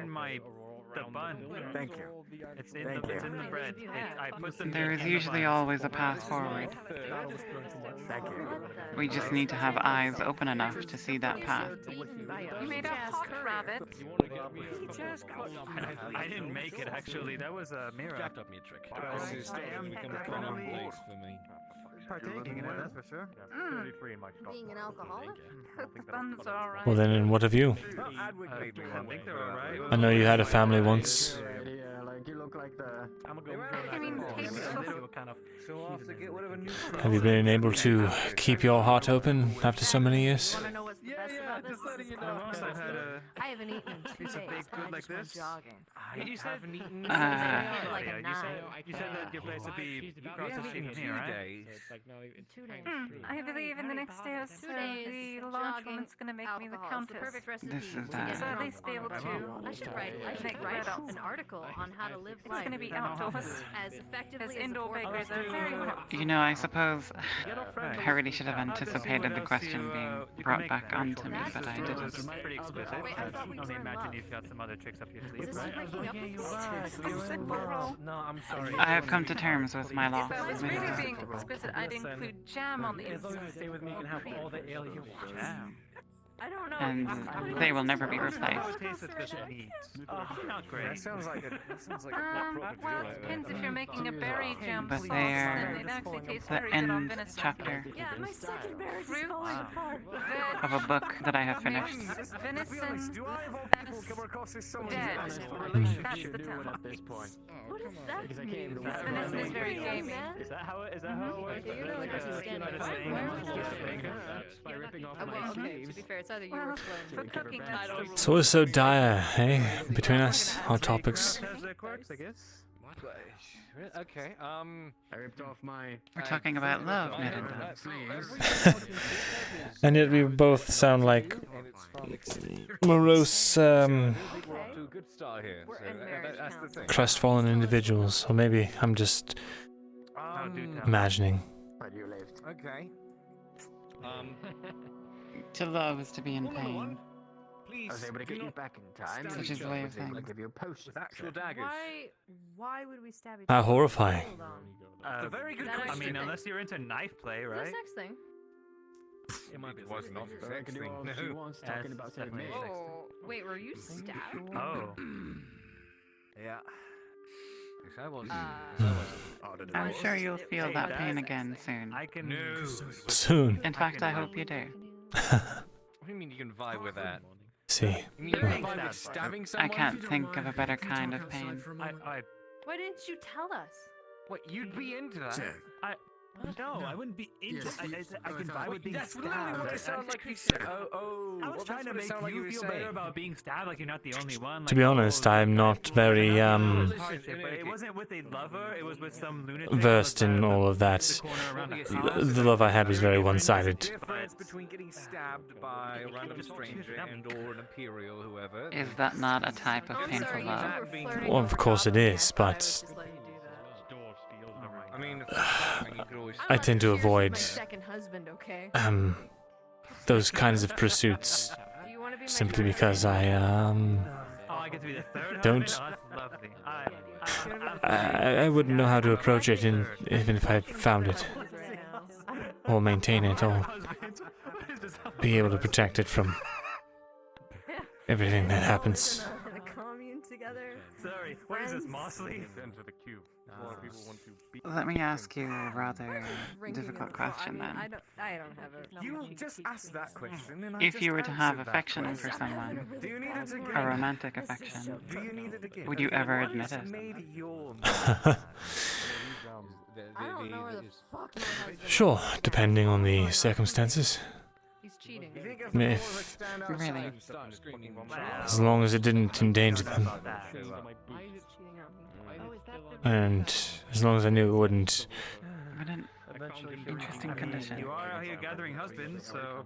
the bun. Thank you. It's in the bread. I put some. there is usually always a path forward. Thank you. We just need to have eyes open enough to see that path. You made a hot rabbit. I didn't make it actually. That was a Mira. Jacked up me a trick. I am commonplace for me. partaking in it, that's for sure. Being an alcoholic? The buns are alright. Well then, and what of you? I think they're alright. I know you had a family once. Yeah, like you look like the. I mean, Have you been able to keep your heart open after so many years? Wanna know what's the best about this? I haven't eaten in 2 days. I just went jogging. You haven't eaten. Like a You said that your place would be across the street from here, right? 2 days. I believe in the next day or so, the large woman's gonna make me the countess. Perfect recipe. This is So at least be able to I should write an article on how to live It's life. gonna be outdoors. As effectively As as indoor the bakeries are very hot. You know, I suppose I really should have anticipated the question being brought back onto me, but I didn't. Pretty explicit. I thought we only were in imagine love. you've got some other tricks up your Is sleeve. this you breaking up with me? No, I'm sorry. I have come to terms with my loss. If I was really being explicit, I'd include jam on the As long as you inside. stay with me, you can have all the ale you want. Jam. I don't know. And they will never be replaced. Not great. That sounds like a Well, it depends if you're making a berry jam, But please. they Then are it actually tastes the very good on end venison. chapter Yeah, my second marriage is Fruit, falling apart. of a book that I have finished. venison, Do I of all people come across as someone dead. who's That's the term. at this point? What is that mean? Venison is very gamey. Is that how it works? You're going Like to a stand like a up. saying Where amongst was the baker? By ripping off Well, okay, to be fair, it's either you or For cooking, that's the rule. It's always so dire, eh? Between us, our topics. As it works, I guess. Okay, I ripped off my. We're talking about love, Myrindal. And yet we both sound like morose, to a good start here. We're So in marriage that's the thing. crestfallen individuals. Or maybe I'm just imagining. But you lived. Okay. To love is to be in pain. I was able to get you back in time. Such is the way of I was able to things. give you a potion. With actual daggers. Why would we stab each How other? horrifying. Hold on. A very good That question. I mean, actually- unless you're into knife play, Is that a right? sex thing? It might be was not a I sex can do thing. all she No. wants talking about saving me. Oh, wait, were you stabbed? Oh. Yeah. Yes, I was. I'm sure you'll feel that pain again soon. I can. No. Soon. In fact, I hope you do. What do you mean you can vibe with that? See. You mean you can vibe with stabbing I someone? can't think of a better kind of pain. Why didn't you tell us? What, you'd be into that? No, I wouldn't be into. Yes. I can vibe with being That's stabbed. literally what it sounded like you said. Oh. I was trying to make you feel better about being stabbed, like you're not the only one. To be honest, I'm not very But it wasn't with a lover. It was with some lunatic. versed in all of that. The love I had was very one-sided. Difference between getting stabbed by a random stranger and or an imperial, whoever. Is that not a type of painful love? Well, of course it is, but I mean, you could always. I tend to avoid My second husband, okay? those kinds of pursuits simply because I don't. I wouldn't know how to approach it, even if I found it, or maintain it, or be able to protect it from everything that happens. A commune together. Sorry, what is this, Mosley? Let me ask you a rather difficult question then. I don't have it. You just asked that question, and I If just you were to have answered that affection question. for someone, Do you need it again? a romantic affection, Do you need it again? would you ever admit it? Made your I don't know where the fuck my husband is. Sure, depending on the circumstances. He's cheating. If, Really? as long as it didn't endanger them, and as long as I knew it wouldn't. What an interesting condition. You are out here gathering husbands, so.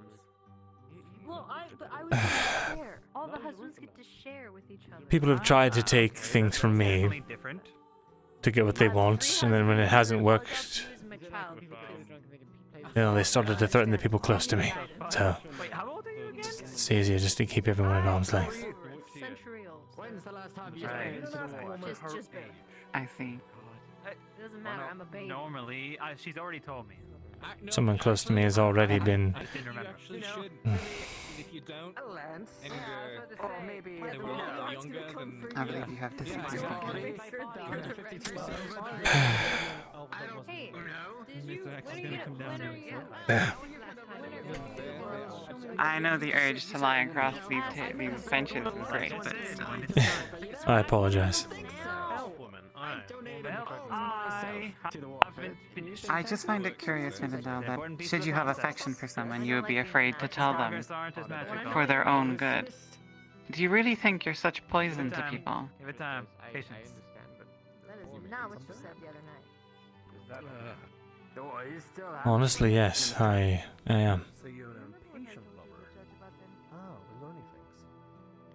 Well, but I was gonna share. All the husbands get to share with each other. People have tried to take things from me to get what they want, and then when it hasn't worked, they started to threaten the people close to me. So it's easier just to keep everyone at arm's length. Century old. When's the last time you Just babe. I see. It doesn't matter. I'm a baby. Normally, she's already told me. Someone close to me has already been. I didn't remember. If you don't, Lance. and Or maybe they were a lot younger than. I believe you have different Hey, did you? When are you? I know the urge to lie across these benches is great, but still. I apologize. I just find it curious, Myrindal, that should you have affection for someone, you would be afraid to tell them for their own good. Do you really think you're such poison to people? Give it time. Patience. That is not what you said the other night. Honestly, yes, I am. So you're an impatient lover. Oh, we're learning things.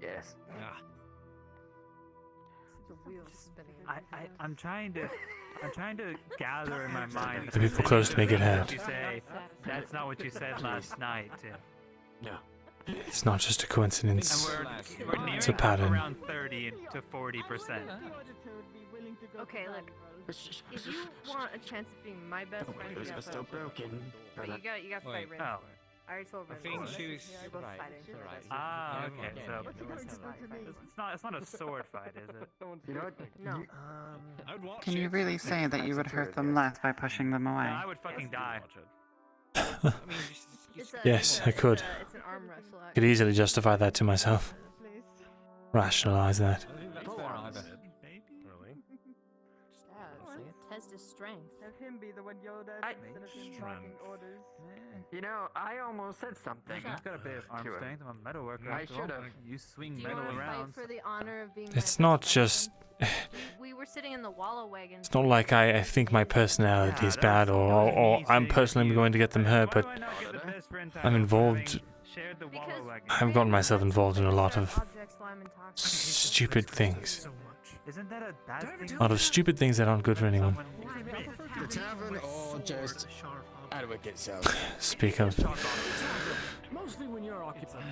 Yes. I'm trying to gather in my mind. The people close to me get hurt. You say that's not what you said last night. No. It's not just a coincidence. We're nearing It's a pattern. around 30 to 40%. Okay, look. If you want a chance of being my best friend, you gotta still broken. But you gotta fight Rin. Oh. I already told Rin. I think she was You're both right. fighting for the best Ah, friend. okay. So it's not a sword fight, is it? You know what? No. Can you really say that you would hurt them less by pushing them away? No, I would fucking die. Yes, I could. It's an arm wrestle. Could easily justify that to myself. Rationalize that. Test his strength. Have him be the one yelled at instead of him barking orders. You know, I almost said something. I've got a bit of arm strength. I'm a metal worker. I after all. should have. You swing Do you metal want to around. fight for the honor of being It's my not best just. friend? We were sitting in the wallow wagon. It's not like I think my personality is bad or I'm personally going to get them hurt, but I'm involved. I've gotten myself involved in a lot of stupid things. Isn't that a bad thing? A lot of stupid things that aren't good for anyone. The tavern or just advocate self. Speak of. Mostly when you're occupied.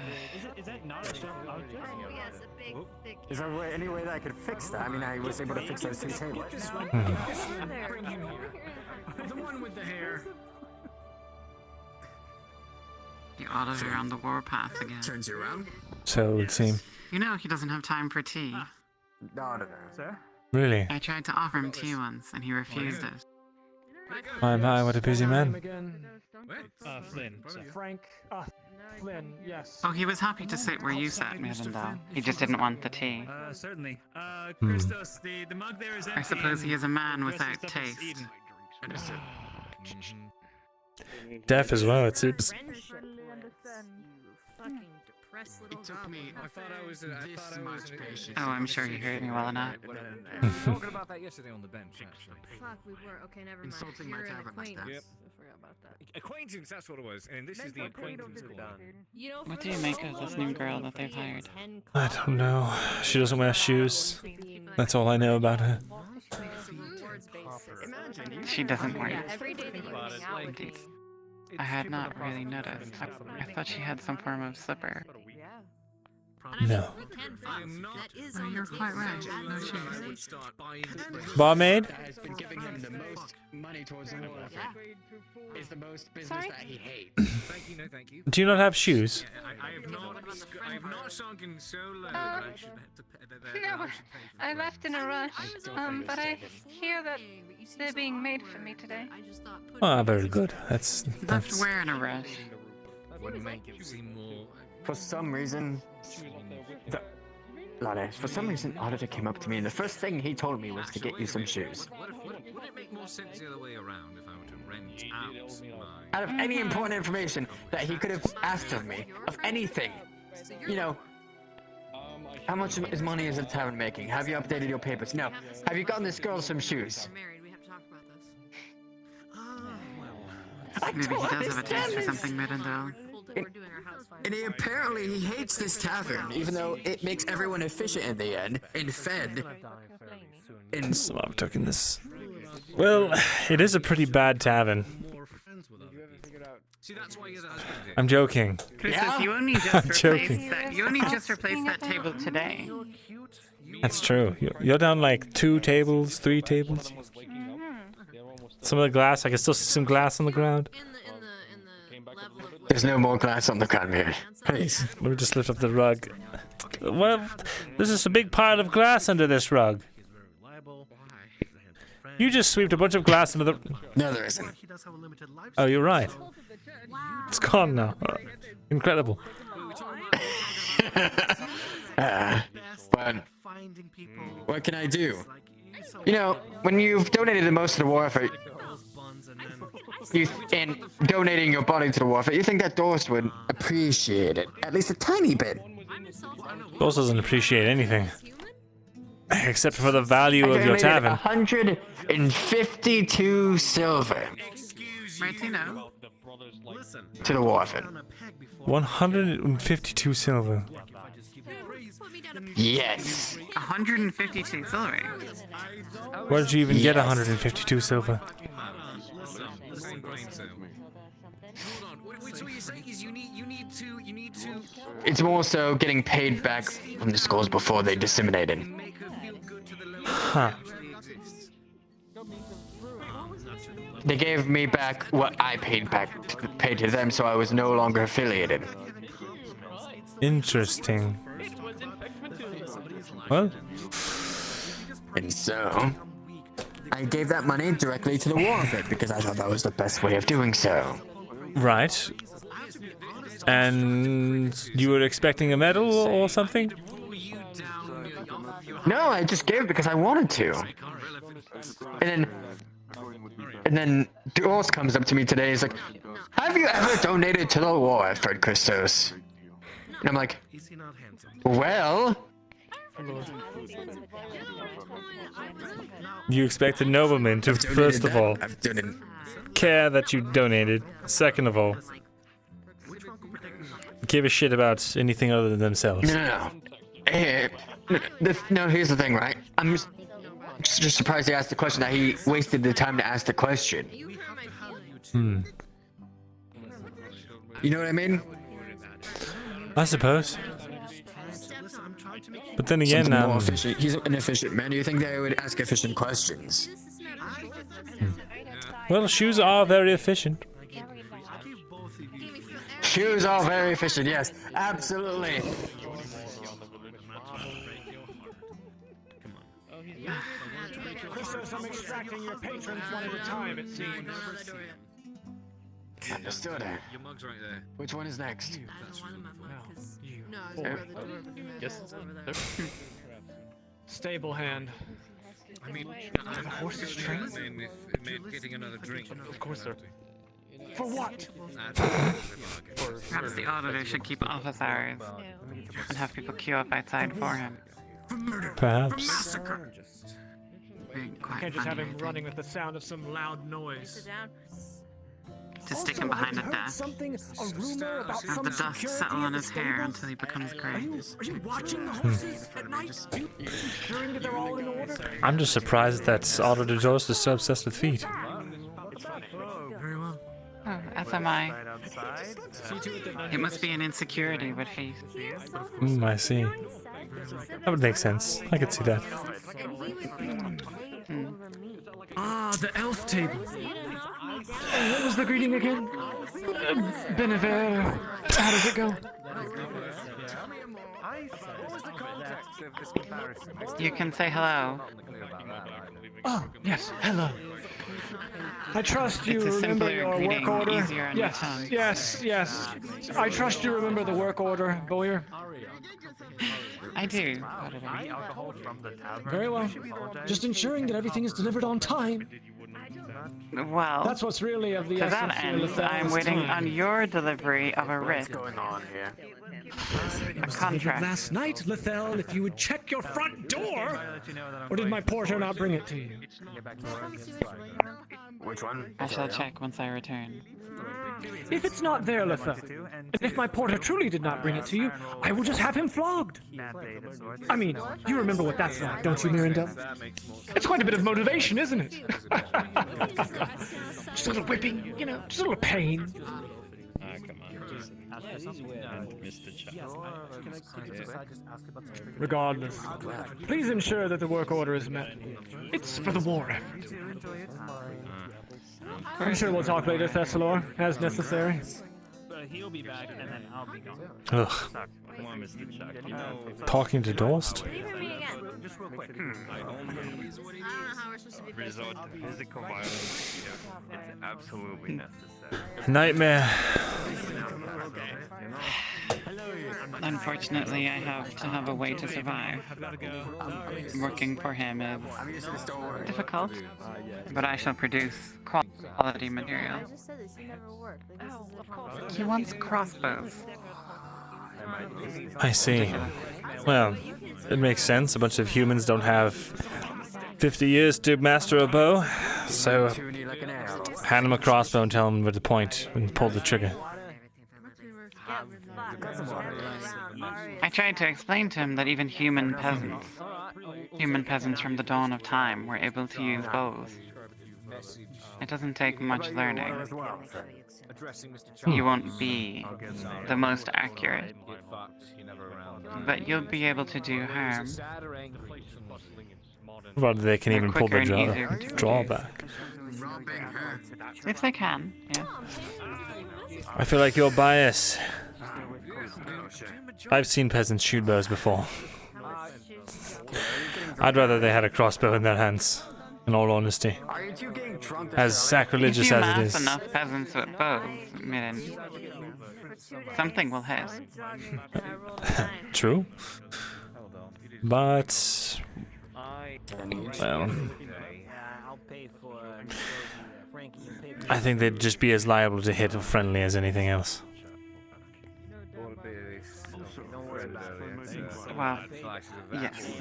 Is that not a show? Oh, yes, a big, thick. Is there any way that I could fix that? I mean, I was able to fix those two tables. The one with the hair. The Oliver on the warpath again. Turns you around? So it would seem. You know he doesn't have time for tea. No. Sir? Really? I tried to offer him tea once, and he refused it. My, what a busy man. Flynn. Frank. Flynn, yes. Oh, he was happy to sit where you sat, Myrindal. He just didn't want the tea. Certainly. Christos, the mug there is empty. I suppose he is a man without taste. Deaf as well, it seems. It took me. I thought I was much patience. Oh, I'm sure he heard me well enough. Talking about that yesterday on the bench, actually. Fuck, we were. Okay, never mind. Insulting my You're an tavern acquaintance. master. Yep. I forgot about that. Acquaintance, that's what it was. And this is the acquaintance call. You know, What do you make of this new girl that they've hired? I don't know. She doesn't wear shoes. That's all I know about her. She doesn't wear Every day that you hang out with me, I had not really noticed. I thought she had some form of slipper. No. Oh, you're quite right. No shoes. Barmaid? Has been giving him the most money towards the war effort. Is the most business Sorry? that he hates. Thank you, no thank you. Do you not have shoes? I have not sunken so low that I should have to pay, No, I left in a rush, but I hear that they're being made for me today. Ah, very good. That's. Where in a rush? Wouldn't make it seem more. For some reason, for some reason, Auditor came up to me and the first thing he told me was to get you some shoes. Would it make more sense the other way around if I were to rent out my... Out of any important information that he could have asked of me, of anything, you know, how much is money is the tavern making? Have you updated your papers? No. Have you gotten this girl some shoes? Maybe he does have a taste for something, Myrindal. And he hates this tavern, even though it makes everyone efficient in the end, and fed. So I'm taking this. Well, it is a pretty bad tavern. See, that's why you're the husband here. I'm joking. Christus, you only just replaced that table today. That's true. You're down like 2 tables, 3 tables. Some of the glass, I can still see some glass on the ground. There's no more glass on the ground, Mary. Please. Let me just lift up the rug. Well, there's just a big pile of glass under this rug. You just swept a bunch of glass into the... No, there isn't. Oh, you're right. It's gone now. Incredible. But what can I do? You know, when you've donated the most to the war effort, and donating your body to the war effort, you think that Doris would appreciate it, at least a tiny bit. Doris doesn't appreciate anything. Except for the value of your tavern. 152 silver. Martino. To the war effort. 152 silver. Yes. 152 silver. Where did you even get 152 silver? It's more so getting paid back from the schools before they disseminated. Huh. They gave me back what I paid to them, so I was no longer affiliated. Interesting. Well. And so, I gave that money directly to the war effort because I thought that was the best way of doing so. Right. And you were expecting a medal or something? No, I just gave it because I wanted to. And then Doris comes up to me today and is like, have you ever donated to the war effort, Christos? And I'm like, well... You expect a nobleman to, first of all, care that you donated. Second of all, give a shit about anything other than themselves. No. No, here's the thing, right? I'm just surprised he asked the question, that he wasted the time to ask the question. Hmm. You know what I mean? I suppose. But then again, more efficient. He's an efficient man. Do you think they would ask efficient questions? Well, shoes are very efficient. Shoes are very efficient, yes. Absolutely. Christos, I'm extracting your patrons one at a time, it seems. Understood. Your mug's right there. Which one is next? Yes. Stable hand. I mean, Are the horses trained? Getting another drink. Of course, sir. For what? Perhaps the auditor should keep office hours and have people queue up outside for him. Perhaps. Can't just have him running with the sound of some loud noise. To stick him behind a desk. Have the dust settle on his hair until he becomes gray. Are you watching the horses at night? Are you ensuring that they're all in order? I'm just surprised that Auditor Doris is so obsessed with feet. Very well. As am I. Right outside. It must be an insecurity with haste. I see. That would make sense. I could see that. Ah, the elf table. What was the greeting again? Benever. How does it go? You can say hello. Oh, yes, hello. I trust you It's a remember simpler your greeting, work order. easier on your Yes, tongue. yes. I trust you remember the work order, Bowyer. I do. Very well. Just ensuring that everything is delivered on time. Well, That's what's really of the to essence that here, end, Lethal, I'm is waiting time. on your delivery of a writ. A contract. Last night, Lethal, if you would check your front door. Or did my porter not bring it to you? Which one? I shall check once I return. If it's not there, Lethal, and if my porter truly did not bring it to you, I will just have him flogged. I mean, you remember what that's like, don't you, Myrindal? It's quite a bit of motivation, isn't it? Just a little whipping, you know, just a little pain. Regardless, please ensure that the work order is met. It's for the war effort. I'm sure we'll talk later, Thesalor, as necessary. He'll be back, and then I'll be gone. Ugh. Come on, Mr. Chuck. You know, Talking to Dorst? just real quick. I don't know how we're supposed to be Resort to physical violence. It's absolutely necessary. Nightmare. Unfortunately, I have to have a way to survive. Working for him is difficult, but I shall produce quality material. He wants crossbows. I see. Well, it makes sense. A bunch of humans don't have 50 years to master a bow, so hand him a crossbow and tell him where to point and pull the trigger. I tried to explain to him that even human peasants from the dawn of time were able to use bows. It doesn't take much learning. You won't be the most accurate, but you'll be able to do harm. Rather, they can even pull the quicker and easier to drawback. If they can, yeah. I feel like you're biased. I've seen peasants shoot bows before. I'd rather they had a crossbow in their hands, in all honesty. As sacrilegious if you as it mass is. enough peasants with bows, Mirin, something will hit. True. But... well... I think they'd just be as liable to hit friendly as anything else. Well, yes.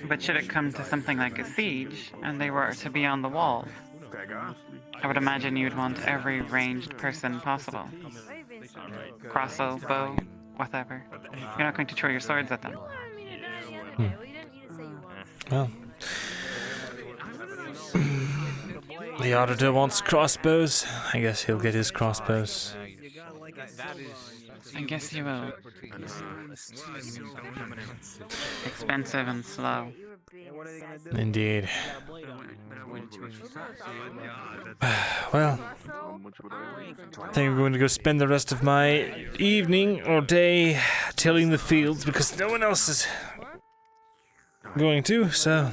But should it come to something like a siege, and they were to be on the wall, I would imagine you'd want every ranged person possible. Crossbow, bow, whatever. You're not going to throw your swords at them. Well... the auditor wants crossbows. I guess he'll get his crossbows. I guess you will. Expensive and slow. Indeed. Well, I think I'm going to go spend the rest of my evening or day tilling the fields because no one else is going to, so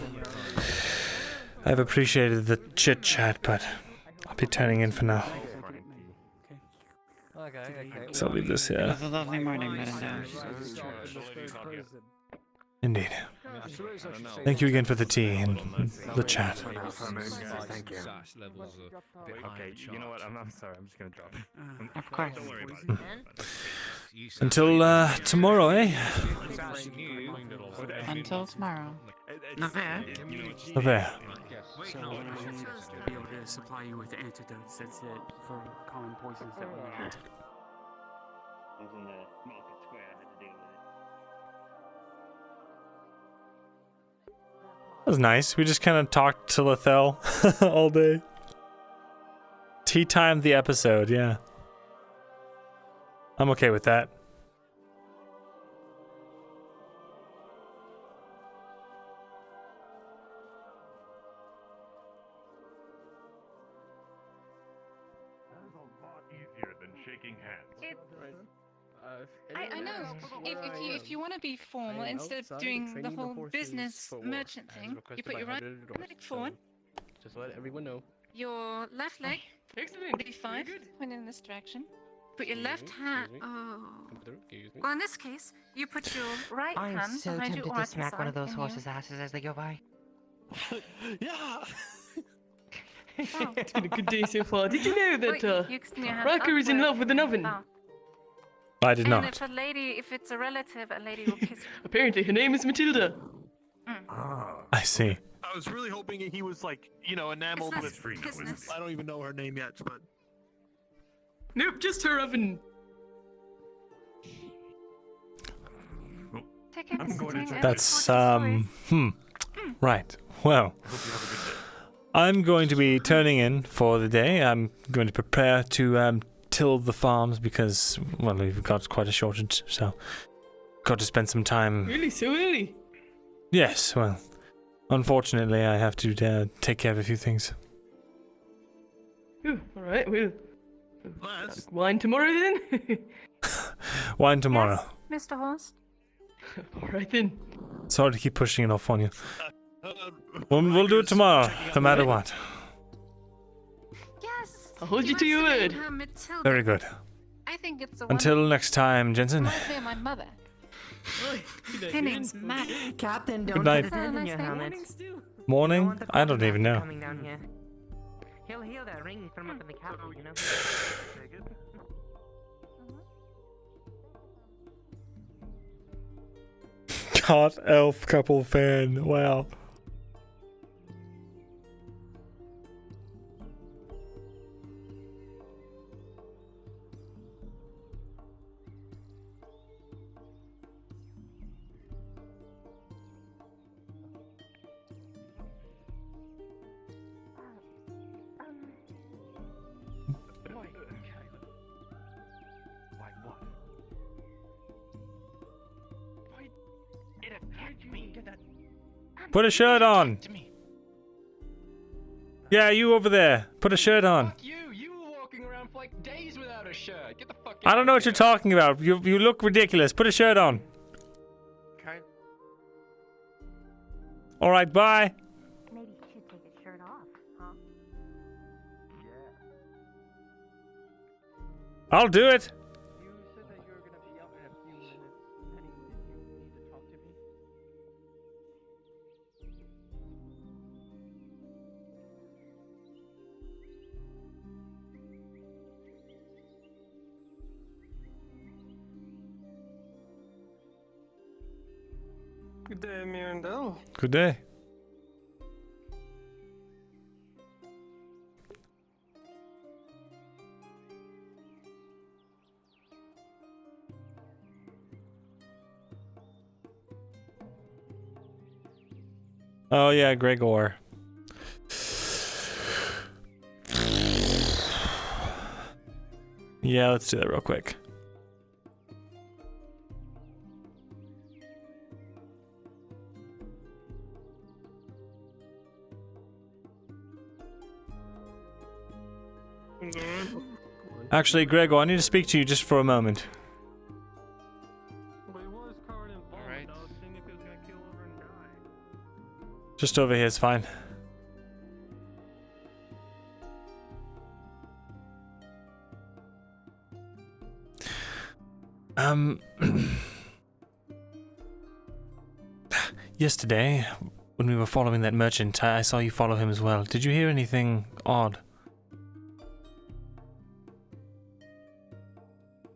I've appreciated the chit-chat, but I'll be turning in for now. So I'll leave this It here. was a lovely morning, Myrindal. Indeed. Thank you again for the tea and the chat. Thank you. Okay, you know what? I'm sorry. I'm just gonna drop it. Of course. Don't worry about it. Until tomorrow, eh? Until tomorrow. Navarre? There. So we'll be able to supply you with antidotes, that's it, for common poisons that we have. I was in the market square. I had to deal with it. That was nice. We just kind of talked to Lethal all day. Tea time the episode, yeah. I'm okay with that. I know. If you want to be formal, instead of doing the whole business merchant thing, you put your right leg forward. Just let everyone know. Your left leg. Excellent. Maybe 5. Point in this direction. Put your left hand. Oh. Well, in this case, you put your right I'm hand so behind tempted your to smack one of those and horses' asses as they go by. Yeah. Oh. It's been a good day so far. Did you know that You extend your hand Riker is in upward. love with an oven? Oh. I did And not. if it's a relative, a lady will kiss you. Apparently, her name is Matilda. I see. I was really hoping he was like, you know, enameled It's with. not business. I don't even know her name yet, but. Nope, just her oven. That's right. Well, I'm going to be turning in for the day. I'm going to prepare to till the farms because, well, we've got quite a shortage, so got to spend some time. Really, so early? Yes, well, unfortunately, I have to take care of a few things. All right, well, wine tomorrow then. Wine tomorrow. Mr. Horst. All right then. Sorry to keep pushing it off on you. We'll do it tomorrow, no matter what. Yes. I'll hold you to your word. Very good. I think it's a Until next time, Jensen. reminds me of my mother. Her name's Matt. Captain, Good don't night. put a thing in your helmet. Morning? I don't even know. Coming down here. He'll heal that ring from up in the castle, you know. God, elf couple fan. Wow. Put a shirt on. Yeah, you over there. Put a shirt on. You were walking around for like days without a shirt. Get the fuck I don't know what you're talking about. You look ridiculous. Put a shirt on. Okay. All right, bye. Maybe he should take his shirt off, huh? I'll do it. Good day, Myrindal. Good day. Oh yeah, Gregor. Yeah, let's do that real quick. Actually, Gregor, I need to speak to you just for a moment. Alright. Just over here is fine. Yesterday, when we were following that merchant, I saw you follow him as well. Did you hear anything odd?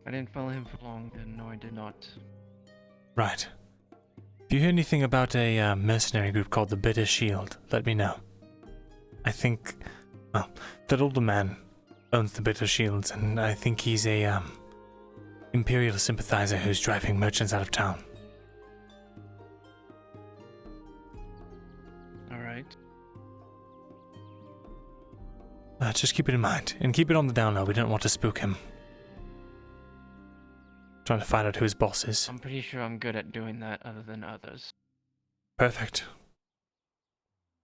I didn't follow him for long, then no, I did not. Right. If you hear anything about a mercenary group called the Bitter Shield, let me know. I think, well, that older man owns the Bitter Shields, and I think he's a Imperial sympathizer who's driving merchants out of town. Alright. Just keep it in mind, and keep it on the down low. We don't want to spook him. trying to find out who his boss is. I'm pretty sure I'm good at doing that other than others. Perfect.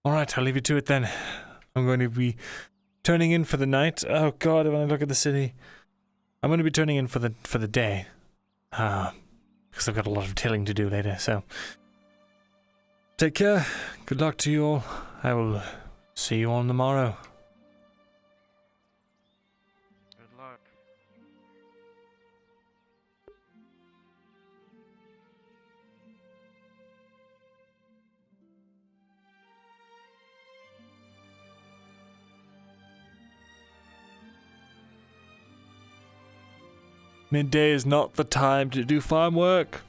Alright, I'll leave you to it then. I'm going to be turning in for the night. Oh god, when I look at the city. I'm going to be turning in for the day. Because I've got a lot of tilling to do later, so. Take care. Good luck to you all. I will see you on the morrow. Good luck. Midday is not the time to do farm work.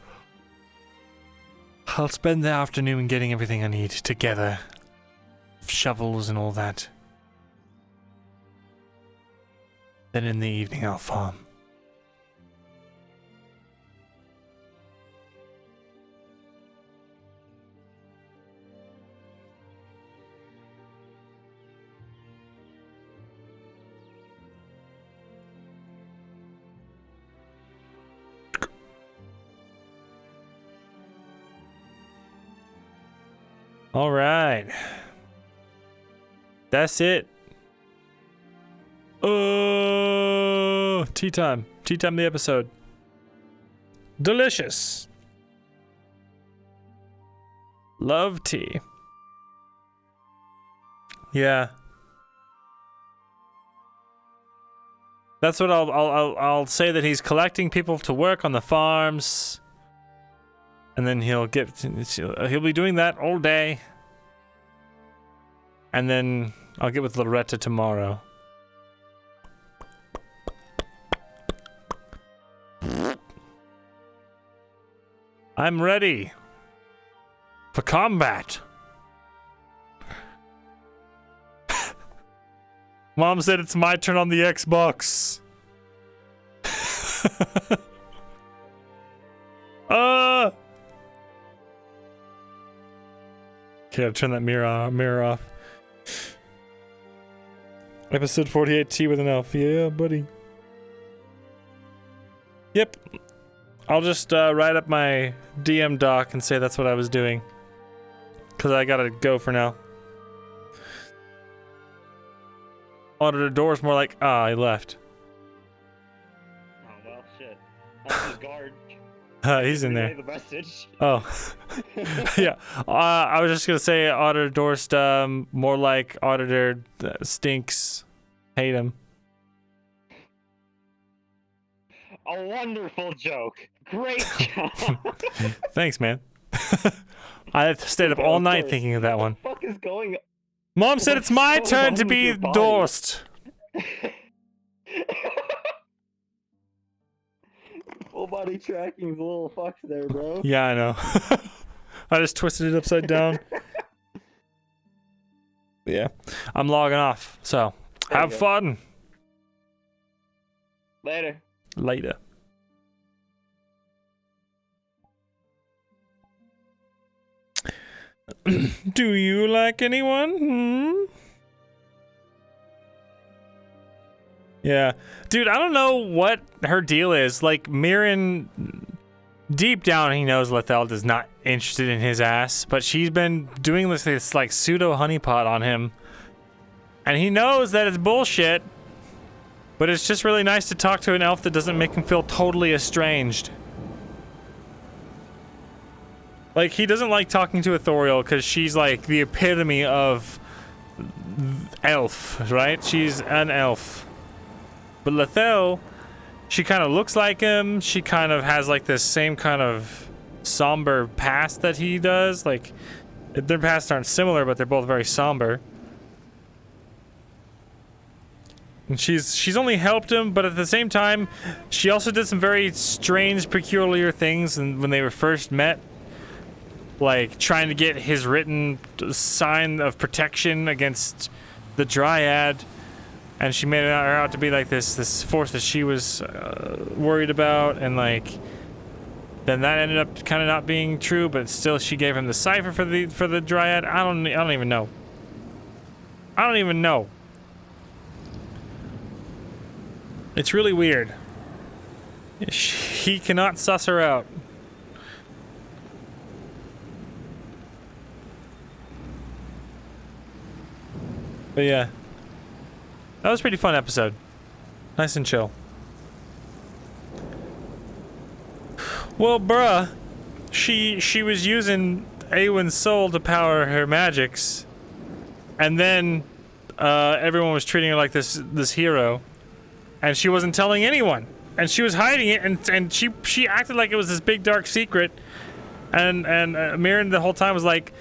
I'll spend the afternoon getting everything I need together. Shovels and all that. Then in the evening I'll farm. All right. That's it. Oh, tea time. Tea time, the episode. Delicious. Love tea. Yeah. That's what I'll say, that he's collecting people to work on the farms. And then he'll be doing that all day. And then I'll get with Loretta tomorrow. I'm ready for combat. Mom said it's my turn on the Xbox. Okay, I'll turn that mirror off. Episode 48, Tea with an Elf. Yeah, buddy. Yep. I'll just write up my DM doc and say that's what I was doing. Because I gotta go for now. Auditor Door's more like, he left. Oh, well, shit. That's his guard. He's in there. The message. Oh. Yeah. I was just gonna say Auditor Dorst, more like Auditor stinks. Hate him. A wonderful joke. Great job. Thanks, man. I stayed up all night thinking of that one. What the fuck is going on? Mom said it's my turn to be Dorst. Full body tracking's a little fucked there, bro. Yeah, I know. I just twisted it upside down. Yeah. I'm logging off, so have fun. Later. Later. Do you like anyone? Yeah. Dude, I don't know what her deal is. Like, Mirren, deep down, he knows Lethel is not interested in his ass, but she's been doing this like, pseudo honeypot on him. And he knows that it's bullshit, but it's just really nice to talk to an elf that doesn't make him feel totally estranged. Like, he doesn't like talking to Ithoriel because she's like the epitome of elf, right? She's an elf. But Lethel, she kind of looks like him. She kind of has like this same kind of somber past that he does. Like, their pasts aren't similar, but they're both very somber. And she's only helped him, but at the same time, she also did some very strange, peculiar things. And when they were first met, like trying to get his written sign of protection against the Dryad. And she made her out to be like this force that she was worried about, and like then that ended up kind of not being true, but still she gave him the cipher for the Dryad. I don't even know. I don't even know. It's really weird. He cannot suss her out. But yeah, that was a pretty fun episode. Nice and chill. Well, bruh, she was using Awen's soul to power her magics, and then everyone was treating her like this hero, and she wasn't telling anyone, and she was hiding it, and she acted like it was this big dark secret, and Myrindal the whole time was like,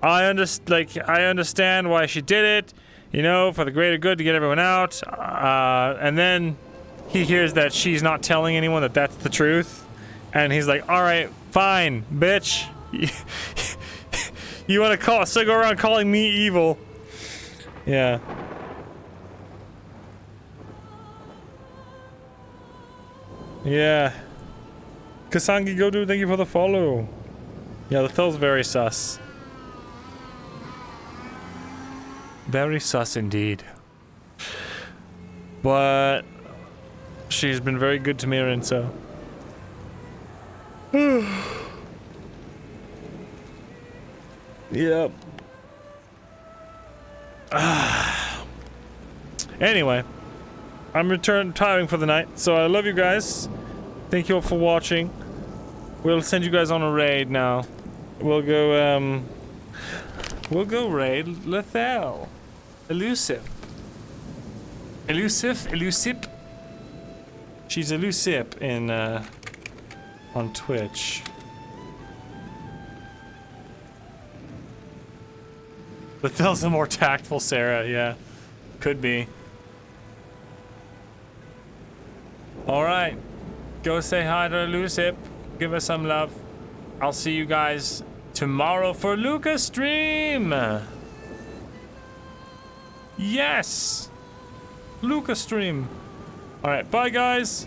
I understand why she did it, you know, for the greater good to get everyone out, and then he hears that she's not telling anyone that that's the truth, and he's like, all right, fine, bitch. You want to still go around calling me evil? Yeah. Yeah. Kasangi Godu, thank you for the follow. Yeah, the Phil's very sus. Very sus indeed. But she's been very good to Myrindal, so. Yep. Anyway, I'm retiring for the night, so I love you guys. Thank you all for watching. We'll send you guys on a raid now. We'll go raid Lethal. Elusive. She's elusive in on Twitch. Lethal's a more tactful Sarah, yeah. Could be. Alright. Go say hi to Elusive. Give us some love. I'll see you guys tomorrow for Luca's stream. Yes. Luca's stream. Alright, bye guys.